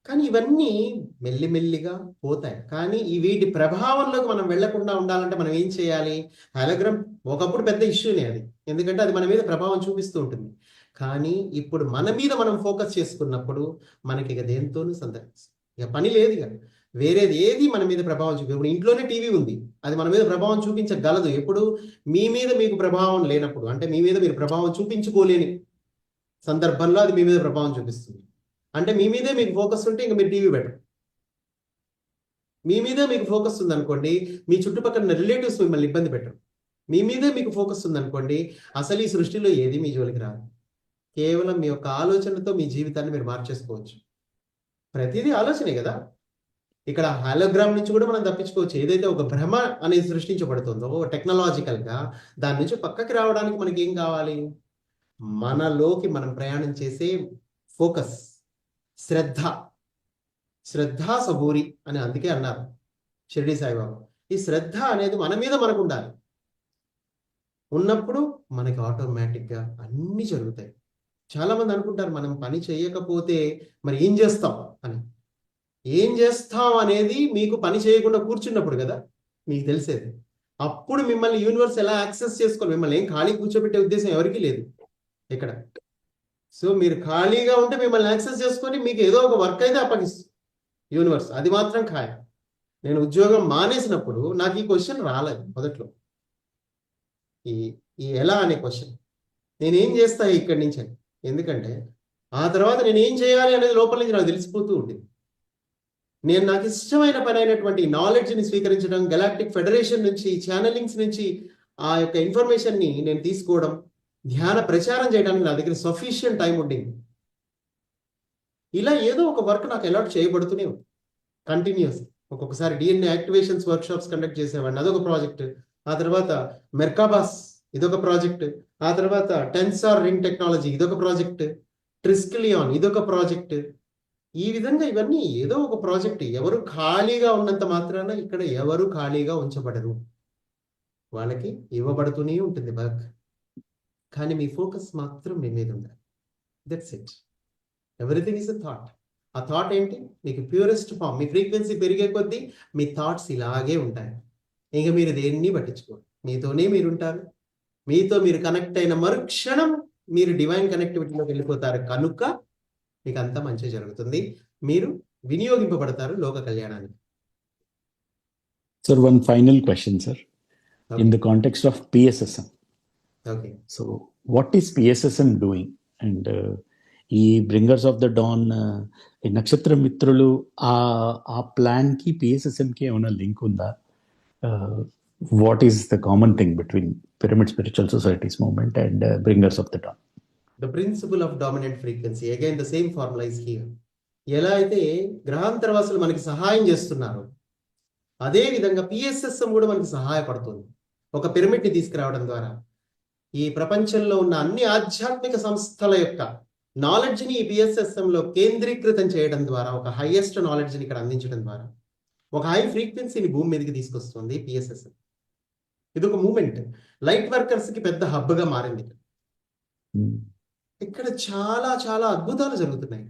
కానీ ఇవన్నీ మెల్లిమెల్లిగా పోతాయి. కానీ వీటి ప్రభావంలోకి మనం వెళ్లకుండా ఉండాలంటే మనం ఏం చేయాలి? హాలోగ్రామ్ ఒకప్పుడు పెద్ద ఇష్యూనే అది, ఎందుకంటే అది మన మీద ప్రభావం చూపిస్తూ ఉంటుంది. కానీ ఇప్పుడు మన మీద మనం ఫోకస్ చేసుకున్నప్పుడు మనకి ఇక దేంతోనూ ఇక పని లేదు. ఇక వేరేది ఏది మన మీద ప్రభావం ఇప్పుడు ఇంట్లోనే టీవీ ఉంది, అది మన మీద ప్రభావం చూపించగలదు. ఎప్పుడు మీ మీద మీకు ప్రభావం లేనప్పుడు, అంటే మీ మీద మీరు ప్రభావం చూపించుకోలేని సందర్భంలో అది మీ మీద ప్రభావం చూపిస్తుంది. అంటే మీ మీదే మీకు ఫోకస్ ఉంటే ఇంకా మీరు టీవీ పెట్టరు. మీ మీదే మీకు ఫోకస్ ఉంది అనుకోండి, మీ చుట్టుపక్కల రిలేటివ్స్ మిమ్మల్ని ఇబ్బంది పెట్టరు. మీ మీదే మీకు ఫోకస్ ఉంది అనుకోండి, అసలు ఈ సృష్టిలో ఏది మీ జోలికి రాదు. కేవలం మీ యొక్క ఆలోచనతో మీ జీవితాన్ని మీరు మార్చేసుకోవచ్చు. ప్రతిదీ ఆలోచనే కదా. ఇక్కడ హాలోగ్రామ్ నుంచి కూడా మనం తప్పించుకోవచ్చు. ఏదైతే ఒక భ్రమ అనేది సృష్టించబడుతుందో టెక్నాలజికల్గా, దాని నుంచి పక్కకి రావడానికి మనకి ఏం కావాలి? మనలోకి మనం ప్రయాణం చేసే ఫోకస్, శ్రద్ధ సబూరి అని అందుకే అన్నారు షిరిడి సాయిబాబా. ఈ శ్రద్ధ అనేది మన మీద మనకు ఉండాలి. ఉన్నప్పుడు మనకి ఆటోమేటిక్గా అన్నీ జరుగుతాయి. చాలా మంది అనుకుంటారు మనం పని చేయకపోతే మరి ఏం చేస్తాం అని. ఏం చేస్తాం అనేది మీకు పని చేయకుండా కూర్చున్నప్పుడు కదా మీకు తెలిసేది. అప్పుడు మిమ్మల్ని యూనివర్స్ ఎలా యాక్సెస్ చేసుకోవాలి? మిమ్మల్ని ఏం ఖాళీ కూర్చోబెట్టే ఉద్దేశం ఎవరికీ లేదు ఇక్కడ. సో మీరు ఖాళీగా ఉంటే మిమ్మల్ని యాక్సెస్ చేసుకొని మీకు ఏదో ఒక వర్క్ అయితే అప్పగిస్తుంది యూనివర్స్. అది మాత్రం ఖాయం. నేను ఉద్యోగం మానేసినప్పుడు నాకు ఈ క్వశ్చన్ రాలేదు మొదట్లో, ఈ ఎలా అనే క్వశ్చన్. నేనేం చేస్తా ఇక్కడి నుంచి అని. ఎందుకంటే ఆ తర్వాత నేను ఏం చేయాలి అనేది లోపల నుంచి నాకు తెలిసిపోతూ ఉంటుంది. నేను నాకు ఇష్టమైన పని అయినటువంటి నాలెడ్జ్ని స్వీకరించడం, గెలాక్టిక్ ఫెడరేషన్ నుంచి, ఛానలింగ్స్ నుంచి ఆ యొక్క ఇన్ఫర్మేషన్ని నేను తీసుకోవడం, ధ్యాన ప్రచారం చేయడానికి నా దగ్గర సఫిషియంట్ టైం ఉండింది. ఇలా ఏదో ఒక వర్క్ నాకు అలాట్ చేయబడుతూనే ఉంది కంటిన్యూస్. ఒక్కొక్కసారి డిఎన్ఏ యాక్టివేషన్స్ వర్క్షాప్స్ కండక్ట్ చేసేవాడిని, అదొక ప్రాజెక్ట్. ఆ తర్వాత మెర్కాబాస్ ఇదొక ప్రాజెక్ట్. ఆ తర్వాత టెన్సార్ రింగ్ టెక్నాలజీ ఇదొక ప్రాజెక్ట్. ట్రిస్కిలియాన్ ఇదొక ప్రాజెక్ట్. ఈ విధంగా ఇవన్నీ ఏదో ఒక ప్రాజెక్ట్. ఎవరు ఖాళీగా ఉన్నంత మాత్రాన ఇక్కడ ఎవరు ఖాళీగా ఉంచబడరు, వాళ్ళకి ఇవ్వబడుతూనే ఉంటుంది వర్క్. కానీ మీ ఫోకస్ మాత్రం మీ మీద ఉండాలి. That's it. Everything is a thought. ఆ థాట్ ఏంటి? మీకు ప్యూరెస్ట్ ఫామ్. మీ ఫ్రీక్వెన్సీ పెరిగే కొద్దీ మీ థాట్స్ ఇలాగే ఉంటాయి. ఇంకా మీరు దేన్ని పట్టించుకోండి, మీతోనే మీరు ఉంటారు. మీతో మీరు కనెక్ట్ అయిన మరుక్షణం మీరు డివైన్ కనెక్టివిటీలోకి వెళ్ళిపోతారు. కనుక మీకు అంతా మంచి జరుగుతుంది, మీరు వినియోగింపబడతారు లోక కళ్యాణానికి. Sir, one final question, sir. Okay. In the context of PSSM. Okay. So, what is PSSM doing? And ఈ బ్రింగర్స్ ఆఫ్ ద డాన్, ఈ నక్షత్ర మిత్రులు, ఆ ప్లాన్కి పిఎస్ఎస్ఎంకి ఏమైనా లింక్ ఉందా? What is the common thing between pyramid spiritual societies movement and Bringers of the Dawn? The principle of dominant frequency, again the same formula is here. ఎలా అయితే గ్రహాంతరవాసులు మనకి సహాయం చేస్తున్నారు, అదే విధంగా పిఎస్ఎస్ఎం కూడా మనకి సహాయపడుతుంది. ఒక పిరమిడ్ని తీసుకురావడం ద్వారా ఈ ప్రపంచంలో ఉన్న అన్ని ఆధ్యాత్మిక సంస్థల యొక్క నాలెడ్జ్ని ఈ పిఎస్ఎస్ఎంలో కేంద్రీకృతం చేయడం ద్వారా, ఒక హైయెస్ట్ నాలెడ్జ్ని ఇక్కడ అందించడం ద్వారా ఒక హై ఫ్రీక్వెన్సీని భూమి మీదకి తీసుకొస్తుంది పిఎస్ఎస్ఎం. ఇది ఒక మూమెంట్. లైట్ వర్కర్స్ కి పెద్ద హబ్గా మారింది. ఇక్కడ చాలా చాలా అద్భుతాలు జరుగుతున్నాయి.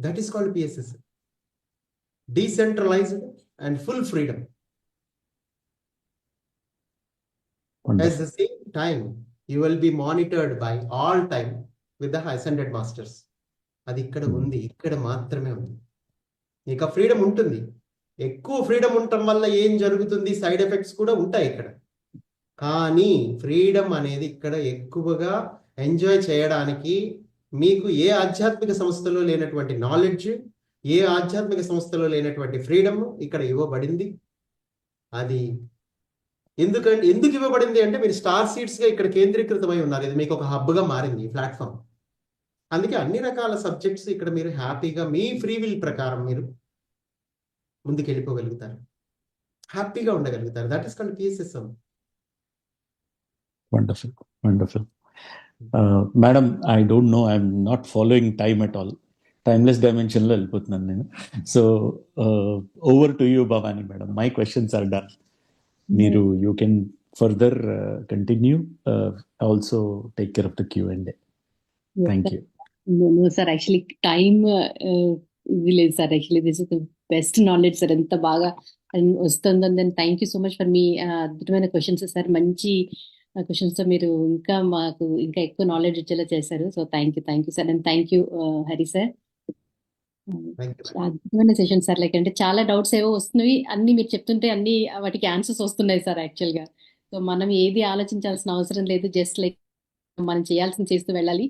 That is called PSSM, decentralised and full freedom. At the same time, you will be monitored by all time with the ascended masters. అది ఇక్కడ ఉంది, ఇక్కడ మాత్రమే ఉంది. ఇక ఫ్రీడమ్ ఉంటుంది. ఎక్కువ ఫ్రీడమ్ ఉండటం వల్ల ఏం జరుగుతుంది, సైడ్ ఎఫెక్ట్స్ కూడా ఉంటాయి ఇక్కడ. కానీ ఫ్రీడమ్ అనేది ఇక్కడ ఎక్కువగా ఎంజాయ్ చేయడానికి మీకు ఏ ఆధ్యాత్మిక సంస్థలో లేనటువంటి నాలెడ్జ్, ఏ ఆధ్యాత్మిక సంస్థలో లేనటువంటి ఫ్రీడమ్ ఇక్కడ ఇవ్వబడింది. అది ఎందుకు ఇవ్వబడింది అంటే మీరు స్టార్ సీడ్స్ గా ఇక్కడ కేంద్రీకృతమై ఉన్నారు. ఇది మీకు ఒక హబ్గా మారింది ప్లాట్ఫామ్. అందుకే అన్ని రకాల సబ్జెక్ట్స్ ఇక్కడ మీరు హ్యాపీగా మీ ఫ్రీ విల్ ప్రకారం మీరు ముందుకు వెళ్ళిపోగలుగుతారు, హ్యాపీగా ఉండగలుగుతారు. That is called PSSM. Wonderful, wonderful. Madam, I don't know, I'm not following time at all. Timeless డైమెన్షన్లో వెళ్ళిపోతున్నాను నేను. So over to you Bhavani madam. My questions are done. మీరు you can further continue, also take care of the Q&A. Thank you. No, sir. Actually, time ఇది లేదు సార్. Actually this is the best knowledge sir. ఎంత బాగా వస్తుందని. Then thank you so much for me అద్భుతమైన questions sir. మంచి questions తో మీరు ఇంకా మాకు ఇంకా ఎక్కువ నాలెడ్జ్ ఇచ్చేలా చేశారు. So thank you sir. And thank you Hari sir. అద్భుతమైన సెషన్ సార్. లైక్ అంటే చాలా డౌట్స్ ఏవో వస్తున్నాయి, అన్ని మీరు చెప్తుంటే అన్ని వాటికి ఆన్సర్స్ వస్తున్నాయి సార్ యాక్చువల్ గా. సో మనం ఏది ఆలోచించాల్సిన అవసరం లేదు, జస్ట్ లైక్ మనం చేయాల్సింది చేస్తూ వెళ్ళాలి.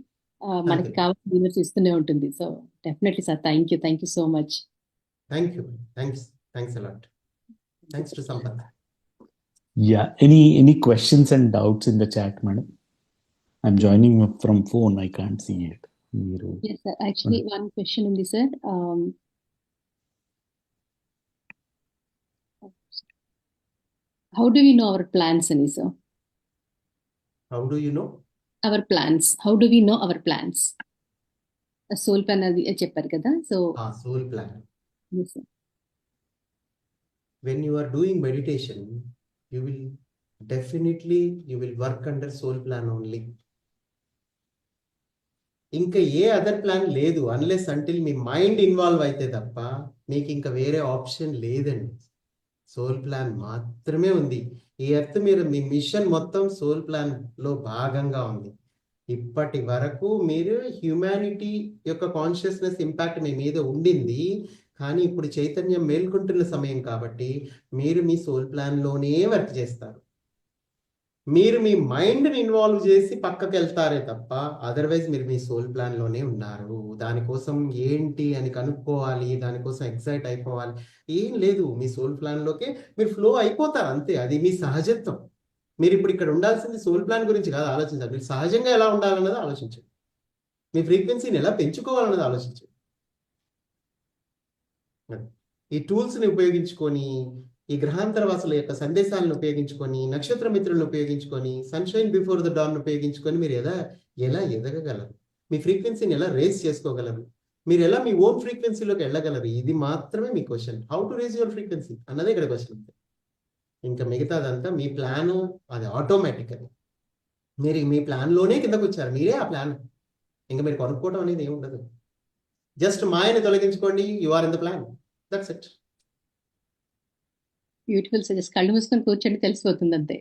మనకి కావాల్సిన యూనివర్స్ ఇస్తూనే ఉంటుంది. So definitely sir, thank you so much. Thank you. Thanks a lot. Thanks to Sampath. Yeah, any questions and doubts in the chat, madam? I'm joining from phone, I can't see it. Yes sir, actually one question ఉంది sir. How do we know our plans ani sir? How do you know? Our plans. How do we know our plans? A soul plan అది చెప్పారు కదా. So soul plan. yes sir. When you are doing meditation, you will work under soul plan only. ఇంకా ఏ other plan లేదు, unless until మీ mind involve అయితే తప్ప మీకు ఇంకా వేరే ఆప్షన్ లేదండి. సోల్ ప్లాన్ మాత్రమే ఉంది. ఈ ఎర్త్ మీద మీ మిషన్ మొత్తం సోల్ ప్లాన్ లో భాగంగా ఉంది. ఇప్పటి వరకు మీరు హ్యూమానిటీ యొక్క కాన్షియస్నెస్ ఇంపాక్ట్ మీ మీద ఉండింది, కానీ ఇప్పుడు చైతన్యం మేల్కొంటున్న సమయం కాబట్టి మీరు మీ సోల్ ప్లాన్ లోనే వర్క్ చేస్తారు. మీరు మీ మైండ్ని ఇన్వాల్వ్ చేసి పక్కకి వెళ్తారే తప్ప అదర్వైజ్ మీరు మీ సోల్ ప్లాన్ లోనే ఉన్నారు. దానికోసం ఏంటి అని కనుక్కోవాలి, దానికోసం ఎక్సైట్ అయిపోవాలి ఏం లేదు. మీ సోల్ ప్లాన్ లోకే మీరు ఫ్లో అయిపోతారు అంతే. అది మీ సహజత్వం. మీరు ఇప్పుడు ఇక్కడ ఉండాల్సింది సోల్ ప్లాన్ గురించి కాదు ఆలోచించాలి. మీరు సహజంగా ఎలా ఉండాలన్నది ఆలోచించండి. మీ ఫ్రీక్వెన్సీని ఎలా పెంచుకోవాలన్నది ఆలోచించండి. ఈ టూల్స్ని ఉపయోగించుకొని, ఈ గ్రహాంతరవాసుల యొక్క సందేశాలను ఉపయోగించుకొని, నక్షత్ర మిత్రులను ఉపయోగించుకొని, సన్షైన్ బిఫోర్ ద డాన్ ఉపయోగించుకొని మీరు ఎలా ఎదగగలరు, మీ ఫ్రీక్వెన్సీని ఎలా రేస్ చేసుకోగలరు, మీరు ఎలా మీ ఓన్ ఫ్రీక్వెన్సీలోకి వెళ్ళగలరు, ఇది మాత్రమే మీ question. How to raise your frequency అన్నదే ఇక్కడ క్వశ్చన్. ఇంకా మిగతాదంతా మీ ప్లాన్, అది ఆటోమేటిక్. అది మీరు మీ ప్లాన్లోనే కిందకు వచ్చారు, మీరే ఆ ప్లాన్. ఇంకా మీరు కొనుక్కోవడం అనేది ఏమి ఉండదు. జస్ట్ మాయని తొలగించుకోండి, you are in the plan. That's it. Beautiful sir. Just కళ్ళు మూసుకొని కూర్చొని తెలిసిపోతుంది అంతే.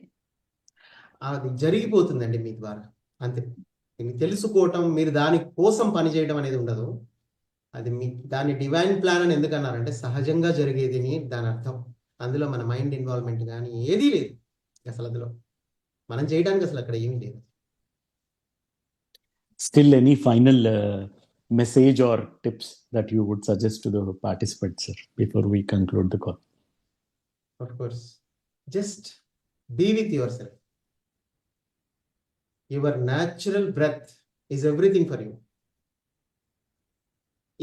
అది జరిగిపోతుందండి మీ ద్వారా అంతే. మీకు తెలుసుకోవటం, మీరు దాని కోసం పనిచేయడం అనేది ఉండదు. అది మీ దాని డివైన్ ప్లాన్ అని ఎందుకన్నారంటే సహజంగా జరిగేది అని దాని అర్థం. అందులో మన మైండ్ ఇన్వాల్వ్మెంట్ కానీ ఏదీ లేదు అసలు. అందులో మనం చేయడానికి అసలు అక్కడ ఏమీ లేదు. Still, any final message or tips that you would suggest to the participants, sir, before we conclude the call? Of course, just be with yourself. Your natural breath is everything for you.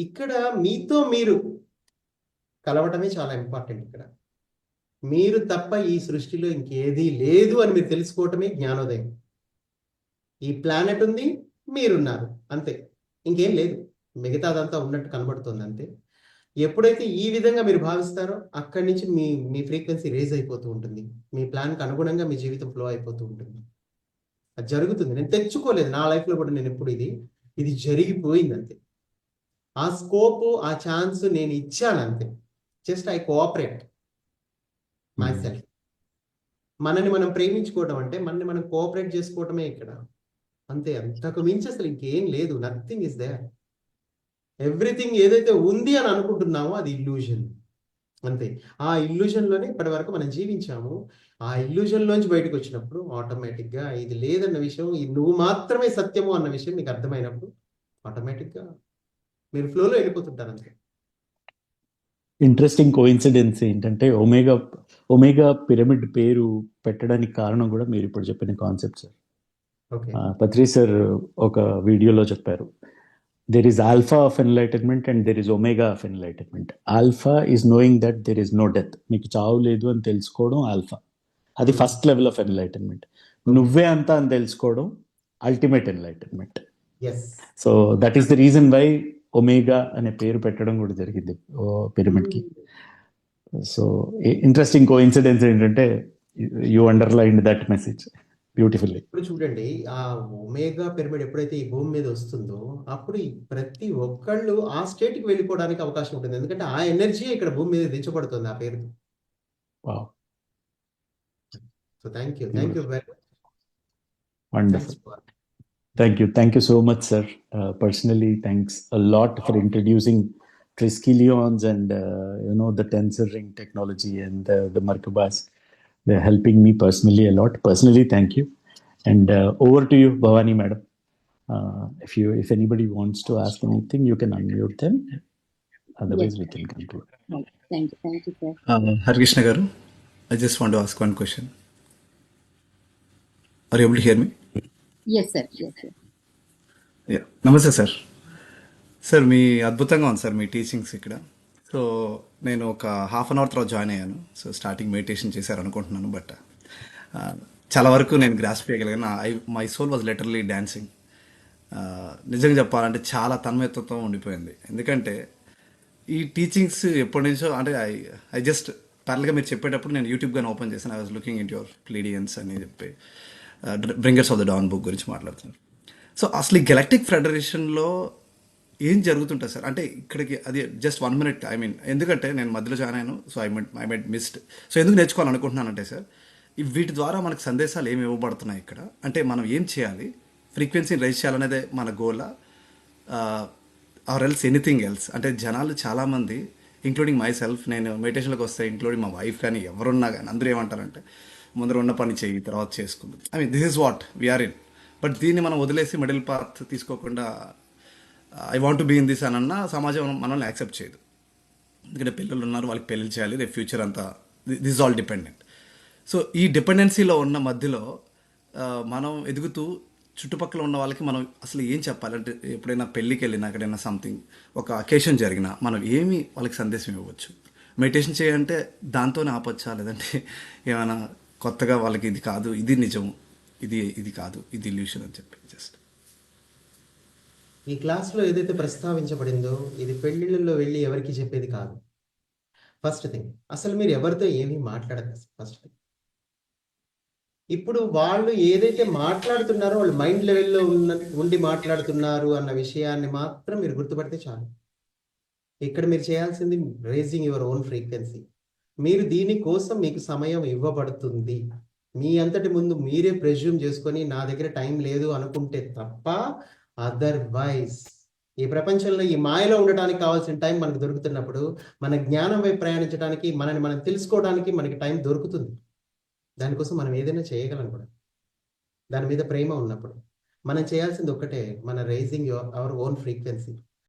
ఇక్కడ మీతో మీరు కలవటమే చాలా important. ఇక్కడ మీరు తప్ప ఈ సృష్టిలో ఇంకేదీ లేదు అని మీరు తెలుసుకోవటమే జ్ఞానోదయం. ఈ ప్లానెట్ ఉంది, మీరున్నారు, అంతే, ఇంకేం లేదు. మిగతాదంతా ఉన్నట్టు కనబడుతుంది అంతే. ఎప్పుడైతే ఈ విధంగా మీరు భావిస్తారో అక్కడి నుంచి మీ ఫ్రీక్వెన్సీ రేజ్ అయిపోతూ ఉంటుంది. మీ ప్లాన్కి అనుగుణంగా మీ జీవితం ఫ్లో అయిపోతూ ఉంటుంది. అది జరుగుతుంది. నేను తెచ్చుకోలేదు నా లైఫ్లో కూడా. నేను ఎప్పుడు ఇది జరిగిపోయింది అంతే. ఆ స్కోప్, ఆ ఛాన్స్ నేను ఇచ్చాను అంతే. Just I cooperate my self. మనని మనం ప్రేమించుకోవడం అంటే మనని మనం కోఆపరేట్ చేసుకోవటమే ఇక్కడ అంతే. అంతకు మించి అసలు ఇంకేం లేదు. Nothing is there. ఎవ్రీథింగ్ ఏదైతే ఉంది అని అనుకుంటున్నామో అది ఇల్యూజన్ అంతే. ఆ ఇల్యూజన్లోనే ఇప్పటి వరకు మనం జీవించాము. ఆ ఇల్యూజన్లోంచి బయటకు వచ్చినప్పుడు ఆటోమేటిక్గా ఇది లేదన్న విషయం, నువ్వు మాత్రమే సత్యము అన్న విషయం మీకు అర్థమైనప్పుడు ఆటోమేటిక్గా మీరు ఫ్లోలో వెళ్ళిపోతుంటారు అంతే. ఇంట్రెస్టింగ్ కోఇన్సిడెన్స్ ఏంటంటే ఒమేగా పిరమిడ్ పేరు పెట్టడానికి కారణం కూడా మీరు ఇప్పుడు చెప్పిన కాన్సెప్ట్ సార్. ఓకే, పత్రి సార్ ఒక వీడియోలో చెప్పారు, there is alpha of enlightenment and there is omega of enlightenment. Alpha is knowing that there is no death. మీకు చావు లేదు అని తెలుసుకోవడం ఆల్ఫా. అది ఫస్ట్ లెవెల్ ఆఫ్ ఎన్లైటన్మెంట్. నువ్వే అంతా అని తెలుసుకోవడం ultimate enlightenment. Yes. So that is the reason why omega అనే పేరు పెట్టడం కూడా జరిగింది పిరమిడ్కి. సో ఇంట్రెస్టింగ్ కోఇన్సిడెన్స్ ఏంటంటే you underlined that message beautifully. ఇప్పుడు చూడండి, ఆ ఒమేగా పిరమిడ్ ఎప్పుడైతే ఈ భూమి మీద వస్తుందో అప్పుడు ఈ ప్రతి ఒక్కళ్ళు ఆ స్టేట్కి వెళ్ళిపోవడానికి అవకాశం ఉంటుంది. ఎందుకంటే ఆ ఎనర్జీ ఇక్కడ భూమి మీద దించబడుతుంది ఆ పేరు. Wow, so thank you very much. Wonderful. Thank you so much, sir. Personally, thanks a lot for introducing Triskelions and the tensor ring technology and the Merkabahs. They're helping me personally a lot. Personally, thank you. And over to you, Bhavani madam. If anybody wants to ask anything, you can unmute them. Otherwise, Yes. we can conclude. Thank you, sir. Harikrishna garu, I just want to ask one question. Are you able to hear me? Yes, sir. Yeah. నమస్తే sir. Sir మీ అద్భుతంగా ఉంది sir మీ teachings ఇక్కడ. So నేను ఒక half an hour తర్వాత join అయ్యాను. సో స్టార్టింగ్ మెడిటేషన్ చేశారు అనుకుంటున్నాను, బట్ చాలా వరకు నేను గ్రాస్ప్ చేయగలిగాను. My soul was literally dancing. నిజంగా చెప్పాలంటే చాలా తన్మయత్వంతో ఉండిపోయింది. ఎందుకంటే ఈ టీచింగ్స్ ఎప్పటి నుంచో అంటే ఐ జస్ట్ ప్యారల్గా మీరు చెప్పేటప్పుడు నేను యూట్యూబ్ గానే ఓపెన్ చేశాను. I was looking in your Pleiadians అని చెప్పి Bringers of the Dawn book గురించి మాట్లాడుతున్నారు. సో అసలు ఈ గెలాక్టిక్ ఫెడరేషన్లో ఏం జరుగుతుంటుంది సార్? అంటే ఇక్కడికి అది జస్ట్ 1 minute, ఐ మీన్ ఎందుకంటే నేను మధ్యలో జాయిన్ అయ్యాను. So I might missed. So ఎందుకు నేర్చుకోవాలనుకుంటున్నానంటే సార్, వీటి ద్వారా మనకు సందేశాలు ఏమి ఇవ్వబడుతున్నాయి ఇక్కడ, అంటే మనం ఏం చేయాలి, ఫ్రీక్వెన్సీని రైజ్ చేయాలనేదే మన గోలా ఆర్ ఎల్స్ ఎనీథింగ్ ఎల్స్. అంటే జనాలు చాలామంది ఇంక్లూడింగ్ మై సెల్ఫ్, నేను మెడిటేషన్లోకి వస్తే ఇంక్లూడింగ్ మా వైఫ్ కానీ ఎవరున్నా కానీ అందరూ ఏమంటారంటే ముందర ఉన్న పని చెయ్యి తర్వాత చేసుకుంది. I mean this is what we are in. But దీన్ని మనం వదిలేసి మిడిల్ పాత్ తీసుకోకుండా I want to be in this అని అన్న సమాజం మనల్ని యాక్సెప్ట్ చేయదు. ఎందుకంటే పిల్లలు ఉన్నారు, వాళ్ళకి పెళ్లి చేయాలి, రేపు ఫ్యూచర్ అంతా దిస్ ఆల్ డిపెండెంట్. సో ఈ డిపెండెన్సీలో ఉన్న మధ్యలో మనం ఎదుగుతూ చుట్టుపక్కల ఉన్న వాళ్ళకి మనం అసలు ఏం చెప్పాలంటే, ఎప్పుడైనా పెళ్ళికి వెళ్ళినా ఎక్కడైనా సంథింగ్ ఒక అకేషన్ జరిగినా మనం ఏమి వాళ్ళకి సందేశం ఇవ్వచ్చు? మెడిటేషన్ చేయాలంటే దాంతోనే ఆపొచ్చా, లేదంటే ఏమైనా కొత్తగా వాళ్ళకి ఇది కాదు, ఇది నిజం, ఇది కాదు, ఇది ఇల్యూషన్ అని చెప్పి జస్ట్ ఈ క్లాస్లో ఏదైతే ప్రస్తావించబడిందో ఇది పెళ్ళిళ్ళలో వెళ్ళి ఎవరికి చెప్పేది కాదు. ఫస్ట్ థింగ్, అసలు మీరు ఎవరితో ఏమీ మాట్లాడదు. ఫస్ట్ థింగ్, ఇప్పుడు వాళ్ళు ఏదైతే మాట్లాడుతున్నారో వాళ్ళు మైండ్ లెవెల్లో ఉండి మాట్లాడుతున్నారు అన్న విషయాన్ని మాత్రం మీరు గుర్తుపడితే చాలు. ఇక్కడ మీరు చేయాల్సింది రేజింగ్ యువర్ ఓన్ ఫ్రీక్వెన్సీ. మీరు దీనికోసం మీకు సమయం ఇవ్వబడుతుంది. మీ అంతటి ముందు మీరే ప్రెజ్యూమ్ చేసుకొని నా దగ్గర టైం లేదు అనుకుంటే తప్ప, అదర్వైజ్ ఈ ప్రపంచంలో ఈ మాయలో ఉండటానికి కావాల్సిన టైం మనకు దొరుకుతున్నప్పుడు, మన జ్ఞానం వైపు ప్రయాణించడానికి, మనని మనం తెలుసుకోవడానికి మనకి టైం దొరుకుతుంది. దానికోసం మనం ఏదైనా చేయగలం కూడా. దాని మీద ప్రేమ ఉన్నప్పుడు మనం చేయాల్సింది ఒక్కటే, మన రైజింగ్ అవర్ ఓన్ ఫ్రీక్వెన్సీ.